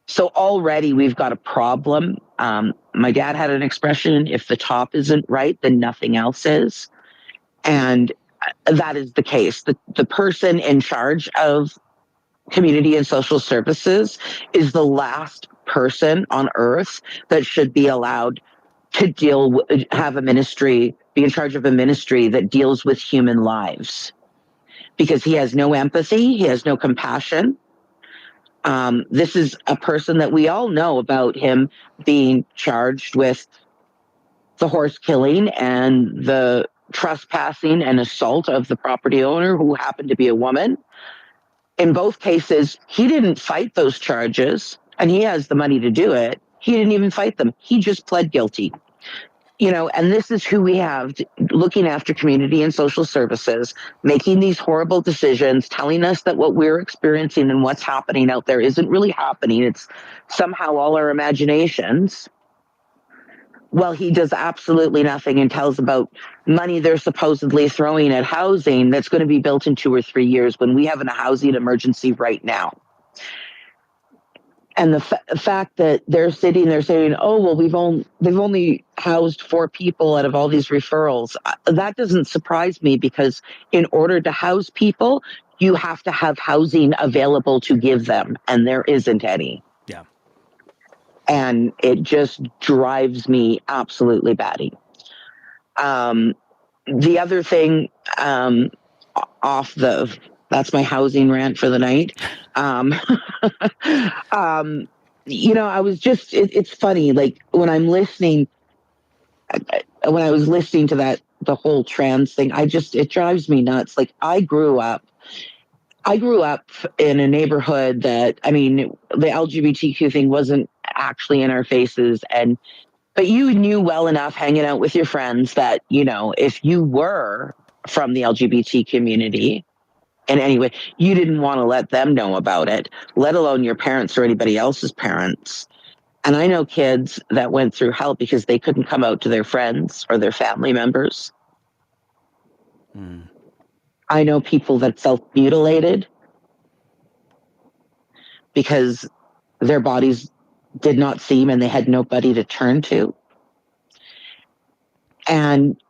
So already we've got a problem. My dad had an expression, if the top isn't right, then nothing else is. And that is the case. The person in charge of community and social services is the last person on earth that should be allowed to be in charge of a ministry that deals with human lives, because he has no empathy, he has no compassion. This is a person that we all know about him being charged with the horse killing and the trespassing and assault of the property owner, who happened to be a woman. In both cases, he didn't fight those charges, and he has the money to do it. He didn't even fight them. He just pled guilty. And this is who we have looking after community and social services, making these horrible decisions, telling us that what we're experiencing and what's happening out there isn't really happening. It's somehow all our imaginations. Well, he does absolutely nothing and tells about money they're supposedly throwing at housing that's going to be built in 2 or 3 years when we have a housing emergency right now. And the fact that they're sitting there saying, oh, well, they've only housed 4 people out of all these referrals. That doesn't surprise me, because in order to house people, you have to have housing available to give them, and there isn't any. Yeah. And it just drives me absolutely batty. The other thing, that's my housing rant for the night. It's funny, like when I was listening to the whole trans thing, it drives me nuts. Like I grew up in a neighborhood that, the LGBTQ thing wasn't actually in our faces, but you knew well enough hanging out with your friends that, if you were from the LGBT community in any way, you didn't want to let them know about it, let alone your parents or anybody else's parents. And I know kids that went through hell because they couldn't come out to their friends or their family members. I know people that self-mutilated because their bodies did not seem and they had nobody to turn to. And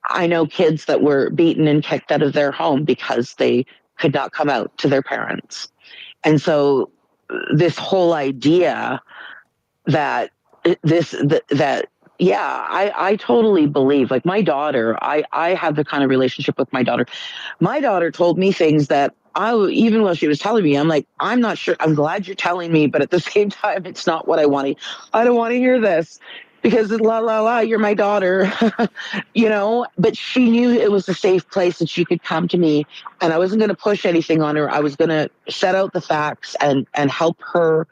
I know kids that were beaten and kicked out of their home because they could not come out to their parents. And so this whole idea I totally believe, like my daughter, I have the kind of relationship with my daughter. My daughter told me things that even while she was telling me, I'm like, I'm not sure. I'm glad you're telling me, but at the same time, it's not what I want to. I don't want to hear this because you're my daughter, but she knew it was a safe place that she could come to me, and I wasn't going to push anything on her. I was going to set out the facts and help her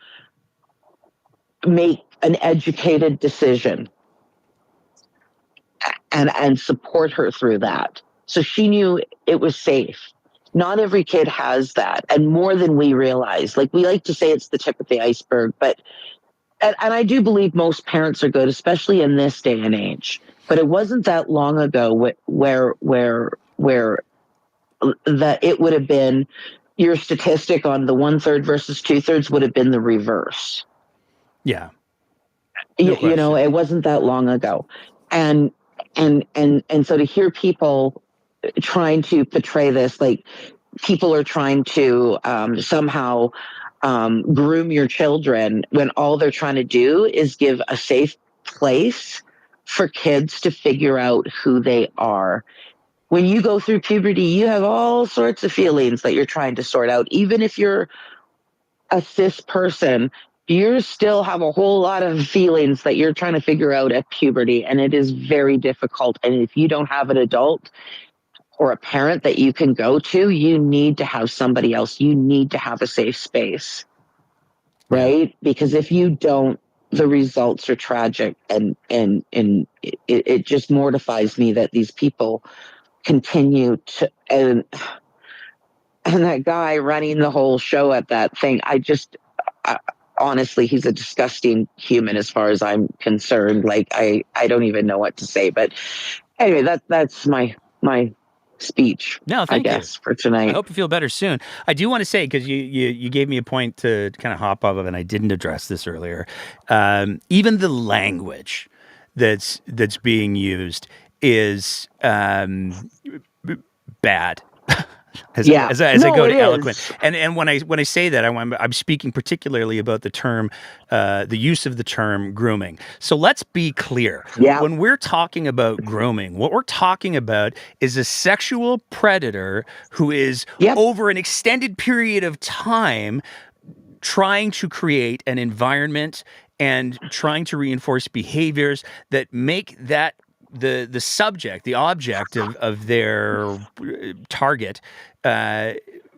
make an educated decision and support her through that. So she knew it was safe. Not every kid has that, and more than we realize. Like we like to say it's the tip of the iceberg, but and I do believe most parents are good, especially in this day and age. but it wasn't that long ago where that it would have been your statistic on the 1/3 versus 2/3 would have been the reverse. Yeah. You know, it wasn't that long ago. And so to hear people trying to portray this, like people are trying to somehow groom your children when all they're trying to do is give a safe place for kids to figure out who they are. When you go through puberty, you have all sorts of feelings that you're trying to sort out. Even if you're a cis person, you still have a whole lot of feelings that you're trying to figure out at puberty, and it is very difficult. And if you don't have an adult or a parent that you can go to, you need to have somebody else. You need to have a safe space, right? Because if you don't, the results are tragic, and it just mortifies me that these people continue to, and that guy running the whole show at that thing, honestly, he's a disgusting human as far as I'm concerned. Like I don't even know what to say. But anyway, that's my speech. No, thank I you. guess for tonight. I hope you feel better soon. I do want to say, because you gave me a point to kind of hop off of, and I didn't address this earlier. Even the language that's being used is bad. As I go to eloquent, and when I say that, I'm speaking particularly about the term, the use of the term grooming. So let's be clear. When we're talking about grooming, what we're talking about is a sexual predator who is over an extended period of time trying to create an environment and trying to reinforce behaviors that make that the subject, the object of their target,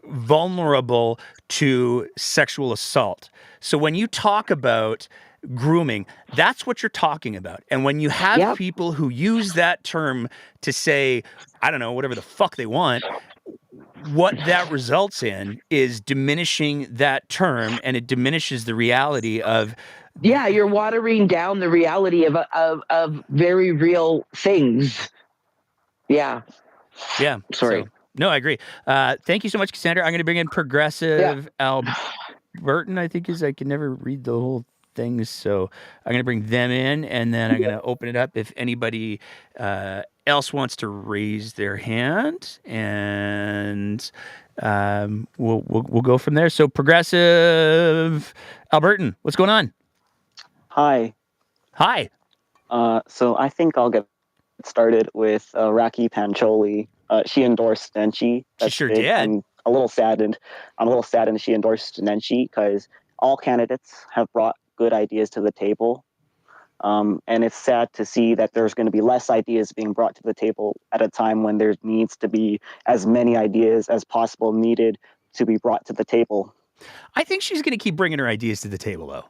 vulnerable to sexual assault. So when you talk about grooming, that's what you're talking about. And when you have people who use that term to say, I don't know, whatever the fuck they want, what that results in is diminishing that term, and it diminishes the reality of. Yeah, you're watering down the reality of very real things. Yeah. Yeah. Sorry. No, I agree. Thank you so much, Cassandra. I'm going to bring in Progressive Albertan, I think I can never read the whole thing, so I'm going to bring them in, and then I'm going to open it up if anybody else wants to raise their hand, and we'll go from there. So Progressive Albertan, what's going on? Hi. So I think I'll get started with Raki Pancholi. She endorsed Nenshi. She sure big. did. I'm a little saddened she endorsed Nenshi because all candidates have brought good ideas to the table. And it's sad to see that there's going to be less ideas being brought to the table at a time when there needs to be as many ideas as possible needed to be brought to the table. I think she's going to keep bringing her ideas to the table, though.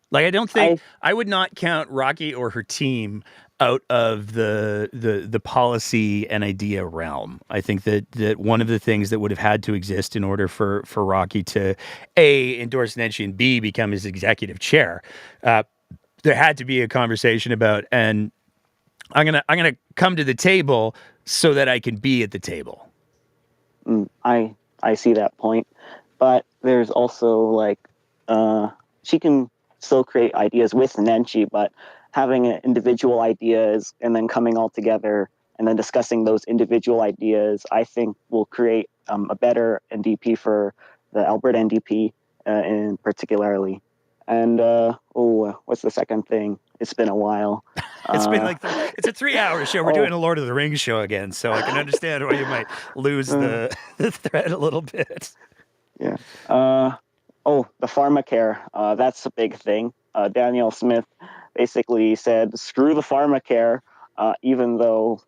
Like, I don't think I would not count Rocky or her team out of the policy and idea realm. I think that one of the things that would have had to exist in order for Rocky to A, endorse Nenshi, and B, become his executive chair, there had to be a conversation about, and I'm gonna come to the table so that I can be at the table. I see that point, but there's also she can still create ideas with Nenshi, but having individual ideas and then coming all together and then discussing those individual ideas, I think will create a better NDP for the Alberta NDP in particularly. And what's the second thing? It's been a while. It's been it's a 3-hour show. We're doing a Lord of the Rings show again, so I can understand why you might lose the thread a little bit. Yeah. The pharmacare. That's a big thing. Danielle Smith basically said, screw the pharmacare, even though,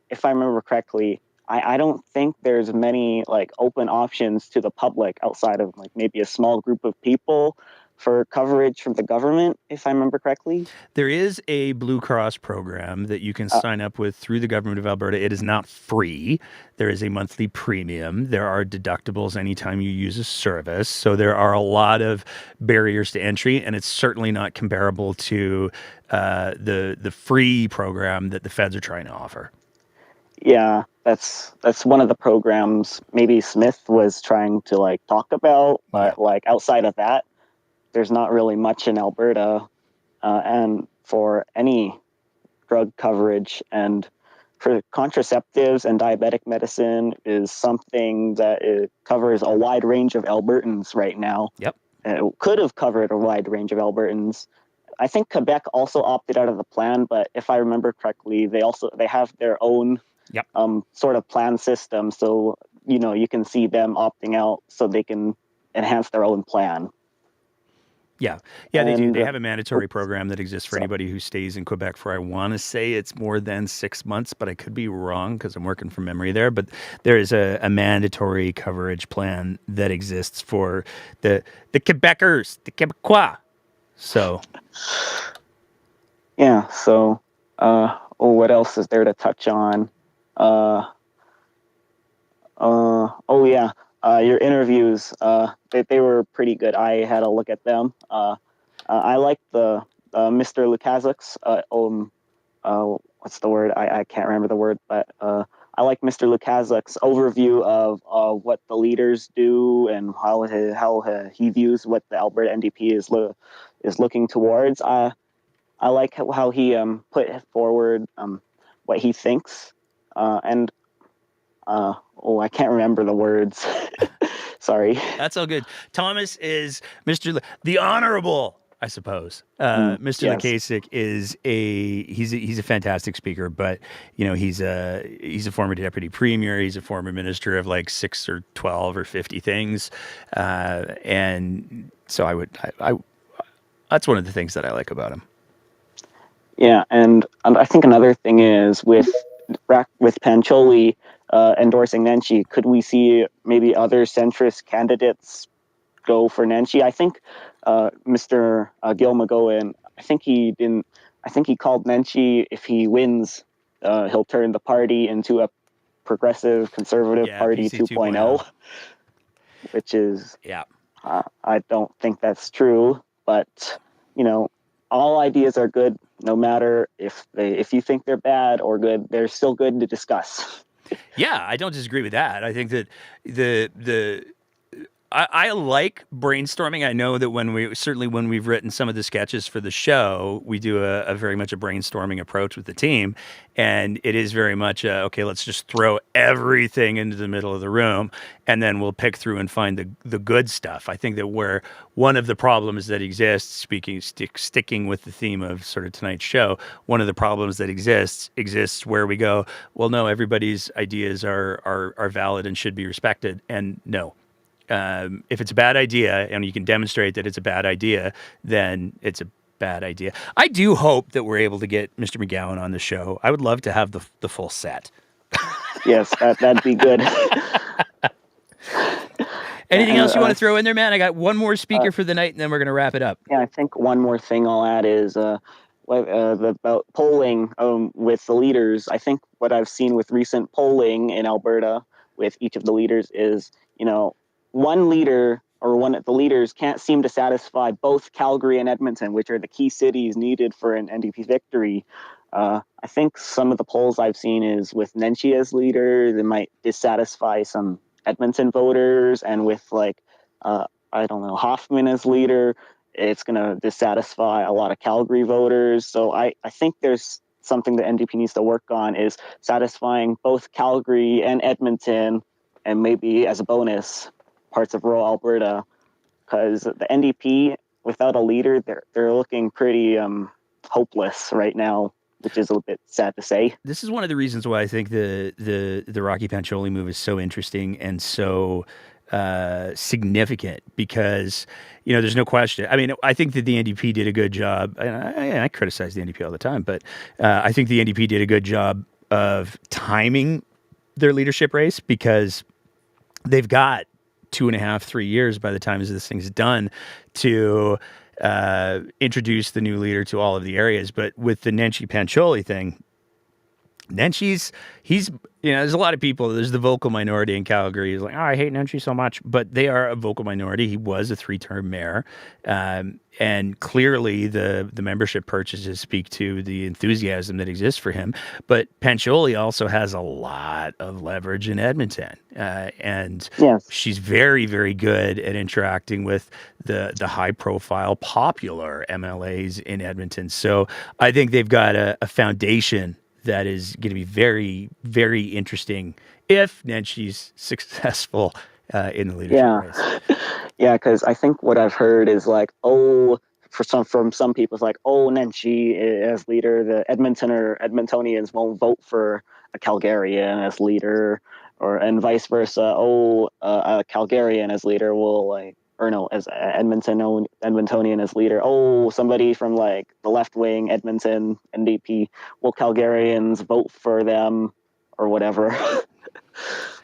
if I remember correctly, I don't think there's many open options to the public outside of maybe a small group of people for coverage from the government, if I remember correctly. There is a Blue Cross program that you can sign up with through the government of Alberta. It is not free. There is a monthly premium. There are deductibles anytime you use a service. So there are a lot of barriers to entry, and it's certainly not comparable to the free program that the feds are trying to offer. Yeah, that's one of the programs maybe Smith was trying to like talk about, but like outside of that, there's not really much in Alberta, and for any drug coverage. And for contraceptives and diabetic medicine is something that it covers a wide range of Albertans right now. Yep. And it could have covered a wide range of Albertans. I think Quebec also opted out of the plan, but if I remember correctly, they have their own sort of plan system. So, you can see them opting out so they can enhance their own plan. Yeah, they do. They have a mandatory program that exists for anybody who stays in Quebec for, I want to say it's more than 6 months, but I could be wrong because I'm working from memory there. But there is a mandatory coverage plan that exists for the Quebecers, the Quebecois. So, yeah. So, what else is there to touch on? Your interviews, they were pretty good. I had a look at them. I like the Mr. Lukaszuk's, what's the word? I can't remember the word, but I like Mr. Lukaszuk's overview of what the leaders do and how he views what the Alberta NDP is looking towards. I like how he put forward what he thinks, and I can't remember the words. Sorry. That's all good. Thomas is the Honorable, I suppose. Mr. Yes. Lukaszuk is he's a fantastic speaker, but he's a former deputy premier. He's a former minister of like 6 or 12 or 50 things, and so I that's one of the things that I like about him. Yeah, and I think another thing is with Pancholi endorsing Nenshi, could we see maybe other centrist candidates go for Nenshi? I think Mr. Gil McGowan, I think he called Nenshi, if he wins, he'll turn the party into a progressive conservative party PC 2.0, which is, I don't think that's true, but all ideas are good, no matter if you think they're bad or good, they're still good to discuss. Yeah, I don't disagree with that. I think that I like brainstorming. I know that when we've written some of the sketches for the show, we do a very much a brainstorming approach with the team, and it is very much okay. Let's just throw everything into the middle of the room, and then we'll pick through and find the good stuff. I think that where one of the problems that exists, sticking with the theme of sort of tonight's show, one of the problems that exists where we go, well, no, everybody's ideas are valid and should be respected, and no. If it's a bad idea and you can demonstrate that it's a bad idea, then it's a bad idea. I do hope that we're able to get Mr. McGowan on the show. I would love to have the full set. Yes, that'd be good. Anything else you want to throw in there, man? I got one more speaker for the night, and then we're going to wrap it up. Yeah, I think one more thing I'll add is about polling with the leaders. I think what I've seen with recent polling in Alberta with each of the leaders is, one leader or one of the leaders can't seem to satisfy both Calgary and Edmonton, which are the key cities needed for an NDP victory. I think some of the polls I've seen is with Nenshi as leader, they might dissatisfy some Edmonton voters, and with Hoffman as leader, it's going to dissatisfy a lot of Calgary voters. So I think there's something the NDP needs to work on is satisfying both Calgary and Edmonton, and maybe as a bonus, parts of rural Alberta, because the NDP, without a leader, they're looking pretty hopeless right now, which is a little bit sad to say. This is one of the reasons why I think the Rocky Pancholi move is so interesting and so significant, because there's no question. I mean, I think that the NDP did a good job, and I criticize the NDP all the time, but I think the NDP did a good job of timing their leadership race, because they've got 2.5, 3 years by the time this thing's done to introduce the new leader to all of the areas. But with the Nenshi Pancholi thing, Nenshi's, there's a lot of people, there's the vocal minority in Calgary. He's like, oh, I hate Nenshi so much, but they are a vocal minority. He was a 3-term mayor. And clearly the membership purchases speak to the enthusiasm that exists for him. But Pancholi also has a lot of leverage in Edmonton. And she's very, very good at interacting with the high profile, popular MLAs in Edmonton. So I think they've got a foundation that is going to be very, very interesting if Nenshi's successful in the leadership race. Yeah, because I think what I've heard is like, from some people, it's like, Nenshi as leader, the Edmontonians won't vote for a Calgarian as leader, and vice versa. A Calgarian as leader will as Edmontonian as leader. Somebody from like the left wing, Edmonton, NDP, will Calgarians vote for them or whatever,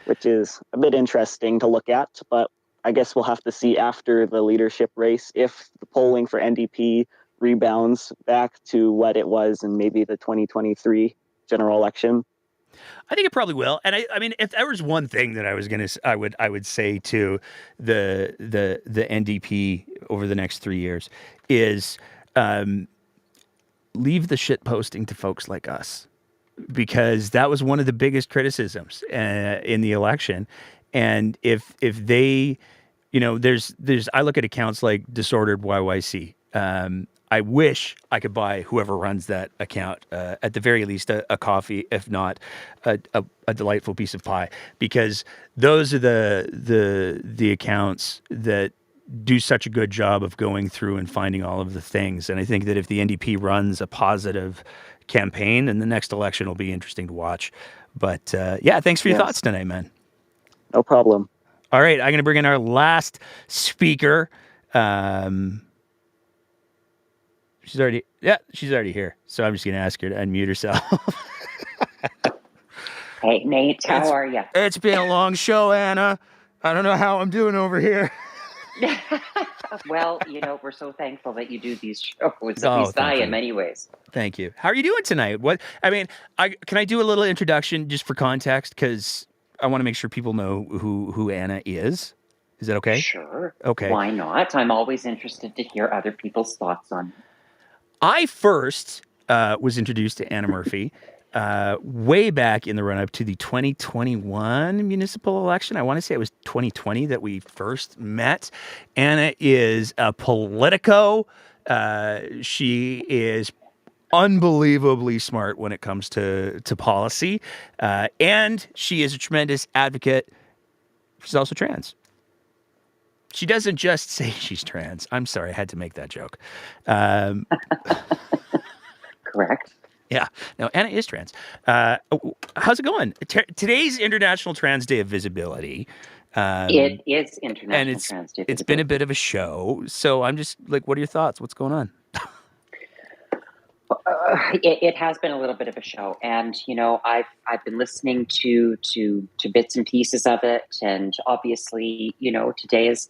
which is a bit interesting to look at. But I guess we'll have to see after the leadership race if the polling for NDP rebounds back to what it was in maybe the 2023 general election. I think it probably will. And I mean, if there was one thing that I would say to the NDP over the next 3 years is leave the shit posting to folks like us, because that was one of the biggest criticisms in the election. And if they, I look at accounts like Disordered YYC. I wish I could buy whoever runs that account, at the very least, a coffee, if not a delightful piece of pie, because those are the accounts that do such a good job of going through and finding all of the things. And I think that if the NDP runs a positive campaign, then the next election will be interesting to watch. But thanks for your thoughts tonight, man. No problem. All right, I'm going to bring in our last speaker. She's already here. So I'm just going to ask her to unmute herself. Hey, Nate, how are you? It's been a long show, Anna. I don't know how I'm doing over here. Well, we're so thankful that you do these shows. At least I am, anyways. Thank you. How are you doing tonight? Can I do a little introduction just for context? Because I want to make sure people know who Anna is. Is that okay? Sure. Okay. Why not? I'm always interested to hear other people's thoughts on it. I first was introduced to Anna Murphy way back in the run-up to the 2021 municipal election. I want to say it was 2020 that we first met. Anna is a politico. She is unbelievably smart when it comes to policy, and she is a tremendous advocate. She's also trans. She doesn't just say she's trans. I'm sorry, I had to make that joke. Correct. Yeah. No, Anna is trans. How's it going? Today's International Trans Day of Visibility. It is International Trans Day of Visibility. It's been a bit of a show. So I'm just like, what are your thoughts? What's going on? It has been a little bit of a show, and I've been listening to bits and pieces of it, and obviously today is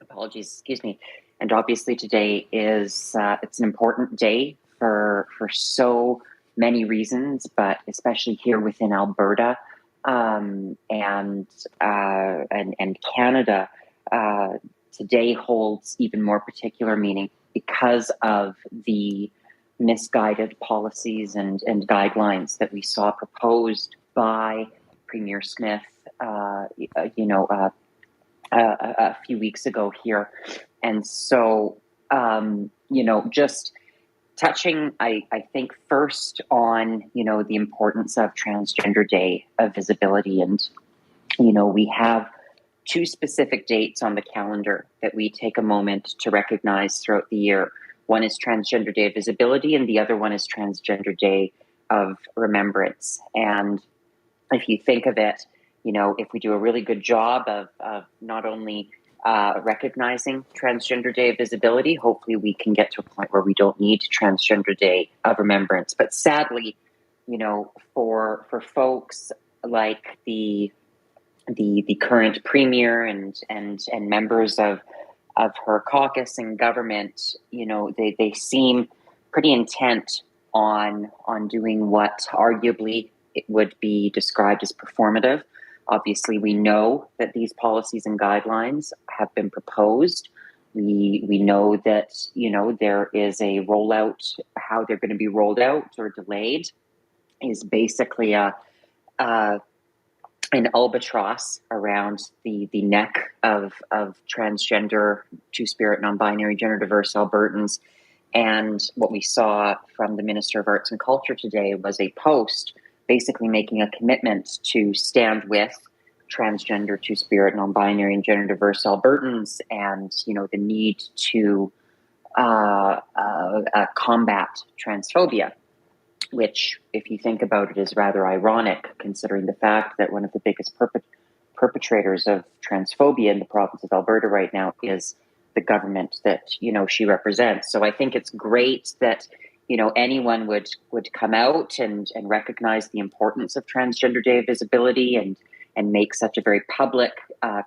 apologies, excuse me, and obviously today is it's an important day for so many reasons, but especially here within Alberta and Canada. Today holds even more particular meaning because of the misguided policies and guidelines that we saw proposed by Premier Smith, a few weeks ago here. And so, just touching, I think first on, the importance of Transgender Day of Visibility. And, we have two specific dates on the calendar that we take a moment to recognize throughout the year. One is Transgender Day of Visibility, and the other one is Transgender Day of Remembrance. And if you think of it, if we do a really good job of not only recognizing Transgender Day of Visibility, hopefully we can get to a point where we don't need Transgender Day of Remembrance. But sadly, for folks like the the current premier and members of her caucus and government, they seem pretty intent on doing what arguably it would be described as performative. Obviously, we know that these policies and guidelines have been proposed. We know that there is a rollout. How they're going to be rolled out or delayed is basically an albatross around the neck of transgender, two-spirit, non-binary, gender-diverse Albertans. And what we saw from the Minister of Arts and Culture today was a post basically making a commitment to stand with transgender, two-spirit, non-binary, and gender-diverse Albertans, and the need to combat transphobia, which, if you think about it, is rather ironic, considering the fact that one of the biggest perpetrators of transphobia in the province of Alberta right now is the government that she represents. So I think it's great that anyone would come out and recognize the importance of Transgender Day of Visibility and make such a very public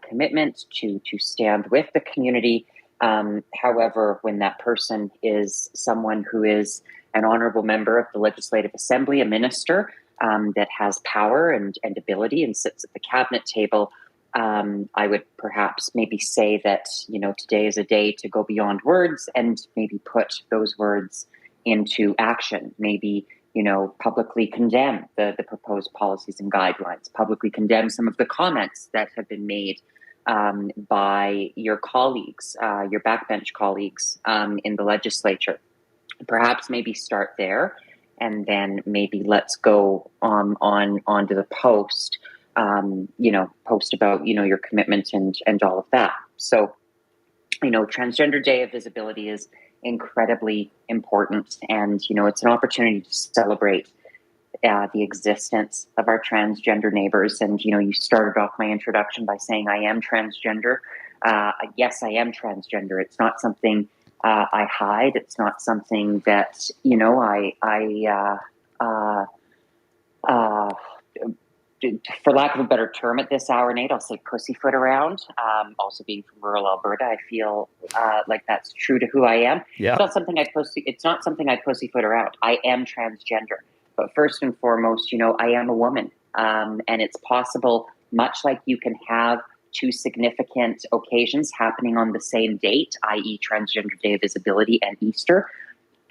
commitment to stand with the community. However, when that person is someone who is an honorable member of the Legislative Assembly, a minister that has power and ability and sits at the cabinet table, I would perhaps maybe say that, today is a day to go beyond words and maybe put those words into action. Maybe, publicly condemn the proposed policies and guidelines, publicly condemn some of the comments that have been made by your colleagues, your backbench colleagues in the legislature. Perhaps maybe start there, and then maybe let's go on to the post. Post about your commitment and all of that. So, Transgender Day of Visibility is incredibly important, and it's an opportunity to celebrate the existence of our transgender neighbors. And you started off my introduction by saying I am transgender. Yes, I am transgender. It's not something I hide. It's not something that for lack of a better term at this hour, Nate, I'll say pussyfoot around. Also, being from rural Alberta, I feel like that's true to who I am. Yeah. It's not something I pussyfoot around. I am transgender, but first and foremost, I am a woman, and it's possible. Much like you can have two significant occasions happening on the same date, i.e., Transgender Day of Visibility and Easter,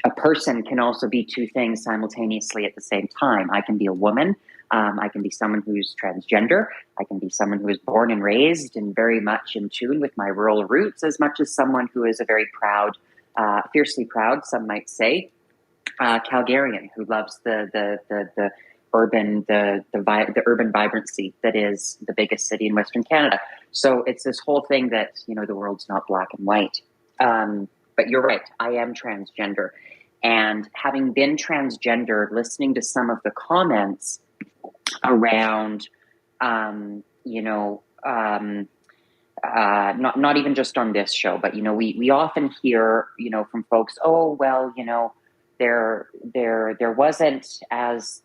a person can also be two things simultaneously at the same time. I can be a woman. I can be someone who's transgender. I can be someone who is born and raised and very much in tune with my rural roots, as much as someone who is a very proud, fiercely proud, some might say, Calgarian who loves the urban vibrancy that is the biggest city in Western Canada. So it's this whole thing that the world's not black and white. But you're right, I am transgender, and having been transgender, listening to some of the comments around, not even just on this show, but we often hear from folks, oh well, there wasn't as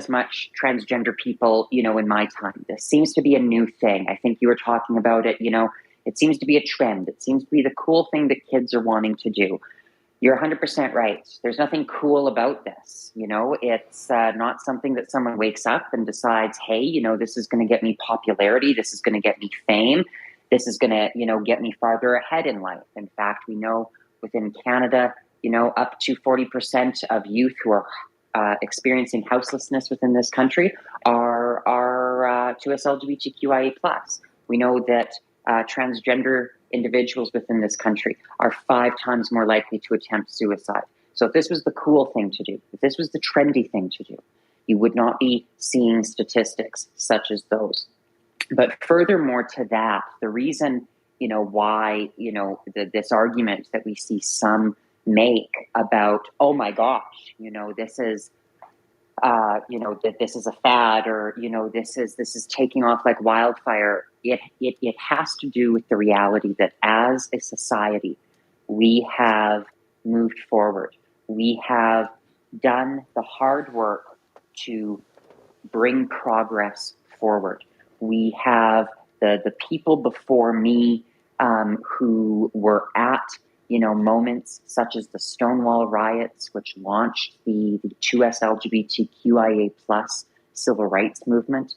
much transgender people in my time. This seems to be a new thing. I think you were talking about it. It seems to be a trend. It seems to be the cool thing that kids are wanting to do. You're 100% right. There's nothing cool about this. It's not something that someone wakes up and decides, hey, this is going to get me popularity. This is going to get me fame. This is going to, get me farther ahead in life. In fact, we know within Canada, up to 40% of youth who are experiencing houselessness within this country are 2S LGBTQIA+. We know that transgender individuals within this country are 5 times more likely to attempt suicide. So if this was the cool thing to do, if this was the trendy thing to do, you would not be seeing statistics such as those. But furthermore to that, the reason, why, this argument that we see some make about, oh my gosh, this is, that this is a fad, or, this is taking off like wildfire. It has to do with the reality that as a society, we have moved forward. We have done the hard work to bring progress forward. We have the people before me who were at, moments such as the Stonewall riots, which launched the 2S LGBTQIA plus civil rights movement,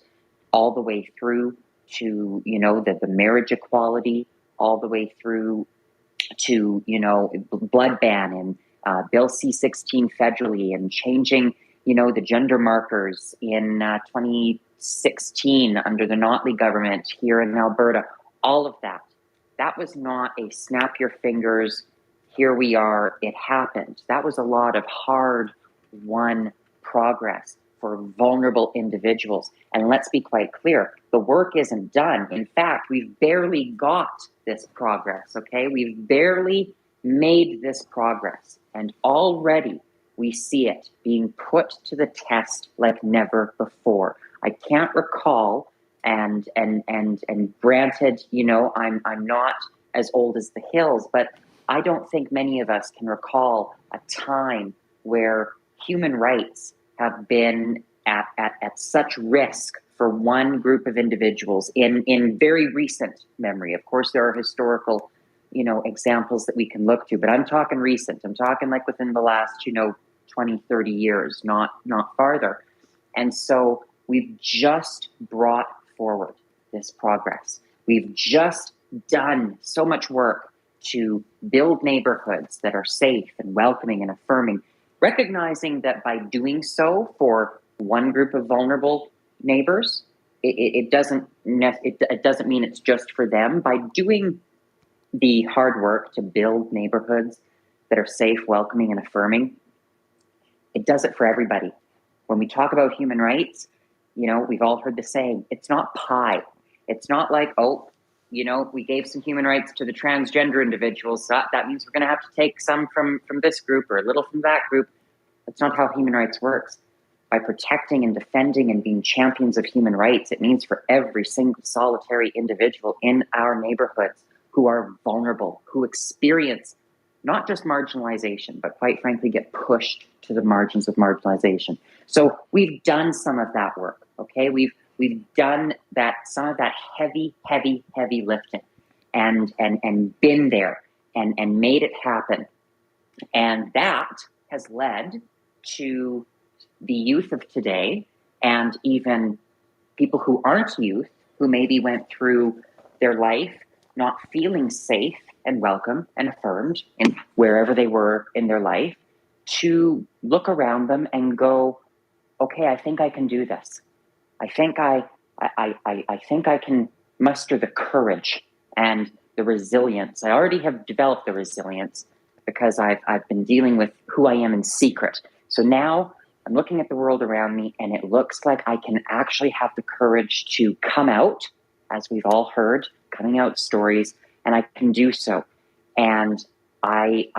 all the way through to, the marriage equality, all the way through to, blood ban and Bill C-16 federally, and changing, the gender markers in 2016 under the Notley government here in Alberta. All of that. That was not a snap your fingers, here we are, it happened. That was a lot of hard-won progress for vulnerable individuals. And let's be quite clear, the work isn't done. In fact, we've barely got this progress, okay? We've barely made this progress. And already we see it being put to the test like never before. I can't recall, and granted, I'm not as old as the hills, but I don't think many of us can recall a time where human rights have been at such risk for one group of individuals in very recent memory. Of course, there are historical, examples that we can look to, but I'm talking recent. I'm talking like within the last, 20, 30 years, not farther. And so we've just brought forward this progress. We've just done so much work to build neighborhoods that are safe and welcoming and affirming, recognizing that by doing so for one group of vulnerable neighbors, it doesn't mean it's just for them. By doing the hard work to build neighborhoods that are safe, welcoming, and affirming, it does it for everybody. When we talk about human rights, we've all heard the saying, it's not pie. It's not like, we gave some human rights to the transgender individuals, so that means we're going to have to take some from this group or a little from that group. That's not how human rights works. By protecting and defending and being champions of human rights, it means for every single solitary individual in our neighborhoods who are vulnerable, who experience not just marginalization, but quite frankly get pushed to the margins of marginalization. So we've done some of that work, okay? We've done some of that heavy lifting and been there and made it happen. And that has led to the youth of today, and even people who aren't youth, who maybe went through their life not feeling safe and welcome and affirmed in wherever they were in their life, to look around them and go, okay, I think I can do this. I think I can muster the courage and the resilience. I already have developed the resilience because I've been dealing with who I am in secret. So now I'm looking at the world around me, and it looks like I can actually have the courage to come out, as we've all heard, coming out stories, and I can do so. And I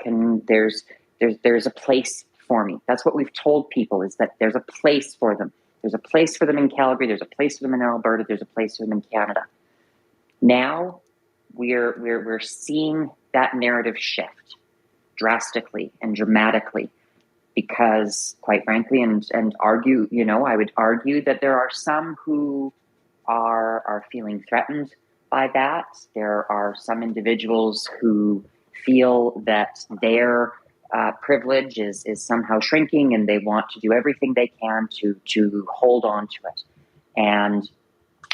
can, there's a place for me. That's what we've told people, is that there's a place for them. There's a place for them in Calgary. There's a place for them in Alberta. There's a place for them in Canada. Now we're seeing that narrative shift drastically and dramatically, because quite frankly, and argue, I would argue that there are some who are feeling threatened by that. There are some individuals who feel that their privilege is somehow shrinking, and they want to do everything they can to hold on to it. And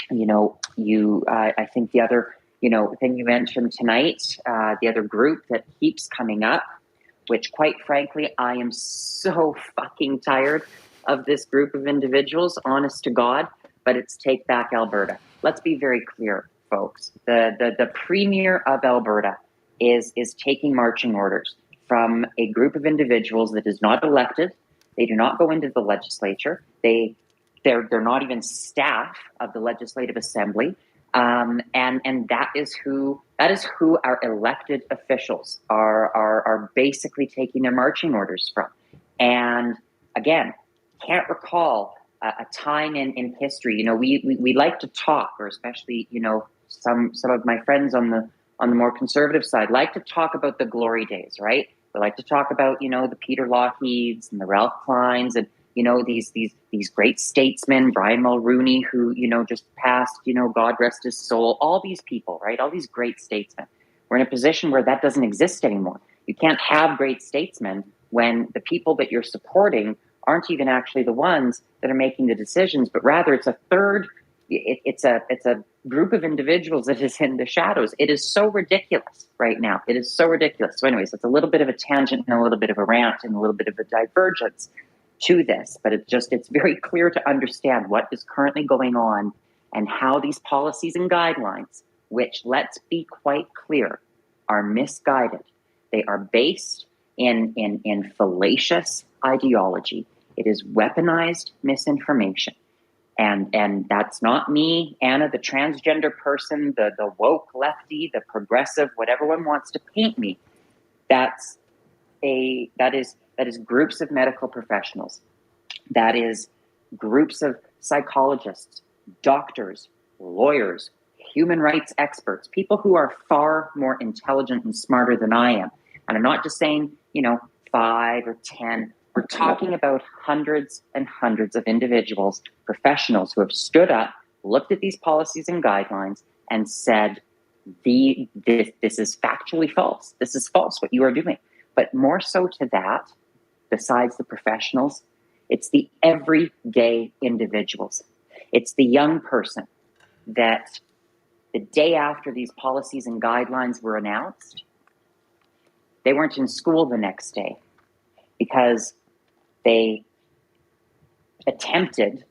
I think the other thing you mentioned tonight, the other group that keeps coming up, which quite frankly I am so fucking tired of this group of individuals, honest to God, but it's Take Back Alberta. Let's be very clear, folks. The premier of Alberta is taking marching orders from a group of individuals that is not elected. They do not go into the legislature. They're not even staff of the Legislative Assembly. And that is who our elected officials are basically taking their marching orders from. And again, can't recall a time in history. We like to talk, or especially some of my friends on the more conservative side like to talk about the glory days, right? They like to talk about the Peter Lougheeds and the Ralph Kleins, and these great statesmen, Brian Mulroney, who, just passed, God rest his soul, all these people, right? All these great statesmen. We're in a position where that doesn't exist anymore. You can't have great statesmen when the people that you're supporting aren't even actually the ones that are making the decisions, but rather it's a group of individuals that is in the shadows. It is so ridiculous right now. It is so ridiculous. So anyways, it's a little bit of a tangent and a little bit of a rant and a little bit of a divergence to this, but it's very clear to understand what is currently going on and how these policies and guidelines, which, let's be quite clear, are misguided. They are based in fallacious ideology. It is weaponized misinformation. And that's not me, Anna, the transgender person, the woke lefty, the progressive, whatever one wants to paint me. That is groups of medical professionals. That is groups of psychologists, doctors, lawyers, human rights experts, people who are far more intelligent and smarter than I am. And I'm not just saying, 5 or 10. We're talking about hundreds and hundreds of individuals, professionals who have stood up, looked at these policies and guidelines, and said, this is factually false. This is false, what you are doing. But more so to that, besides the professionals, it's the everyday individuals. It's the young person that the day after these policies and guidelines were announced, they weren't in school the next day because they attempted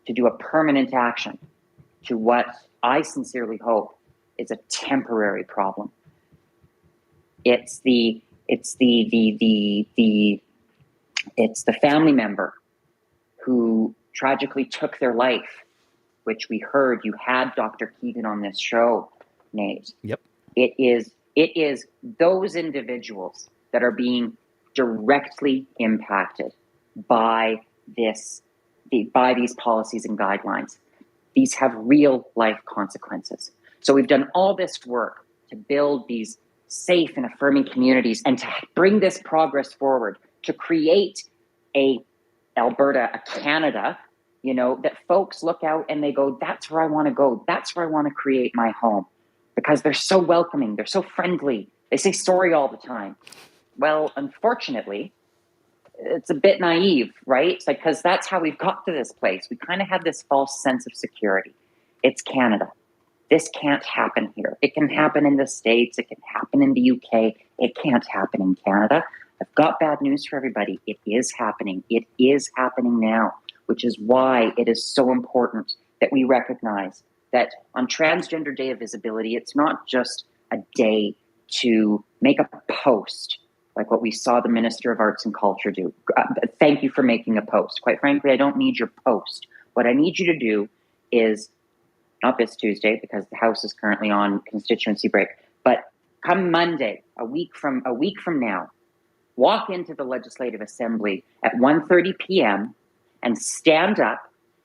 to do a permanent action to what I sincerely hope is a temporary problem. It's the family member who tragically took their life, which we heard. You had Dr. Keegan on this show, Nate. Yep. It is those individuals that are being directly impacted by these policies and guidelines. These have real life consequences. So we've done all this work to build these safe and affirming communities and to bring this progress forward, to create a Alberta, a Canada, that folks look out and they go, that's where I want to go. That's where I want to create my home, because they're so welcoming. They're so friendly. They say sorry all the time. Well, unfortunately, it's a bit naive, right? Because that's how we've got to this place. We kind of have this false sense of security. It's Canada. This can't happen here. It can happen in the States. It can happen in the UK. It can't happen in Canada. I've got bad news for everybody. It is happening. It is happening now, which is why it is so important that we recognize that on Transgender Day of Visibility, it's not just a day to make a post like what we saw the Minister of Arts and Culture do. Thank you for making a post. Quite frankly, I don't need your post. What I need you to do is, not this Tuesday because the House is currently on constituency break, but come Monday, a week from now, walk into the Legislative Assembly at 1:30 p.m. and stand up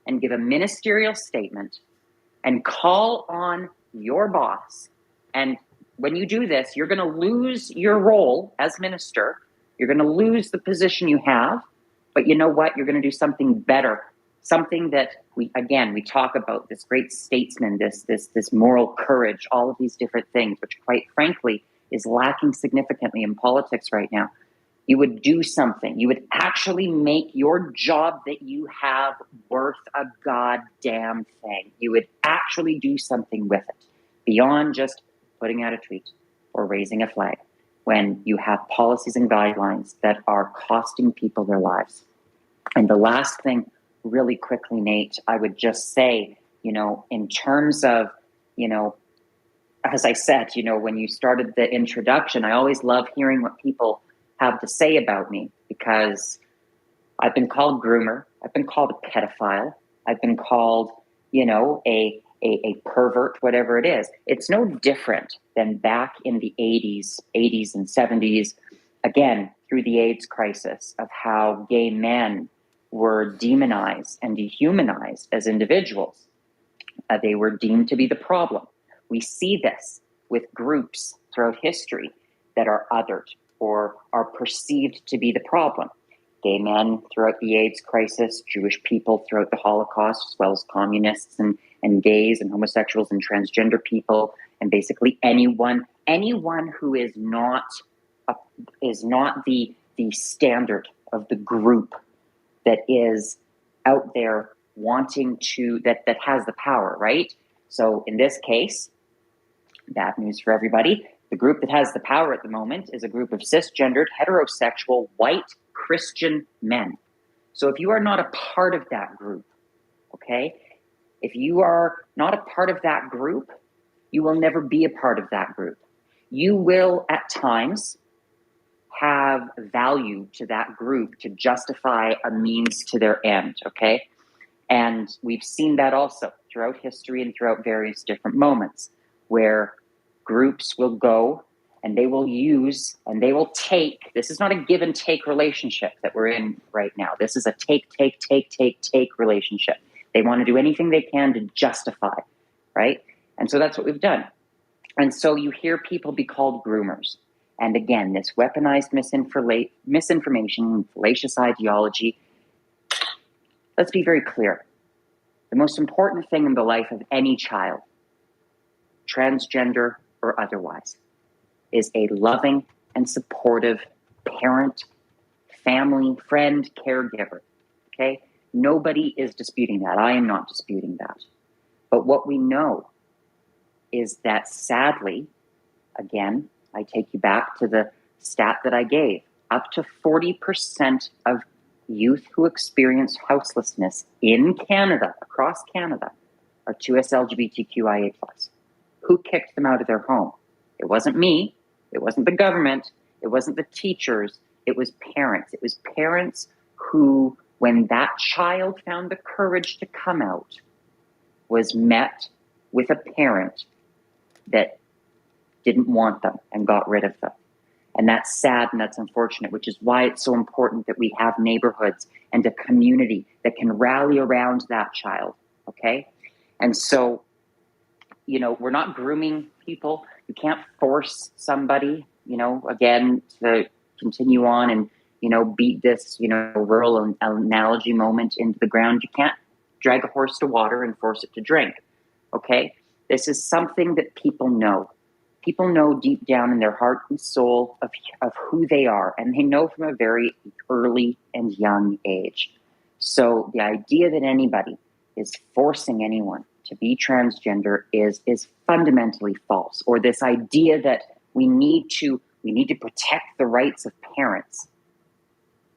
and give a ministerial statement and call on your boss. And when you do this, you're going to lose your role as minister. You're going to lose the position you have. But you know what? You're going to do something better. Something that we talk about, this great statesman, this moral courage, all of these different things, which quite frankly is lacking significantly in politics right now. You would do something. You would actually make your job that you have worth a goddamn thing. You would actually do something with it beyond just putting out a tweet or raising a flag when you have policies and guidelines that are costing people their lives. And the last thing, really quickly, Nate, I would just say, in terms of, as I said, when you started the introduction, I always love hearing what people have to say about me, because I've been called groomer, I've been called a pedophile, I've been called, a pervert, whatever it is. It's no different than back in the 80s and 70s, again, through the AIDS crisis, of how gay men were demonized and dehumanized as individuals. They were deemed to be the problem. We see this with groups throughout history that are othered or are perceived to be the problem. gay men throughout the AIDS crisis, Jewish people throughout the Holocaust, as well as communists and gays and homosexuals and transgender people, and basically anyone who is not the standard of the group that is out there wanting to, that has the power, right? So in this case, bad news for everybody, the group that has the power at the moment is a group of cisgendered, heterosexual, white Christian men. So if you are not a part of that group, okay, if you are not a part of that group, you will never be a part of that group. You will at times have value to that group to justify a means to their end, okay? And we've seen that also throughout history and throughout various different moments where groups will go and they will use and they will take. This is not a give and take relationship that we're in right now. This is a take relationship. They want to do anything they can to justify, right? And so that's what we've done. And so you hear people be called groomers. And again, this weaponized misinformation, fallacious ideology. Let's be very clear. The most important thing in the life of any child, transgender or otherwise, is a loving and supportive parent, family, friend, caregiver, okay? Nobody is disputing that. I am not disputing that. But what we know is that sadly, again, I take you back to the stat that I gave, up to 40% of youth who experience houselessness in Canada, across Canada, are 2S LGBTQIA+. Who kicked them out of their home? It wasn't me. It wasn't the government. It wasn't the teachers. It was parents. It was parents who, when that child found the courage to come out, was met with a parent that didn't want them and got rid of them. And that's sad and that's unfortunate, which is why it's so important that we have neighborhoods and a community that can rally around that child, okay? And so, you know, we're not grooming people. You can't force somebody, you know, again, to continue on and, you know, beat this, you know, rural analogy moment into the ground. You can't drag a horse to water and force it to drink, okay? This is something that people know. People know deep down in their heart and soul of who they are, and they know from a very early and young age. So the idea that anybody is forcing anyone to be transgender is fundamentally false. Or this idea that we need to protect the rights of parents.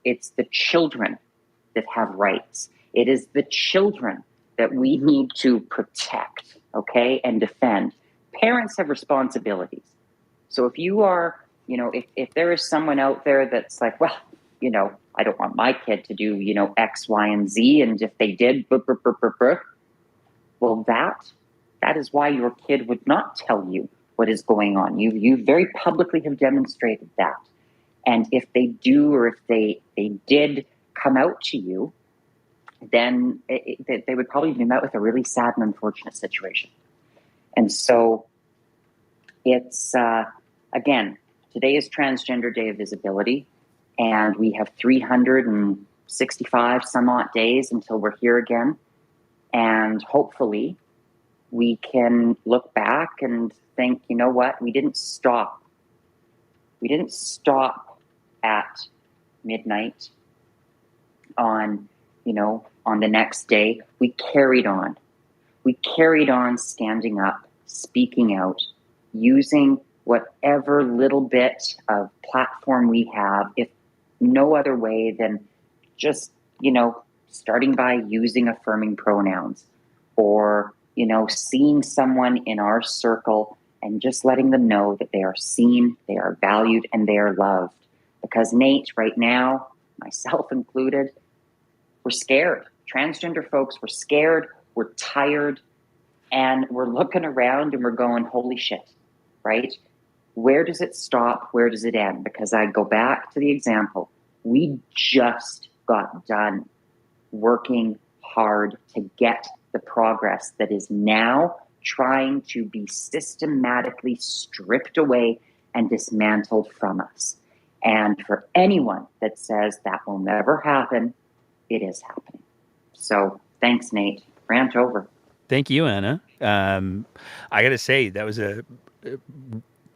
It's the children that have rights. It is the children that we need to protect, okay, and defend. Parents have responsibilities. So if you are, you know, if there is someone out there that's like, well, you know, I don't want my kid to do, you know, X, Y, and Z, and if they did, well, that is why your kid would not tell you what is going on. You very publicly have demonstrated that. And if they do, or if they did come out to you, then they would probably be met with a really sad and unfortunate situation. And so it's, again, today is Transgender Day of Visibility, and we have 365 some odd days until we're here again. And hopefully we can look back and think, you know what, we didn't stop. We didn't stop at midnight on, you know, on the next day. We carried on. We carried on standing up, speaking out, using whatever little bit of platform we have, if no other way than just, you know, starting by using affirming pronouns, or, you know, seeing someone in our circle and just letting them know that they are seen, they are valued, and they are loved. Because Nate, right now, myself included, we're scared. Transgender folks, we're scared, we're tired, and we're looking around and we're going, holy shit, right? Where does it stop? Where does it end? Because I go back to the example. We just got done working hard to get the progress that is now trying to be systematically stripped away and dismantled from us. And for anyone that says that will never happen, it is happening. So thanks, Nate. Rant over. Thank you, Anna. I got to say, that was a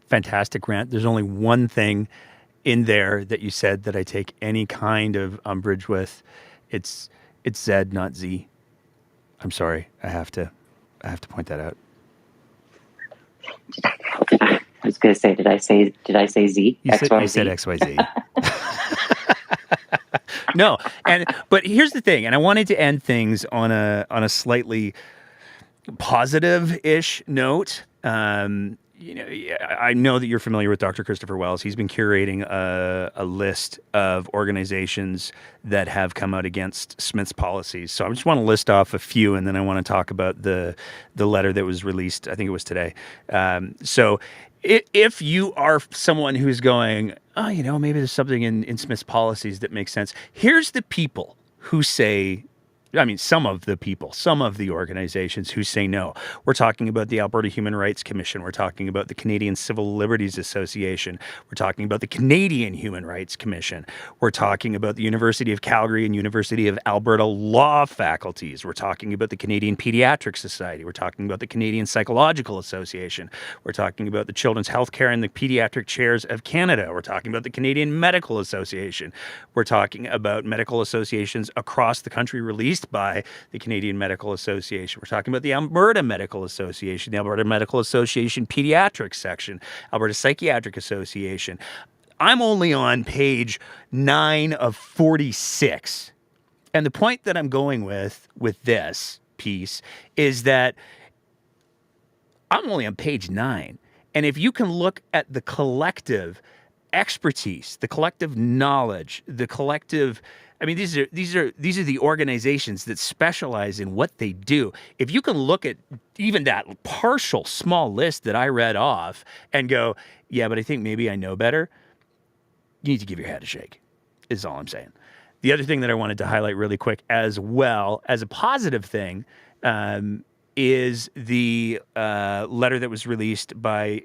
fantastic rant. There's only one thing in there that you said that I take any kind of umbrage with. It's Z, not Z. I'm sorry. I have to point that out. I was going to say, did I say Z? You said XYZ. No, but here's the thing, and I wanted to end things on a slightly positive-ish note. I know that you're familiar with Dr. Christopher Wells. He's been curating a list of organizations that have come out against Smith's policies. So I just want to list off a few, and then I want to talk about the letter that was released. I think it was today. So if you are someone who's going, oh, maybe there's something in Smith's policies that makes sense. Here's the people who say, some of the organizations who say no. We're talking about the Alberta Human Rights Commission. We're talking about the Canadian Civil Liberties Association. We're talking about the Canadian Human Rights Commission. We're talking about the University of Calgary and University of Alberta law faculties. We're talking about the Canadian Pediatric Society. We're talking about the Canadian Psychological Association. We're talking about the Children's Healthcare and the Pediatric Chairs of Canada. We're talking about the Canadian Medical Association. We're talking about medical associations across the country released by the Canadian Medical Association. We're talking about the Alberta Medical Association, the Alberta Medical Association Pediatrics Section, Alberta Psychiatric Association. I'm only on page 9 of 46. And the point that I'm going with this piece is that I'm only on page 9. And if you can look at the collective expertise, the collective knowledge, the collective, these are the organizations that specialize in what they do. If you can look at even that partial small list that I read off and go, yeah, but I think maybe I know better, you need to give your head a shake, is all I'm saying. The other thing that I wanted to highlight really quick as well as a positive thing is the letter that was released by,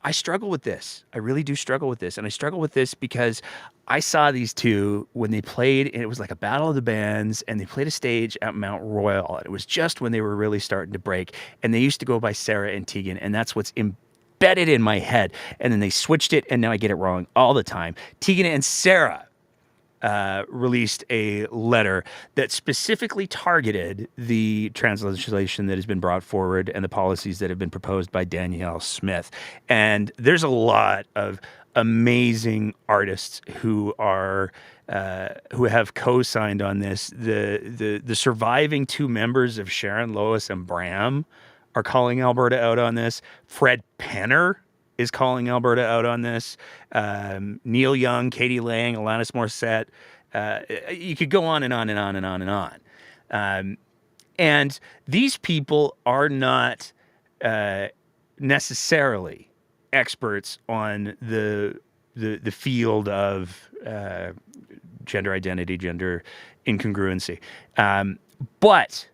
I struggle with this. I really do struggle with this. And I struggle with this because I saw these two when they played, and it was like a battle of the bands, and they played a stage at Mount Royal. It was just when they were really starting to break. And they used to go by Sarah and Tegan, and that's what's embedded in my head. And then they switched it, and now I get it wrong all the time. Tegan and Sarah released a letter that specifically targeted the trans legislation that has been brought forward and the policies that have been proposed by Danielle Smith. And there's a lot of amazing artists who are who have co-signed on this. The surviving two members of Sharon, Lois, and Bram are calling Alberta out on this. Fred Penner is calling Alberta out on this. Neil Young, Katie Lang, Alanis Morissette. You could go on and on and on and on and on. And these people are not necessarily experts on the field of gender identity, gender incongruency. But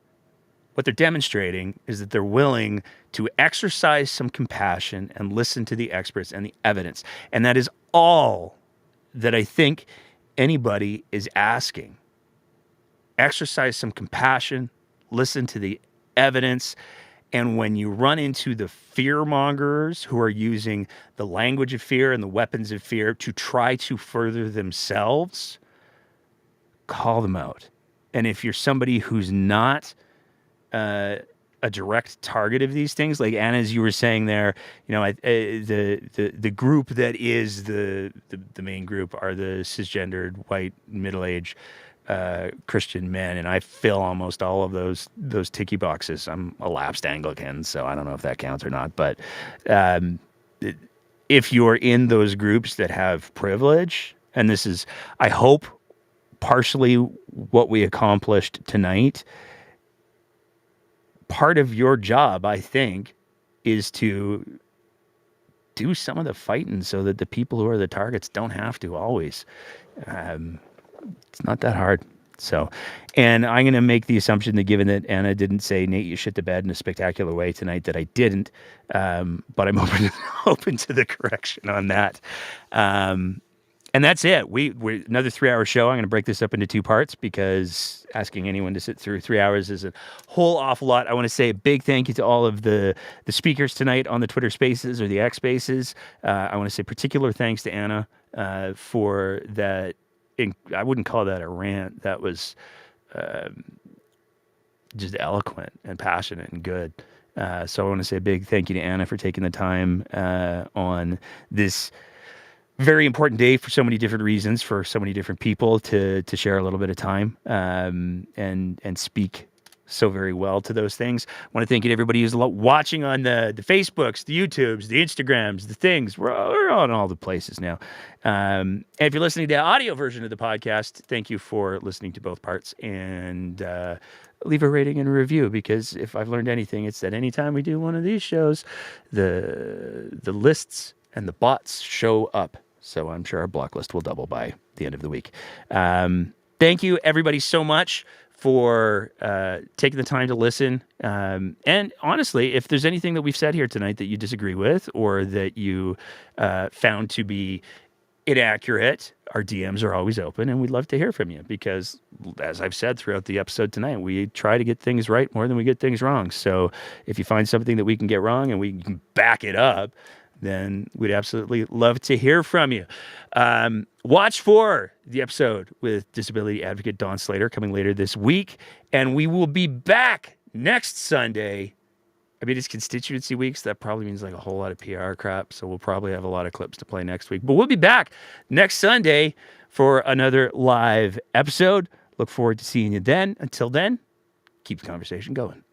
what they're demonstrating is that they're willing to exercise some compassion and listen to the experts and the evidence. And that is all that I think anybody is asking. Exercise some compassion, listen to the evidence. And when you run into the fear-mongers who are using the language of fear and the weapons of fear to try to further themselves, call them out. And if you're somebody who's not a direct target of these things, like Anna, as you were saying there, the group that is the main group are the cisgendered, white, middle-aged Christian men, and I fill almost all of those ticky boxes. I'm a lapsed Anglican, so I don't know if that counts or not. But if you're in those groups that have privilege, and this is, I hope, partially what we accomplished tonight. Part of your job, I think, is to do some of the fighting so that the people who are the targets don't have to always. It's not that hard. So, and I'm going to make the assumption that given that Anna didn't say, Nate, you shit the bed in a spectacular way tonight, that I didn't. But I'm open to the correction on that. And that's it. We're another 3-hour show. I'm going to break this up into 2 parts because asking anyone to sit through 3 hours is a whole awful lot. I want to say a big thank you to all of the speakers tonight on the Twitter Spaces or the X Spaces. I want to say particular thanks to Anna for that. I wouldn't call that a rant. That was just eloquent and passionate and good. So I want to say a big thank you to Anna for taking the time on this very important day for so many different reasons, for so many different people to share a little bit of time and speak so very well to those things. I want to thank you to everybody who's watching on the Facebooks, the YouTubes, the Instagrams, the things. We're on all the places now. And if you're listening to the audio version of the podcast, thank you for listening to both parts, and leave a rating and a review, because if I've learned anything, it's that anytime we do one of these shows, the lists and the bots show up. So I'm sure our block list will double by the end of the week. Thank you, everybody, so much for taking the time to listen. And honestly, if there's anything that we've said here tonight that you disagree with or that you found to be inaccurate, our DMs are always open, and we'd love to hear from you because, as I've said throughout the episode tonight, we try to get things right more than we get things wrong. So if you find something that we can get wrong and we can back it up, then we'd absolutely love to hear from you. Watch for the episode with disability advocate Dawn Slater coming later this week, and we will be back next Sunday. I mean, it's constituency weeks. That probably means like a whole lot of PR crap, so we'll probably have a lot of clips to play next week. But we'll be back next Sunday for another live episode. Look forward to seeing you then. Until then, keep the conversation going.